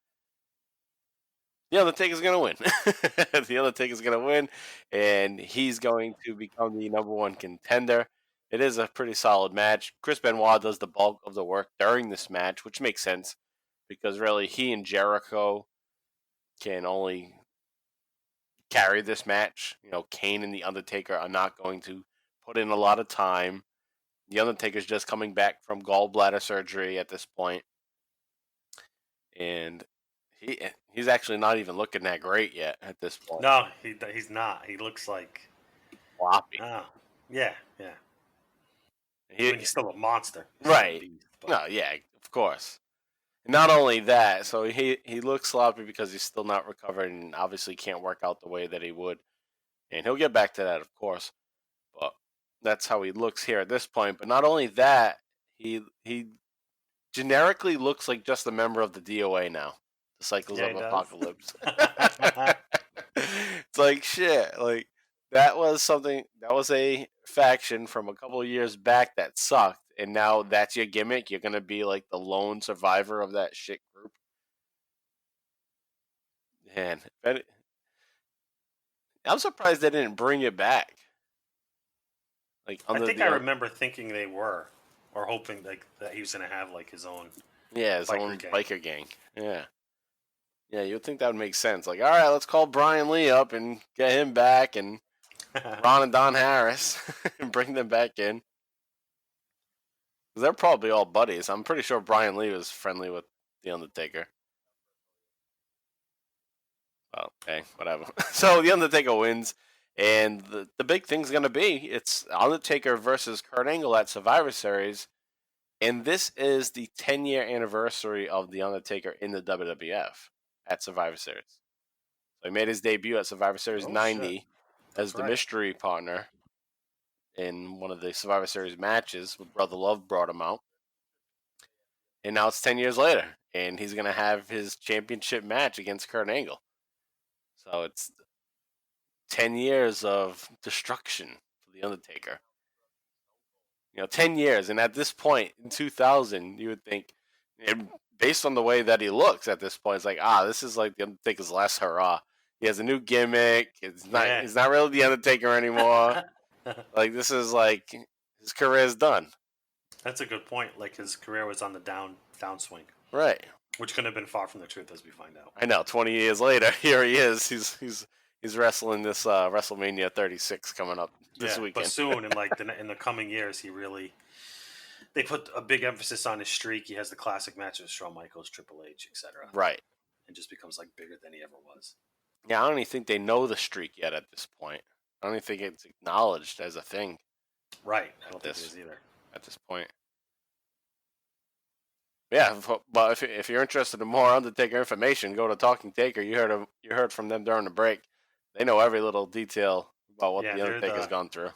The Undertaker's going to win. The Undertaker's going to win, and he's going to become the number one contender. It is a pretty solid match. Chris Benoit does the bulk of the work during this match, which makes sense because really he and Jericho can only carry this match. You know, Kane and The Undertaker are not going to put in a lot of time. The Undertaker's just coming back from gallbladder surgery at this point. And he's actually not even looking that great yet at this point. No, he's not. He looks like floppy. Oh, yeah. He's still a monster. Right. No, yeah, of course. Not only that, so he looks sloppy because he's still not recovered and obviously can't work out the way that he would. And he'll get back to that, of course. But that's how he looks here at this point. But not only that, he generically looks like just a member of the DOA now. The Cycles of Apocalypse. It's like shit. Like that was a faction from a couple of years back that sucked, and now that's your gimmick. You're gonna be like the lone survivor of that shit group. Man, I'm surprised they didn't bring it back. Like I think I remember thinking they were, or hoping like that he was gonna have like his own. Yeah, his own biker gang. Yeah. Yeah, you would think that would make sense. Like, all right, let's call Brian Lee up and get him back, and Ron and Don Harris, and bring them back in. They're probably all buddies. I'm pretty sure Brian Lee was friendly with The Undertaker. Well, okay, whatever. So The Undertaker wins, and the big thing's going to be, it's Undertaker versus Kurt Angle at Survivor Series, and this is the 10-year anniversary of The Undertaker in the WWF. At Survivor Series. So he made his debut at Survivor Series 90 as the mystery partner in one of the Survivor Series matches. Brother Love brought him out. And now it's 10 years later, and he's going to have his championship match against Kurt Angle. So it's 10 years of destruction for The Undertaker. 10 years, and at this point, in 2000, you would think... based on the way that he looks at this point, it's like, this is like The Undertaker's last hurrah. He has a new gimmick. He's not really The Undertaker anymore. Like, this is like, his career's done. That's a good point. Like, his career was on the downswing. Right. Which couldn't have been far from the truth, as we find out. I know, 20 years later, here he is. He's wrestling this WrestleMania 36 coming up this weekend. But soon, in the coming years, they put a big emphasis on his streak. He has the classic matches with Shawn Michaels, Triple H, etc. Right. And just becomes like bigger than he ever was. Yeah, I don't even think they know the streak yet at this point. I don't even think it's acknowledged as a thing. Right. I don't think it is either. At this point. Yeah, but if you're interested in more Undertaker information, go to Talking Taker. You heard from them during the break. They know every little detail about what the Undertaker's gone through.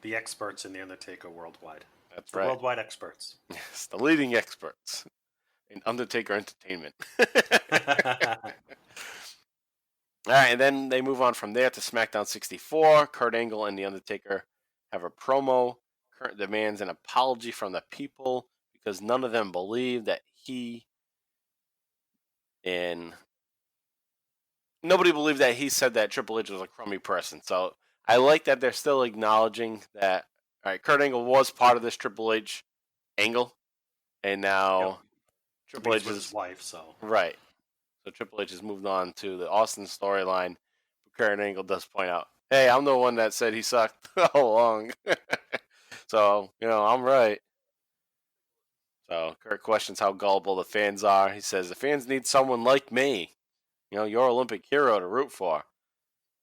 The experts in the Undertaker worldwide. That's right. Worldwide experts. Yes, the leading experts in Undertaker entertainment. All right, and then they move on from there to SmackDown 64. Kurt Angle and The Undertaker have a promo. Kurt demands an apology from the people because none of them believe that nobody believed that he said that Triple H was a crummy person. So I like that they're still acknowledging that. All right, Kurt Angle was part of this Triple H angle, and now Triple H is his wife. So right, so Triple H has moved on to the Austin storyline. Kurt Angle does point out, "Hey, I'm the one that said he sucked all along." So I'm right. So Kurt questions how gullible the fans are. He says the fans need someone like me, your Olympic hero to root for.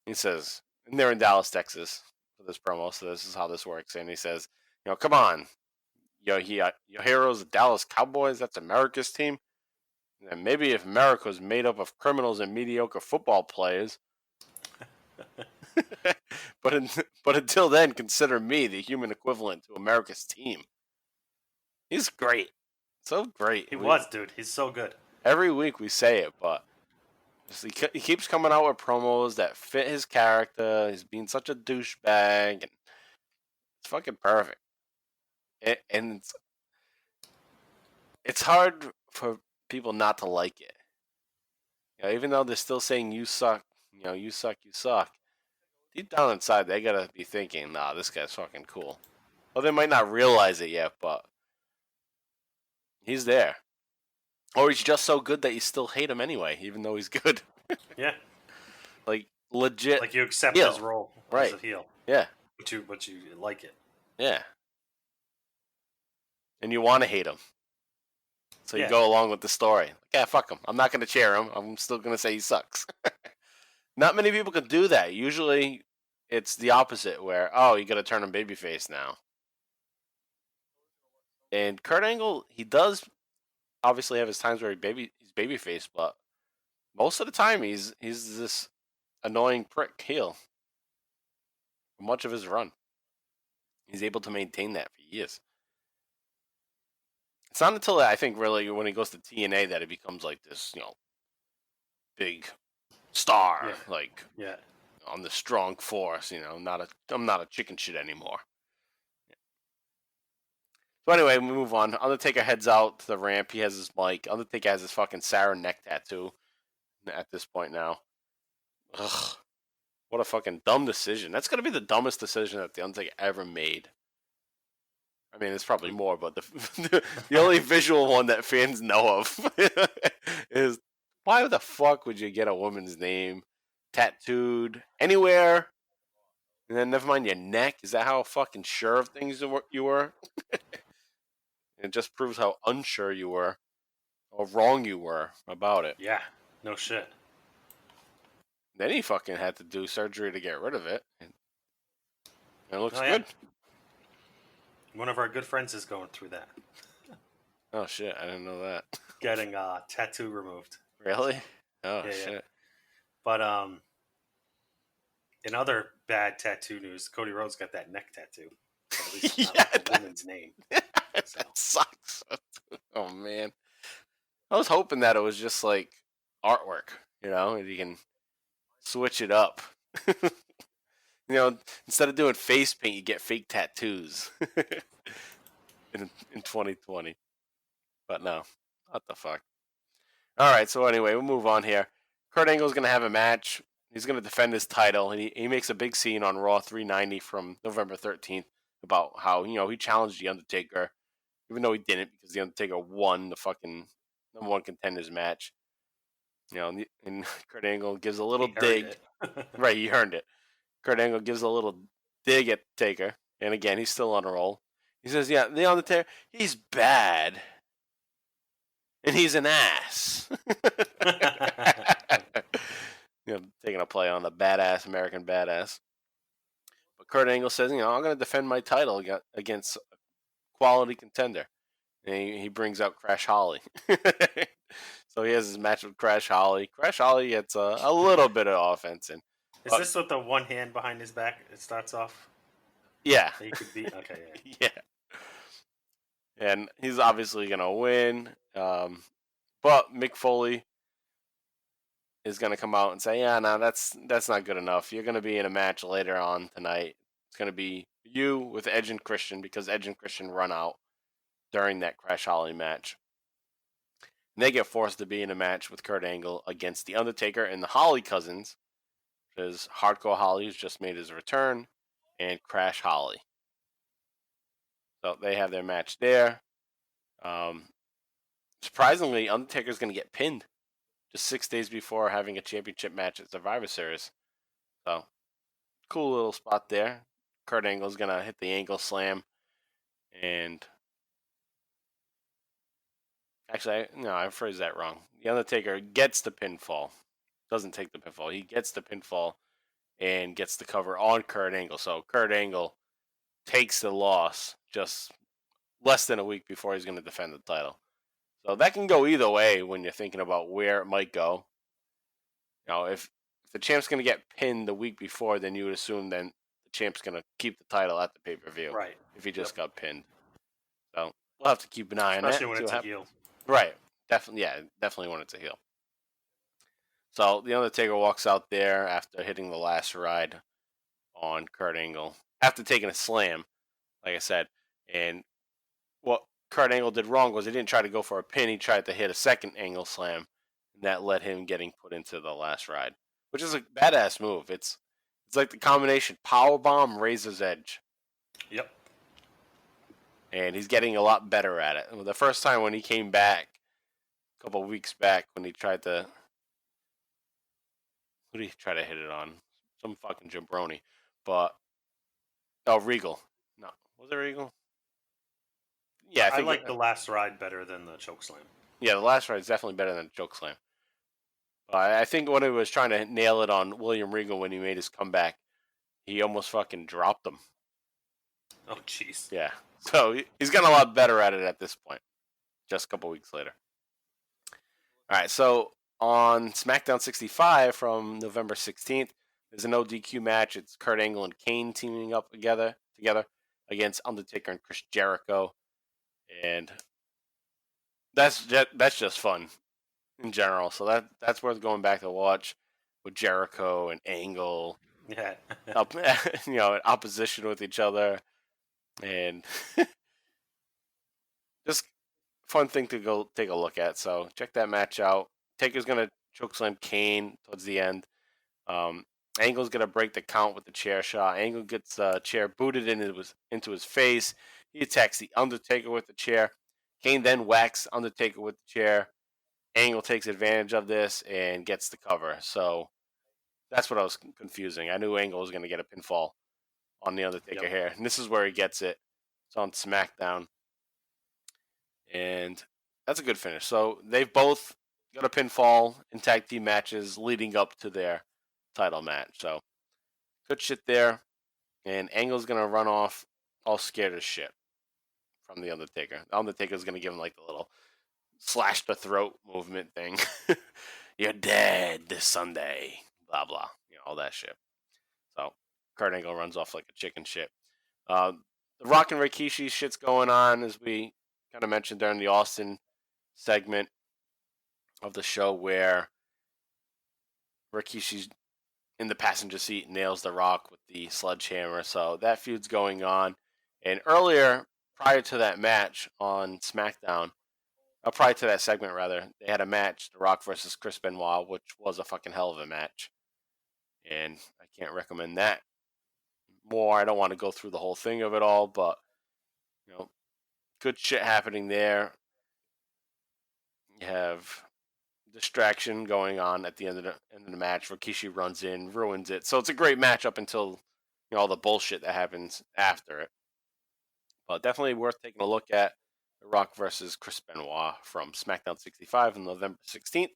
He says, and they're in Dallas, Texas. This promo, so this is how this works. And he says, come on, your heroes, the Dallas Cowboys, that's America's team. And maybe if America was made up of criminals and mediocre football players, but until then, consider me the human equivalent to America's team. He's great, so great. He was, dude. He's so good. Every week we say it, but he keeps coming out with promos that fit his character. He's being such a douchebag, and it's fucking perfect. And it's hard for people not to like it. Even though they're still saying you suck, you suck, you suck. Deep down inside, they gotta be thinking, nah, this guy's fucking cool. Well, they might not realize it yet, but he's there. Or he's just so good that you still hate him anyway, even though he's good. Yeah. Like, legit. Like, you accept his role as a heel. Yeah. But you like it. Yeah. And you want to hate him. So you go along with the story. Like, yeah, fuck him. I'm not going to cheer him. I'm still going to say he sucks. Not many people can do that. Usually, it's the opposite, where, you got to turn him babyface now. And Kurt Angle, he does obviously have his times where he's babyface, but most of the time he's this annoying prick heel. For much of his run, he's able to maintain that for years. It's not until I think really when he goes to TNA that it becomes like this, big star, on the strong force. I'm not a chicken shit anymore. So anyway, we move on. Undertaker heads out to the ramp. He has his mic. Undertaker has his fucking Sarah neck tattoo at this point now. Ugh. What a fucking dumb decision. That's going to be the dumbest decision that the Undertaker ever made. I mean, there's probably more, but the only visual one that fans know of is, why the fuck would you get a woman's name tattooed anywhere? And then never mind your neck. Is that how fucking sure of things you were? It just proves how unsure you were, or wrong you were about it. Yeah, no shit. Then he fucking had to do surgery to get rid of it. And it looks good. One of our good friends is going through that. Oh shit, I didn't know that. Getting a tattoo removed. Really? Oh shit. Yeah. But in other bad tattoo news, Cody Rhodes got that neck tattoo. At least not a woman's name. So. That sucks. Oh man. I was hoping that it was just like artwork, and you can switch it up. Instead of doing face paint, you get fake tattoos in 2020. But no, what the fuck. All right, so anyway, we'll move on here. Kurt Angle's going to have a match. He's going to defend his title, and he makes a big scene on Raw 390 from November 13th about how, he challenged The Undertaker, even though he didn't, because The Undertaker won the fucking number one contenders match. And Kurt Angle gives a little dig. Right, he earned it. Kurt Angle gives a little dig at Taker, and again, he's still on a roll. He says, yeah, The Undertaker, he's bad, and he's an ass. Taking a play on the badass, American badass. But Kurt Angle says, I'm going to defend my title against a quality contender. And he brings out Crash Holly. So he has his match with Crash Holly. Crash Holly gets a little bit of offense in. Is this with the one hand behind his back? It starts off? Yeah. He could be, okay, yeah. Yeah. And he's obviously going to win. But Mick Foley is going to come out and say, yeah, no, that's not good enough. You're going to be in a match later on tonight. It's going to be you with Edge and Christian, because Edge and Christian run out during that Crash Holly match. And they get forced to be in a match with Kurt Angle against The Undertaker and the Holly cousins, because Hardcore Holly has just made his return, and Crash Holly. So they have their match there. Surprisingly, Undertaker's going to get pinned just 6 days before having a championship match at Survivor Series. So, cool little spot there. Kurt Angle's going to hit the angle slam. And actually, I phrased that wrong. The Undertaker gets the pinfall. Doesn't take the pinfall. He gets the pinfall and gets the cover on Kurt Angle. So, Kurt Angle takes the loss just less than a week before he's going to defend the title. So that can go either way when you're thinking about where it might go. If the champ's going to get pinned the week before, then you would assume then the champ's going to keep the title at the pay-per-view. Right. If he just got pinned. So we'll have to keep an eye on that. Especially when it's a heel. Right. Definitely when it's a heel. So The Undertaker walks out there after hitting the last ride on Kurt Angle. After taking a slam, like I said. And what Kurt Angle did wrong was he didn't try to go for a pin. He tried to hit a second angle slam, and that led him getting put into the last ride, which is a badass move. It's like the combination powerbomb, razor's edge. Yep. And he's getting a lot better at it. The first time when he came back, a couple of weeks back, when he tried to... Who did he try to hit it on? Some fucking jabroni. But... Oh, Regal. No. Was it Regal? Yeah, I like the last ride better than the chokeslam. Yeah, the last ride is definitely better than the chokeslam. I think when he was trying to nail it on William Regal when he made his comeback, he almost fucking dropped him. Oh, jeez. Yeah. So he's gotten a lot better at it at this point, just a couple weeks later. All right, so on SmackDown 65 from November 16th, there's an ODQ match. It's Kurt Angle and Kane teaming up together against Undertaker and Chris Jericho, and that's just fun in general. So that's worth going back to watch with Jericho and Angle, Yeah, in opposition with each other, and just fun thing to go take a look at. So check that match out. Taker's gonna chokeslam Kane towards the end. Angle's gonna break the count with the chair shot. Angle gets the chair booted into his face. He attacks the Undertaker with the chair. Kane then whacks Undertaker with the chair. Angle takes advantage of this and gets the cover. So that's what I was confusing. I knew Angle was gonna get a pinfall on the Undertaker here, and this is where he gets it. It's on SmackDown, and that's a good finish. So they've both got a pinfall in tag team matches leading up to their title match. So good shit there. And Angle's gonna run off all scared as shit from the Undertaker. The Undertaker's gonna give him like the little slash the throat movement thing. You're dead this Sunday. Blah blah. All that shit. So Kurt Angle runs off like a chicken shit. The Rock and Rikishi shit's going on, as we kind of mentioned during the Austin segment of the show, where Rikishi's in the passenger seat, nails The Rock with the sledgehammer. So that feud's going on. And earlier, prior to that match on SmackDown, prior to that segment rather, they had a match, The Rock versus Chris Benoit, which was a fucking hell of a match. And I can't recommend that more. I don't want to go through the whole thing of it all, but good shit happening there. You have distraction going on at the end of the match. Rikishi runs in, ruins it. So it's a great match up until all the bullshit that happens after it. But definitely worth taking a look at. The Rock versus Chris Benoit from SmackDown 65 on November 16th.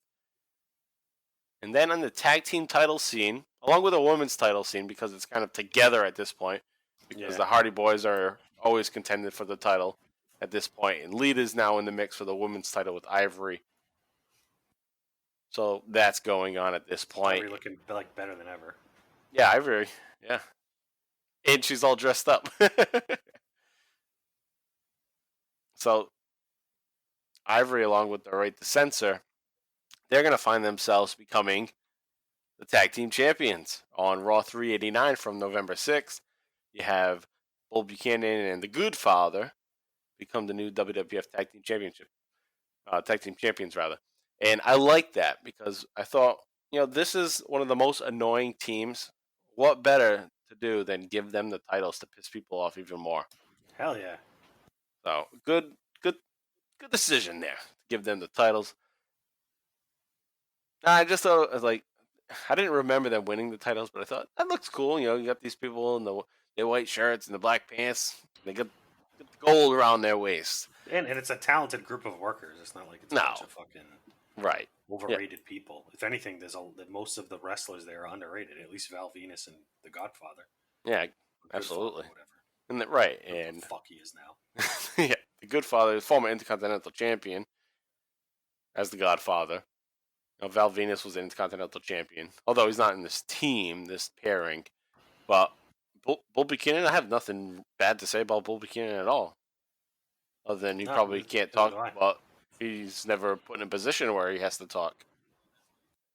And then on the tag team title scene, along with a women's title scene, because it's kind of together at this point, because the Hardy Boys are always contended for the title at this point, and Lita's now in the mix for the women's title with Ivory. So that's going on at this point. Ivory looking like better than ever. Yeah, Ivory. Yeah. And she's all dressed up. So Ivory, along with the Censor, they're going to find themselves becoming the tag team champions on Raw 389 from November 6th. You have Bull Buchanan and the Good Father become the new WWF Tag Team Champions rather. And I like that because I thought, this is one of the most annoying teams. What better to do than give them the titles to piss people off even more? Hell yeah. So good decision there to give them the titles. I just thought, I didn't remember them winning the titles, but I thought that looks cool. You got these people in the white shirts and the black pants. They got the gold around their waist. And it's a talented group of workers. It's not like it's a bunch of fucking overrated people. If anything, most of the wrestlers there are underrated. At least Val Venus and the Godfather. Yeah, absolutely. Whatever. Right, and the fuck he is now. Yeah, the Godfather, former Intercontinental Champion, as the Godfather. Val Venus was the Intercontinental Champion, although he's not in this team, this pairing. But Bull Buchanan, I have nothing bad to say about Bull Buchanan at all. Other than he probably can't talk, but he's never put in a position where he has to talk.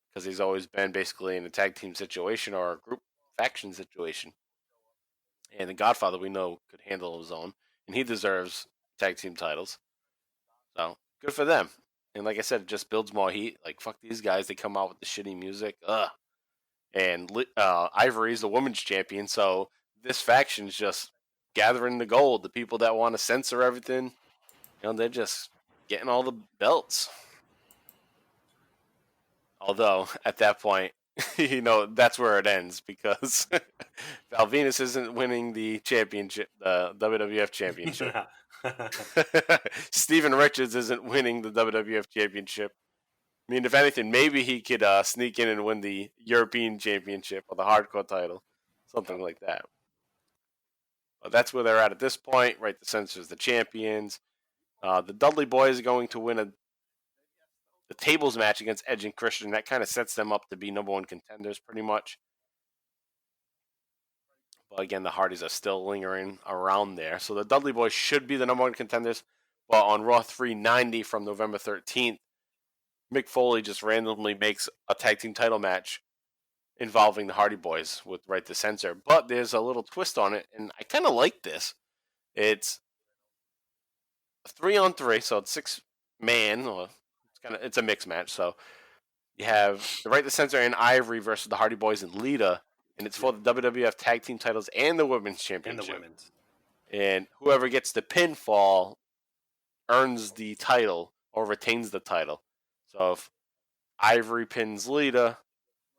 Because he's always been basically in a tag team situation or a group faction situation. And the Godfather, we know, could handle his own. And he deserves tag team titles. So, good for them. And like I said, it just builds more heat. Like, fuck these guys. They come out with the shitty music. Ugh. And Ivory's the women's champion. So, this faction's just gathering the gold. The people that want to censor everything, they're just getting all the belts. Although, at that point, that's where it ends because Val Venus isn't winning the championship, the WWF championship. Steven Richards isn't winning the WWF championship. I mean, if anything, maybe he could sneak in and win the European championship or the hardcore title, something like that. But that's where they're at this point, right? The Censor's the champions. The Dudley Boys are going to win the tables match against Edge and Christian. That kind of sets them up to be number one contenders pretty much. But again, the Hardys are still lingering around there. So the Dudley Boys should be the number one contenders. But on Raw 390 from November 13th, Mick Foley just randomly makes a tag team title match involving the Hardy Boys with Right to Censor. But there's a little twist on it, and I kind of like this. It's a 3-on-3, so it's 6-man. It's a mixed match. So you have the Right to Censor and Ivory versus the Hardy Boys and Lita, and it's for the WWF Tag Team titles and the Women's Championship. And whoever gets the pinfall earns the title or retains the title. So if Ivory pins Lita,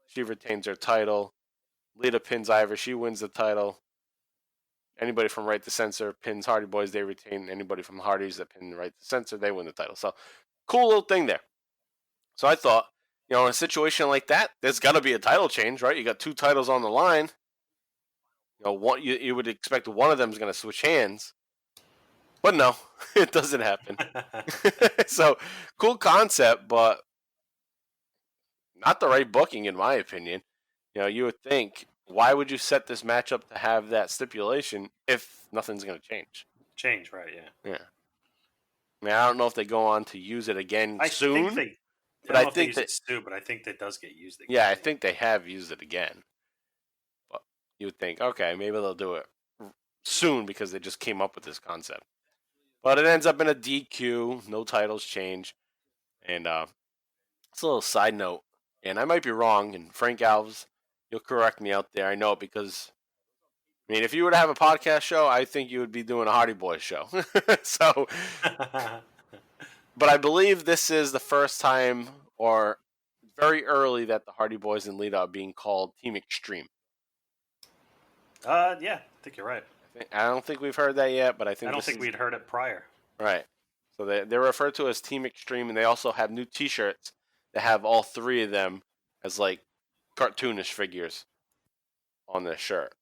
she retains her title. Lita pins Ivory, she wins the title. Anybody from Right to Censor pins Hardy Boys, they retain. Anybody from Hardys that pin Right to Censor, they win the title. So, cool little thing there. So I thought, in a situation like that, there's got to be a title change, right? You got 2 titles on the line. You would expect one of them is going to switch hands. But no, it doesn't happen. So, cool concept, but not the right booking, in my opinion. You would think, why would you set this matchup to have that stipulation if nothing's going to change? Right, yeah. Yeah. I mean, I don't know if they go on to use it again soon. I think that does get used again. Yeah, I think they have used it again. But you would think, okay, maybe they'll do it soon because they just came up with this concept. But it ends up in a DQ, no titles change. And it's a little side note, and I might be wrong, and Frank Alves, you'll correct me out there. I know it because, if you were to have a podcast show, I think you would be doing a Hardy Boys show. So, but I believe this is the first time or very early that the Hardy Boys and Lita are being called Team Extreme. Yeah, I think you're right. I don't think we've heard that yet, but I don't think we'd heard it prior. Right. So they're referred to as Team Extreme, and they also have new T-shirts that have all 3 of them as like cartoonish figures on their shirt.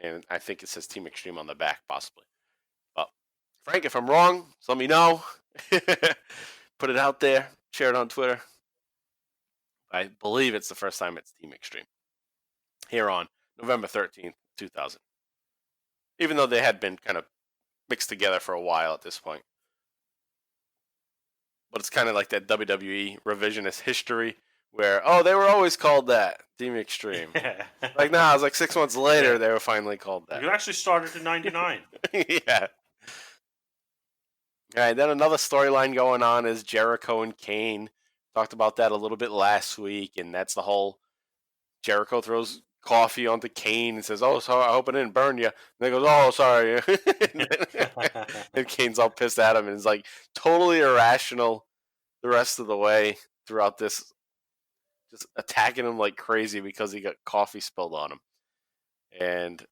And I think it says Team Extreme on the back, possibly. But Frank, if I'm wrong, just let me know. Put it out there. Share it on Twitter. I believe it's the first time it's Team Extreme. Here on November 13th, 2000. Even though they had been kind of mixed together for a while at this point. But it's kind of like that WWE revisionist history where, they were always called that, Team Extreme. Like, it was like 6 months later they were finally called that. You actually started in 99. Yeah. All right, then another storyline going on is Jericho and Kane. Talked about that a little bit last week, and that's the whole Jericho throws coffee onto Kane and says, "Oh, sorry, I hope it didn't burn you." And they goes, "Oh, sorry." And Kane's all pissed at him and is like totally irrational the rest of the way throughout this, just attacking him like crazy because he got coffee spilled on him. And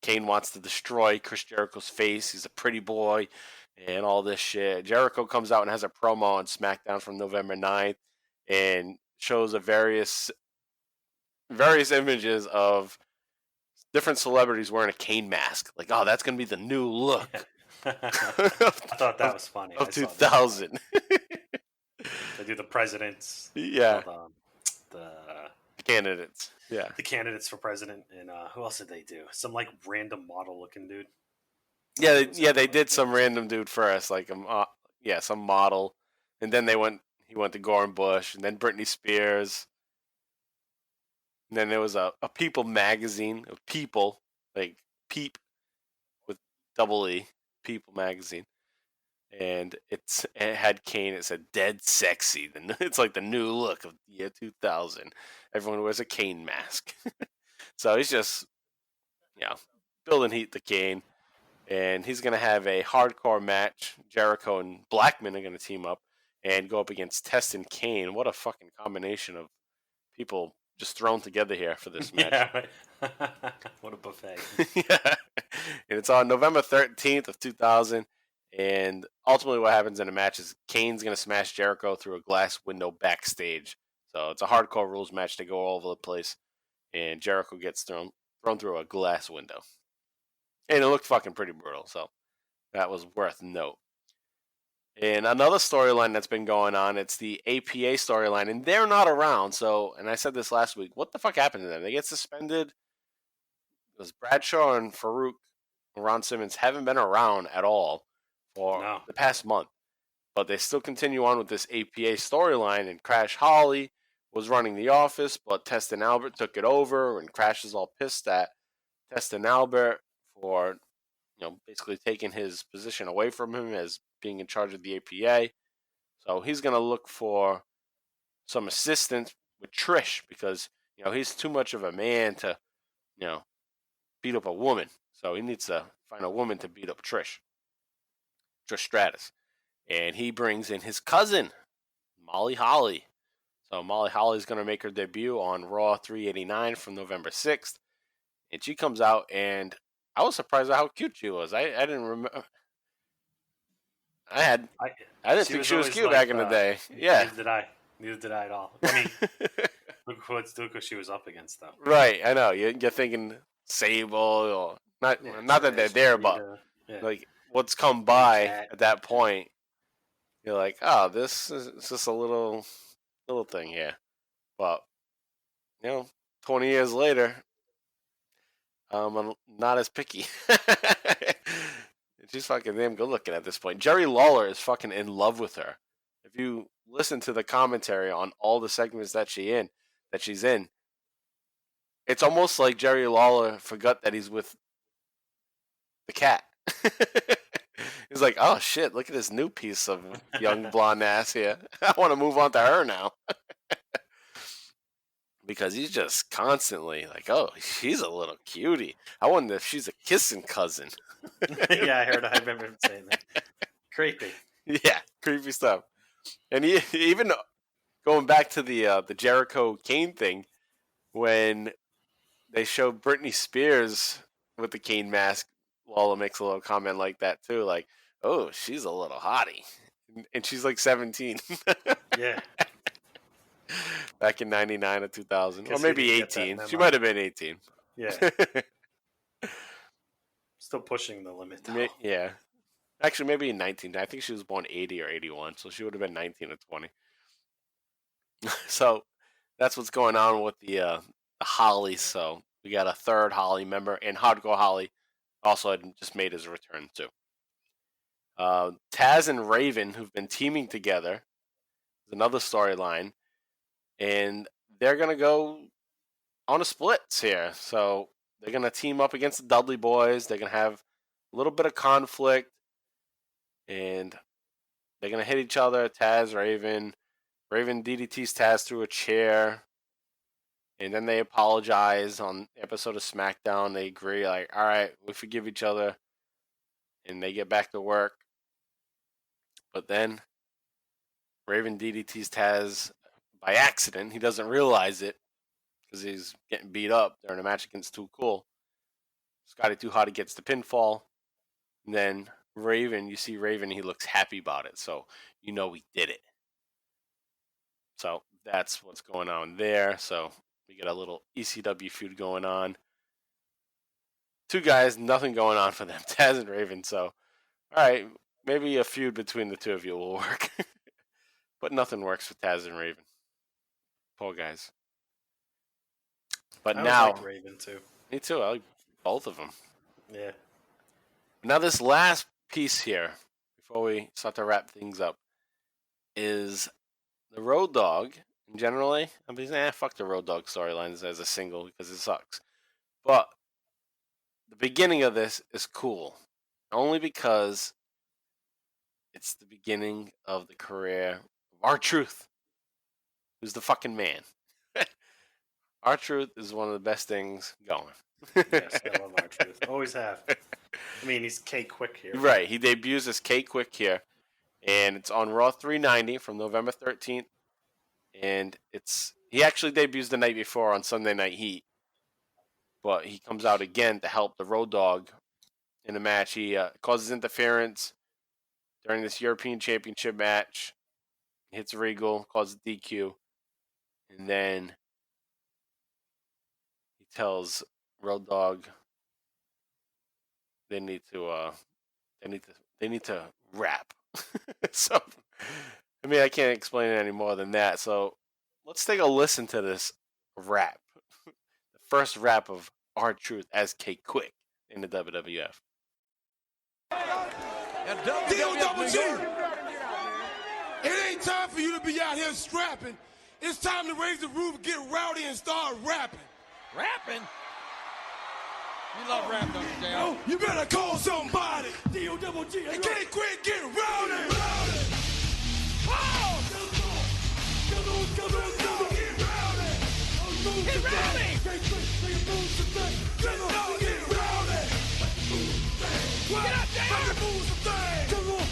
Kane wants to destroy Chris Jericho's face. He's a pretty boy and all this shit. Jericho comes out and has a promo on Smackdown from November 9th and shows various images of different celebrities wearing a Kane mask. Like, that's going to be the new look. I thought that was funny. Of 2000. They do the presidents. Yeah. The candidates. Yeah. The candidates for president. And who else did they do? Some like random model looking dude. Yeah, they did some random dude first, like some model. And then he went to Gordon Bush, and then Britney Spears. And then there was a People magazine of People, like Peep with double E, People magazine. And it had Kane. It said "Dead Sexy." It's like the new look of the year 2000. Everyone wears a Kane mask. So he's just, building heat to Kane. And he's going to have a hardcore match. Jericho and Blackman are going to team up and go up against Test and Kane. What a fucking combination of people just thrown together here for this match. Yeah. What a buffet. Yeah. And it's on November 13th of 2000. And ultimately what happens in the match is Kane's going to smash Jericho through a glass window backstage. So it's a hardcore rules match. They go all over the place. And Jericho gets thrown through a glass window. And it looked fucking pretty brutal. So that was worth note. And another storyline that's been going on, it's the APA storyline, and they're not around. So, and I said this last week, what the fuck happened to them? They get suspended. Because Bradshaw and Farouk and Ron Simmons haven't been around at all for the past month. But they still continue on with this APA storyline, and Crash Holly was running the office, but Test and Albert took it over, and Crash is all pissed at Test and Albert for, basically taking his position away from him as being in charge of the APA. So he's going to look for some assistance with Trish because, he's too much of a man to, beat up a woman. So he needs to find a woman to beat up Trish Stratus. And he brings in his cousin, Molly Holly. So Molly Holly is going to make her debut on Raw 389 from November 6th. And she comes out, and I was surprised at how cute she was. I didn't remember. I didn't think she was cute back in the day. Yeah. Neither did I at all. I mean, look who she was up against, though. Right, I know. You're thinking Sable, or not that they're there, but like what's come by at that point. You're like, oh, this is just a little thing here. But, 20 years later, I'm not as picky. She's fucking damn good looking at this point. Jerry Lawler is fucking in love with her. If you listen to the commentary on all the segments that she's in, it's almost like Jerry Lawler forgot that he's with the cat. He's like, oh shit, look at this new piece of young blonde ass here. I want to move on to her now. Because he's just constantly like, oh, she's a little cutie. I wonder if she's a kissing cousin. Yeah, I remember him saying that. Creepy. Yeah, creepy stuff. And he even going back to the Jericho Kane thing, when they showed Britney Spears with the Kane mask, Lawler makes a little comment like that too, like, oh, she's a little hottie. And she's like 17. Yeah. Back in 99 or 2000. Or maybe 18. She might have been 18. Yeah. Still pushing the limit, though. Yeah. Actually, maybe in 19. I think she was born 80 or 81, so she would have been 19 or 20. So that's what's going on with the Holly. So we got a third Holly member, and Hardcore Holly also had just made his return too. Taz and Raven, who've been teaming together, is another storyline, and they're gonna go on a splits here. So they're gonna team up against the Dudley Boys. They're gonna have a little bit of conflict, and they're gonna hit each other. Taz, Raven DDTs Taz through a chair. And then they apologize on the episode of Smackdown. They agree, like, all right, we forgive each other. And they get back to work. But then Raven DDTs Taz by accident. He doesn't realize it because he's getting beat up during a match against Too Cool. Scotty Too Hotty gets the pinfall. And then you see Raven, he looks happy about it. So we did it. So that's what's going on there. So we get a little ECW feud going on. Two guys, nothing going on for them, Taz and Raven. So, all right, maybe a feud between the two of you will work. But nothing works for Taz and Raven. Poor guys. But now, like Raven too. Me too. I like both of them. Yeah. Now this last piece here, before we start to wrap things up, is the Road Dogg. Generally, I mean, fuck the Road Dogg storylines as a single because it sucks. But the beginning of this is cool, only because it's the beginning of the career of R-Truth, who's the fucking man. R-Truth is one of the best things going. Yes, I love R-Truth. Always have. I mean, he's K-Quick here. Right, he debuts as K-Quick here, and it's on Raw 390 from November 13th. And he actually debuts the night before on Sunday Night Heat. But he comes out again to help the Road Dogg in the match. He causes interference during this European Championship match. Hits Regal, causes DQ. And then he tells Road Dogg they need to rap. So, I mean, I can't explain it any more than that. So, let's take a listen to this rap. The first rap of R-Truth as K-Quick in the WWF. And WWF, it ain't time for you to be out here scrapping. It's time to raise the roof, get rowdy, and start rapping. Rapping? You love rap, don't you, Dale? Oh, you better call somebody. D-O-double-G. And can't quit, get rowdy. Oh! Get rowdy. Get rowdy! Get rowdy. Get up there! About to move some things.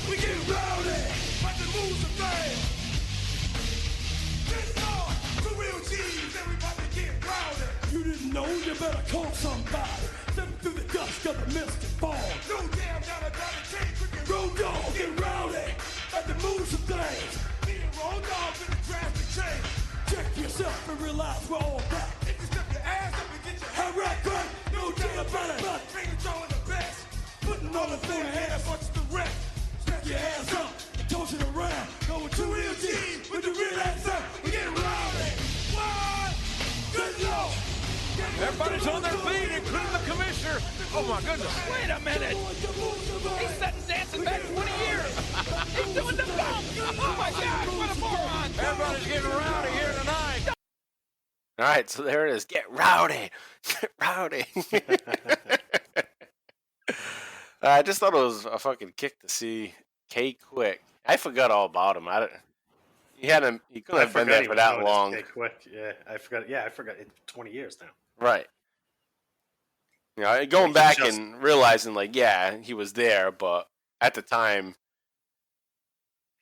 We get rowdy. About to move some things. Get on. The real G's. Everybody get rowdy. You didn't know? You better call somebody. Step through the dust of the mystic ball. No damn dollar can't quick. Road dog, get rowdy. About to move some things. Me and Road Dog in the drastic change. Check yourself and realize we're all back. If you step your ass up and get your hair wrapped back, no doubt about it. Bring it all in the best. Putting all the thing ahead as much as the rest. Step your ass up and toss it around. Going to real G with the real ass up. We get rowdy. What? Good Lord. Everybody's on their feet, including the commissioner. Oh my goodness. Wait a minute. He's sitting dancing back 20 years. He's doing the bump. Oh my God, what a moron. Everybody's getting rowdy here tonight. All right, so there it is. Get rowdy. Get rowdy. I just thought it was a fucking kick to see K-Quick. I forgot all about him. He couldn't have been there for that long. Quick. Yeah, I forgot. Yeah, I forgot. It's 20 years now. Right. You know, going back and realizing, like, yeah, he was there, but at the time,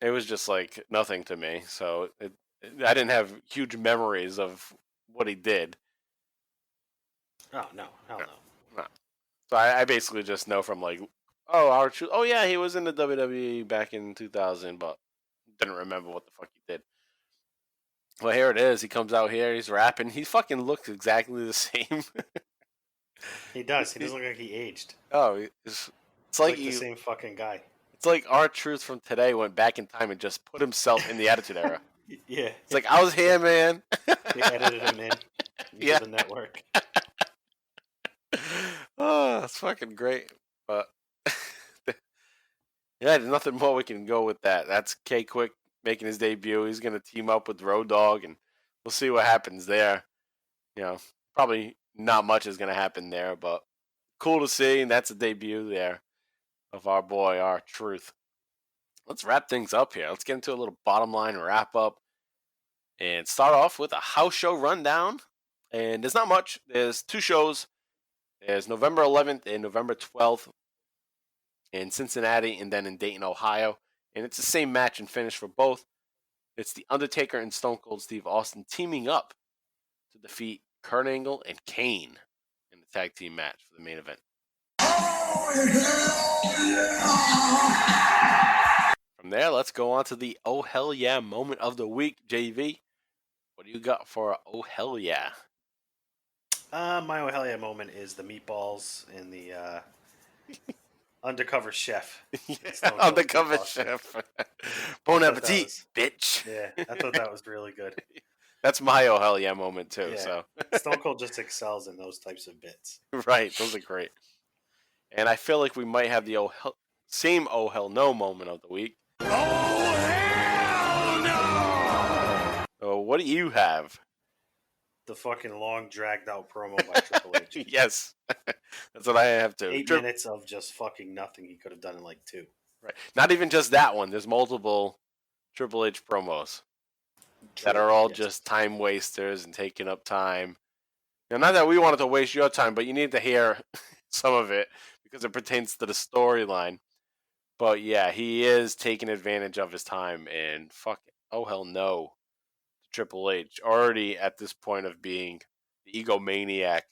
it was just like nothing to me. So I didn't have huge memories of what he did. Oh no, hell no. So I basically just know from like, R-Truth. Oh yeah, he was in the WWE back in 2000, but didn't remember what the fuck he did. Well, here it is. He comes out here. He's rapping. He fucking looks exactly the same. He does. He doesn't look like he aged. Oh, it's like the same fucking guy. It's like R-Truth from today went back in time and just put himself in the Attitude Era. Yeah. It's like, I was here, man. They edited him in. Yeah. The network. Oh, that's fucking great. But yeah, there's nothing more we can go with that. That's K-Quick making his debut. He's going to team up with Road Dogg, and we'll see what happens there. You know, probably not much is going to happen there, but cool to see, and that's a debut there of our boy, R-Truth. Let's wrap things up here. Let's get into a little bottom line wrap up and start off with a house show rundown. And there's not much. There's 2 shows. There's November 11th and November 12th in Cincinnati and then in Dayton, Ohio. And it's the same match and finish for both. It's the Undertaker and Stone Cold Steve Austin teaming up to defeat Kurt Angle and Kane in the tag team match for the main event. From there, let's go on to the Oh Hell Yeah moment of the week. JV, what do you got for Oh Hell Yeah? My Oh Hell Yeah moment is the meatballs and the undercover chef. Yeah, undercover chef. Bon appetit, bitch. Yeah, I thought that was really good. That's my Oh Hell Yeah moment too. Yeah. So Stone Cold just excels in those types of bits. Right, those are great. And I feel like we might have the same Oh Hell No moment of the week. Oh, hell no! So what do you have? The fucking long, dragged out promo by Triple H. Yes, that's what I have too. 8 minutes of just fucking nothing he could have done in like 2. Right. Not even just that one. There's multiple Triple H promos that are all just time wasters and taking up time. Now, not that we wanted to waste your time, but you need to hear some of it because it pertains to the storyline. But yeah, he is taking advantage of his time, and fuck it. Oh hell no. Triple H, already at this point of being the egomaniac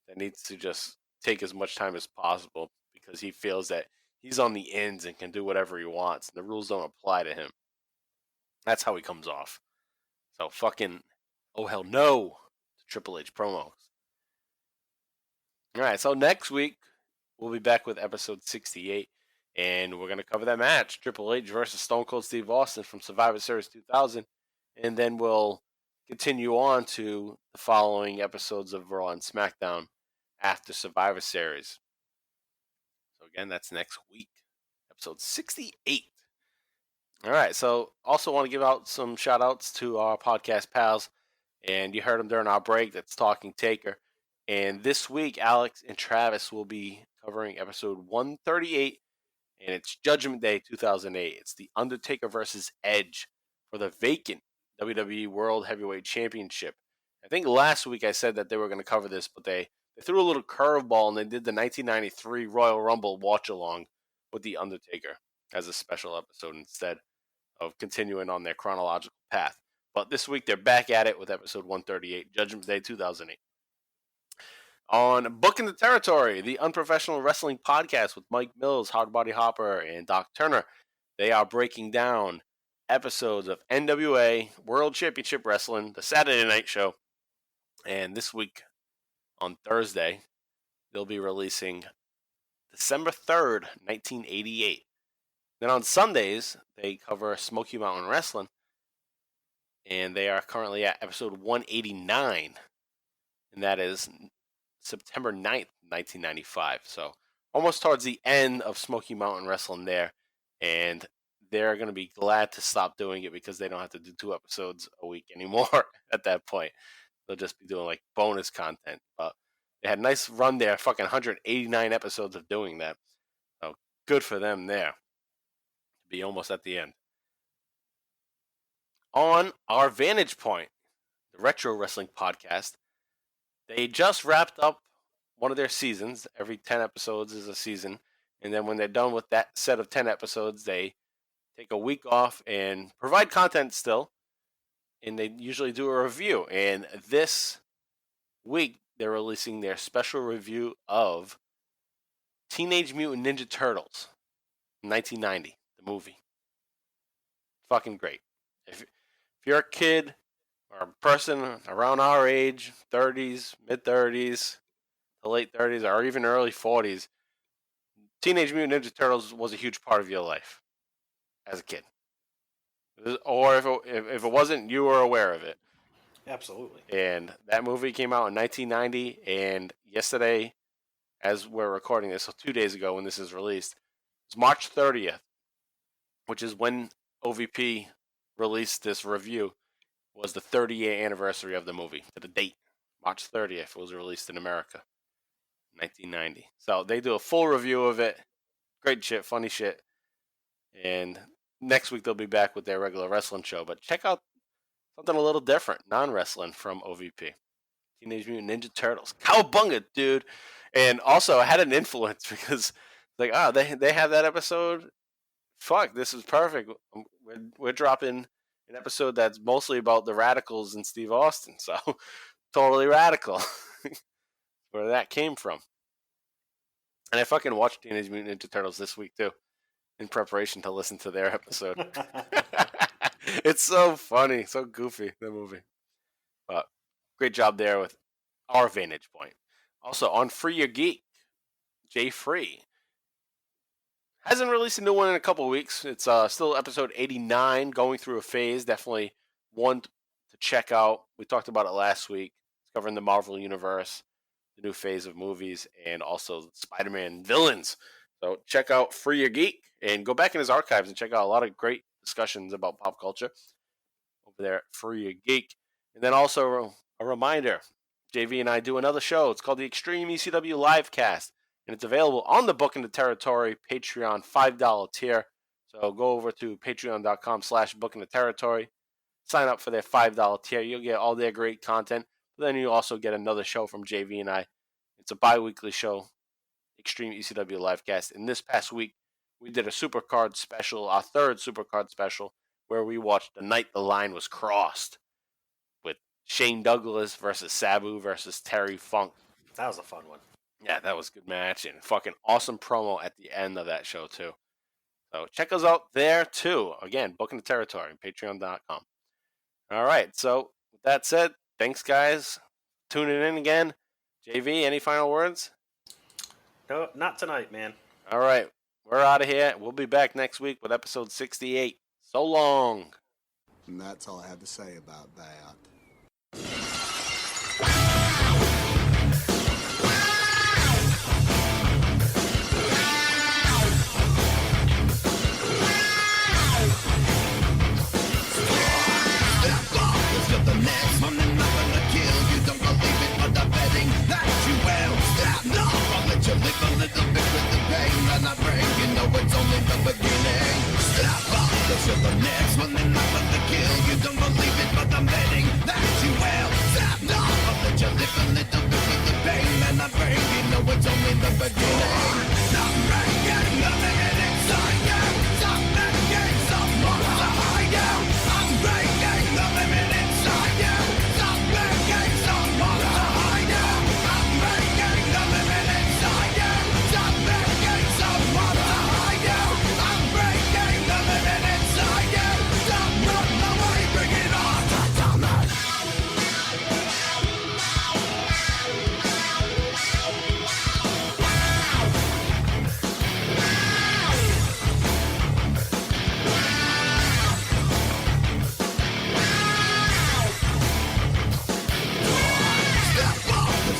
that needs to just take as much time as possible because he feels that he's on the ends and can do whatever he wants, and the rules don't apply to him. That's how he comes off. So fucking oh hell no to Triple H promos. Alright, so next week we'll be back with episode 68. And we're going to cover that match, Triple H versus Stone Cold Steve Austin from Survivor Series 2000. And then we'll continue on to the following episodes of Raw and SmackDown after Survivor Series. So again, that's next week, episode 68. All right, so also want to give out some shout outs to our podcast pals. And you heard them during our break. That's Talking Taker. And this week, Alex and Travis will be covering episode 138. And it's Judgment Day 2008. It's the Undertaker versus Edge for the vacant WWE World Heavyweight Championship. I think last week I said that they were going to cover this, but they threw a little curveball and they did the 1993 Royal Rumble watch-along with the Undertaker as a special episode instead of continuing on their chronological path. But this week they're back at it with episode 138, Judgment Day 2008. On Booking the Territory, the unprofessional wrestling podcast with Mike Mills, Hardbody Hopper, and Doc Turner, they are breaking down episodes of NWA World Championship Wrestling, the Saturday night show. And this week, on Thursday, they'll be releasing December 3rd, 1988. Then on Sundays, they cover Smoky Mountain Wrestling. And they are currently at episode 189. And that is September 9th, 1995. So almost towards the end of Smoky Mountain Wrestling there. And they're going to be glad to stop doing it because they don't have to do 2 episodes a week anymore at that point. They'll just be doing like bonus content. But they had a nice run there, fucking 189 episodes of doing that. So good for them there. To be almost at the end. On our Vantage Point, the Retro Wrestling Podcast, they just wrapped up one of their seasons. Every 10 episodes is a season. And then when they're done with that set of 10 episodes, they take a week off and provide content still. And they usually do a review. And this week, they're releasing their special review of Teenage Mutant Ninja Turtles, 1990, the movie. Fucking great. If you're a kid or a person around our age, 30s, mid-30s, to late 30s, or even early 40s, Teenage Mutant Ninja Turtles was a huge part of your life as a kid. Or if it wasn't, you were aware of it. Absolutely. And that movie came out in 1990, and yesterday, as we're recording this, so 2 days ago when this is released, it's March 30th, which is when OVP released this review, was the 30th anniversary of the movie. To the date, March 30th, it was released in America, 1990. So they do a full review of it. Great shit, funny shit. And next week they'll be back with their regular wrestling show. But check out something a little different, non-wrestling from OVP. Teenage Mutant Ninja Turtles. Cowabunga, dude. And also, I had an influence because, like, they have that episode. Fuck, this is perfect. We're dropping an episode that's mostly about the Radicalz and Steve Austin. So, totally radical. Where that came from. And I fucking watched Teenage Mutant Ninja Turtles this week, too, in preparation to listen to their episode. It's so funny, so goofy, the movie. But great job there with our Vantage Point. Also, on Free Your Geek, Jay Free hasn't released a new one in a couple of weeks. It's still episode 89, going through a phase. Definitely one to check out. We talked about it last week. It's covering the Marvel Universe, the new phase of movies, and also Spider-Man villains. So check out Free Your Geek and go back in his archives and check out a lot of great discussions about pop culture over there at Free Your Geek. And then also a reminder, JV and I do another show. It's called the Extreme ECW Livecast, and it's available on the Book in the Territory Patreon $5 tier. So go over to patreon.com/Book in the Territory. Sign up for their $5 tier. You'll get all their great content. But then you also get another show from JV and I. It's a bi-weekly show, Extreme ECW Livecast. And this past week, we did a Supercard special, our third Supercard special, where we watched the night the line was crossed with Shane Douglas versus Sabu versus Terry Funk. That was a fun one. Yeah, that was a good match and fucking awesome promo at the end of that show, too. So check us out there, too. Again, Book in the Territory, patreon.com. All right, so with that said, thanks, guys. Tuning in again. JV, any final words? No, not tonight, man. All right. We're out of here. We'll be back next week with episode 68. So long. And that's all I have to say about that. The next one, and I'm gonna kill you. Don't believe it, but I'm betting that you will. Stop, no, I'll let you live a little bit with the pain that I bring. You know it's only the beginning. Stop, cause you're the next one, and I'm gonna kill you. Don't believe it, but I'm betting that you will. Stop, no, I'll let you live a little bit with the pain that I bring. You know it's only the beginning. Stop breaking the limit inside you. Stop making someone to hide you. I'm breaking the limit inside you. Stop making someone to hide you. I'm breaking the limit inside you. Stop making someone to hide you. I'm breaking the limit inside you. Stop running away, bring it on.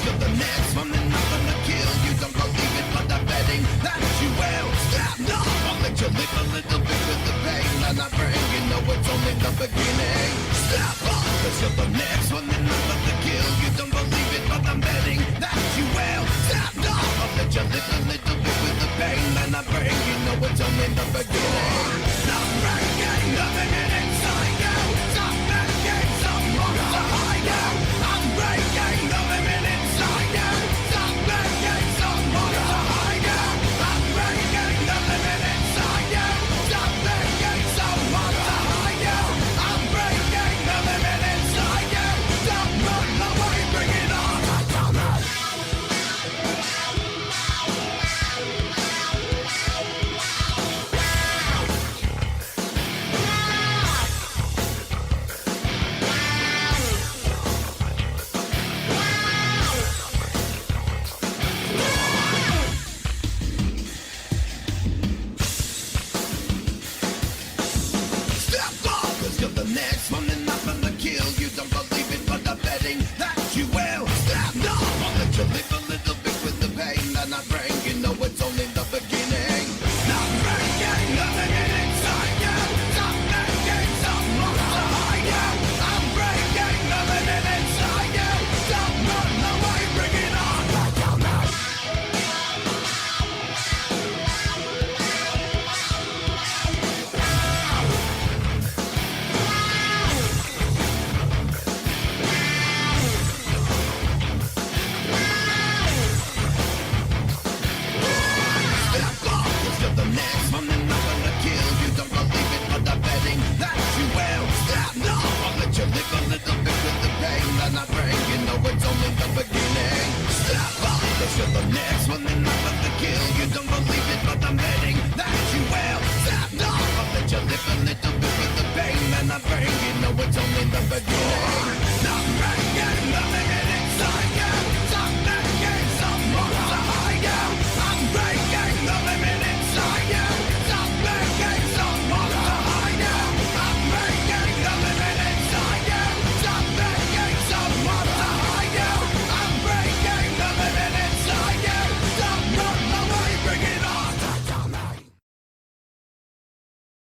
You're the next one, and I'm gonna kill you. Don't believe it, but I'm betting that you will. Stop, no, I'll let you live a little bit with the pain that I bring. You know it's only the beginning. Stop, cause you're the next one, and I'm gonna kill you. Don't believe it, but I'm betting that you will. Stop, no, I'll let you live a little bit with the pain that I bring. You know it's only the beginning.